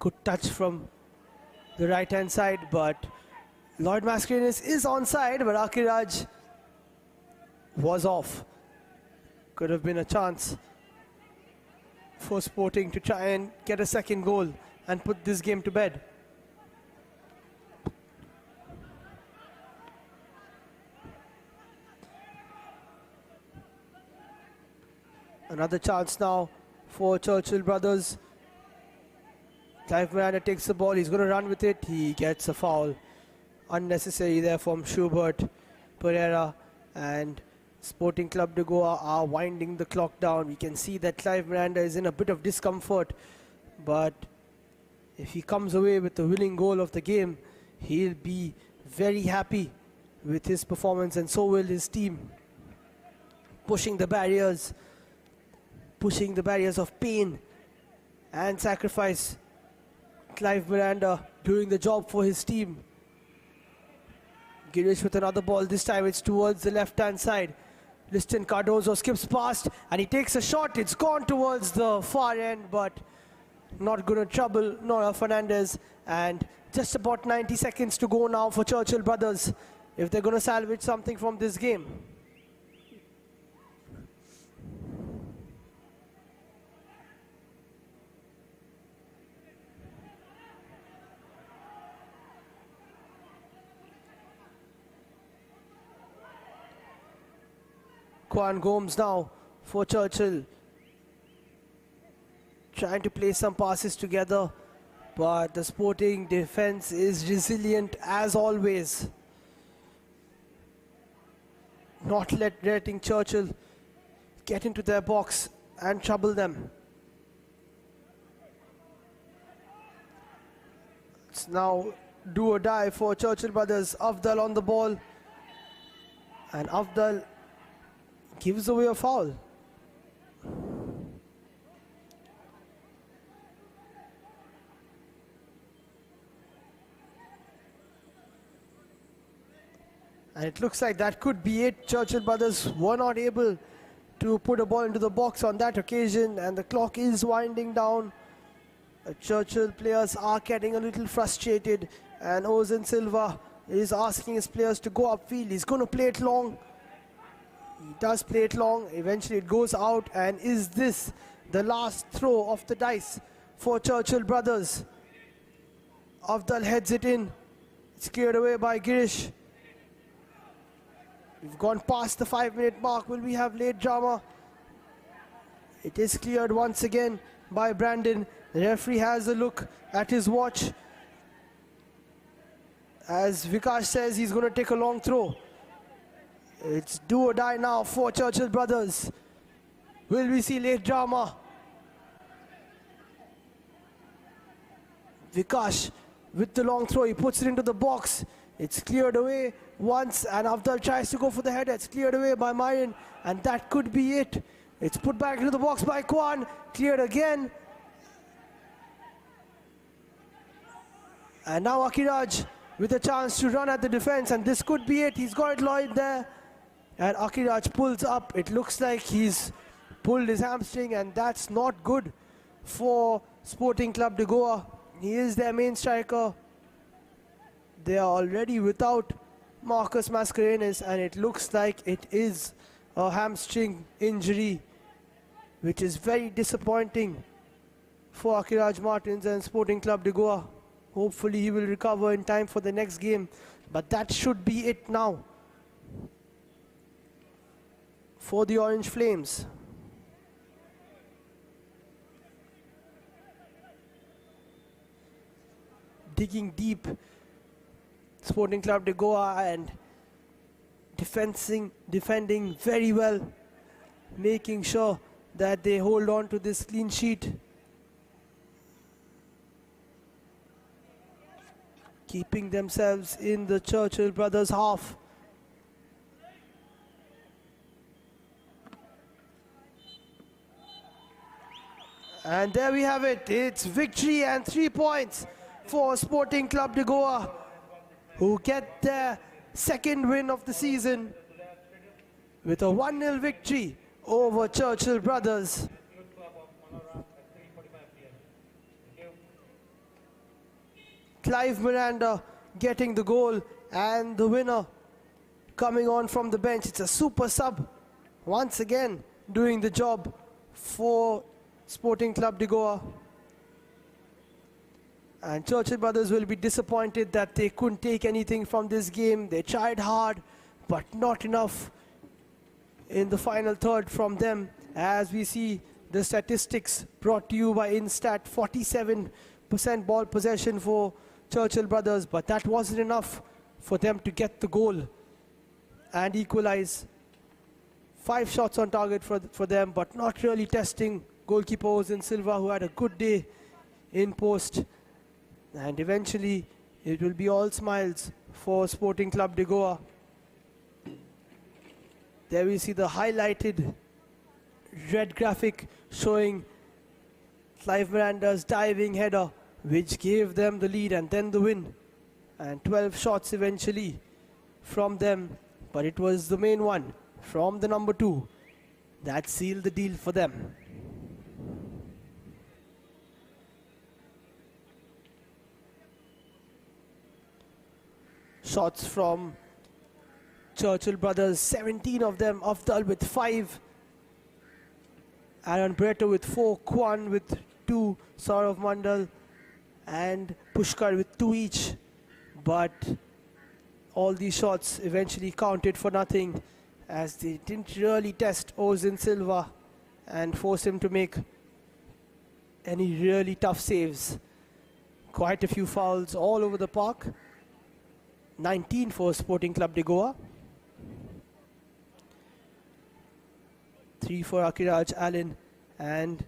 Good touch from the right hand side, but Lloyd Mascarenas is onside, but Akiraj was off. Could have been a chance for Sporting to try and get a second goal and put this game to bed. Another chance now for Churchill brothers. Clive Miranda takes the ball, he's going to run with it, he gets a foul. Unnecessary there from Schubert Pereira, and Sporting Club de Goa are winding the clock down. We can see that Clive Miranda is in a bit of discomfort, but if he comes away with the winning goal of the game, he'll be very happy with his performance, and so will his team. Pushing the barriers of pain and sacrifice. Clive Miranda doing the job for his team. Girish with another ball, this time it's towards the left hand side. Liston Cardozo skips past and he takes a shot. It's gone towards the far end, but not going to trouble Nora Fernandez. And just about 90 seconds to go now for Churchill brothers if they're going to salvage something from this game. Kwan Gomes now for Churchill, trying to play some passes together, but the Sporting defense is resilient as always. Not letting Churchill get into their box and trouble them. It's now do or die for Churchill brothers. Afdal on the ball, and Afdal gives away a foul. And it looks like that could be it. Churchill brothers were not able to put a ball into the box on that occasion, and the clock is winding down. Churchill players are getting a little frustrated, and Ozen Silva is asking his players to go upfield. He's going to play it long. He does play it long. Eventually it goes out, and is this the last throw of the dice for Churchill brothers? Afdal heads it in. It's cleared away by Girish. We've gone past the 5-minute mark. Will we have late drama? It is cleared once again by Brandon. The referee has a look at his watch as Vikash says he's going to take a long throw. It's do or die now for Churchill brothers. Will we see late drama? Vikash with the long throw, he puts it into the box. It's cleared away once and Avdal tries to go for the header. It's cleared away by Mayan and that could be it. It's put back into the box by Kwan, cleared again. And now Akiraj with a chance to run at the defense and this could be it. He's got it Lloyd there. And Akiraj pulls up. It looks like he's pulled his hamstring and that's not good for Sporting Club de Goa. He is their main striker. They are already without Marcus Mascarenas and it looks like it is a hamstring injury, which is very disappointing for Akiraj Martins and Sporting Club de Goa. Hopefully he will recover in time for the next game, but that should be it now for the Orange Flames. Digging deep, Sporting Club de Goa and defending very well, making sure that they hold on to this clean sheet. Keeping themselves in the Churchill brothers half. And there we have it. It's victory and 3 points for Sporting Club de Goa, who get their second win of the season with a 1-0 victory over Churchill brothers. Clive Miranda getting the goal and the winner coming on from the bench. It's a super sub once again doing the job for Sporting Club de Goa. And Churchill brothers will be disappointed that they couldn't take anything from this game. They tried hard, but not enough in the final third from them. As we see the statistics brought to you by Instat, 47% ball possession for Churchill brothers, but that wasn't enough for them to get the goal and equalize. 5 shots on target for them, but not really testing goalkeeper Ozin Silva, who had a good day in post. And eventually it will be all smiles for Sporting Club de Goa. There we see the highlighted red graphic showing Clive Miranda's diving header, which gave them the lead and then the win. And 12 shots eventually from them, but it was the main one from the number 2 that sealed the deal for them. Shots from Churchill brothers, 17 of them. Afdal with 5, Aaron Breto with 4, Kwan with 2, Saurav Mandal and Pushkar with 2 each. But all these shots eventually counted for nothing, as they didn't really test Ozin Silva and force him to make any really tough saves. Quite a few fouls all over the park. 19 for Sporting Club de Goa. 3 for Akiraj Allen and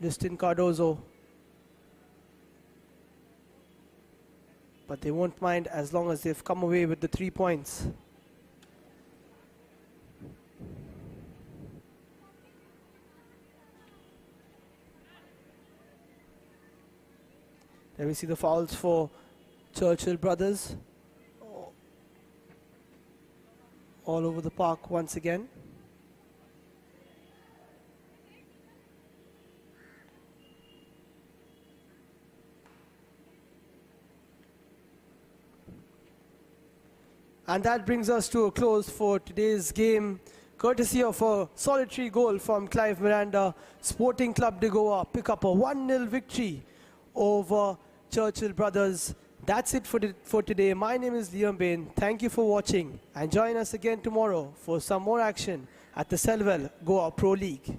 Liston Cardozo. But they won't mind as long as they've come away with the 3 points. There we see the fouls for Churchill brothers. All over the park once again. And that brings us to a close for today's game. Courtesy of a solitary goal from Clive Miranda, Sporting Club de Goa pick up a 1-0 victory over Churchill brothers That's it for today. My name is Liam Bain. Thank you for watching and join us again tomorrow for some more action at the Selvel Goa Pro League.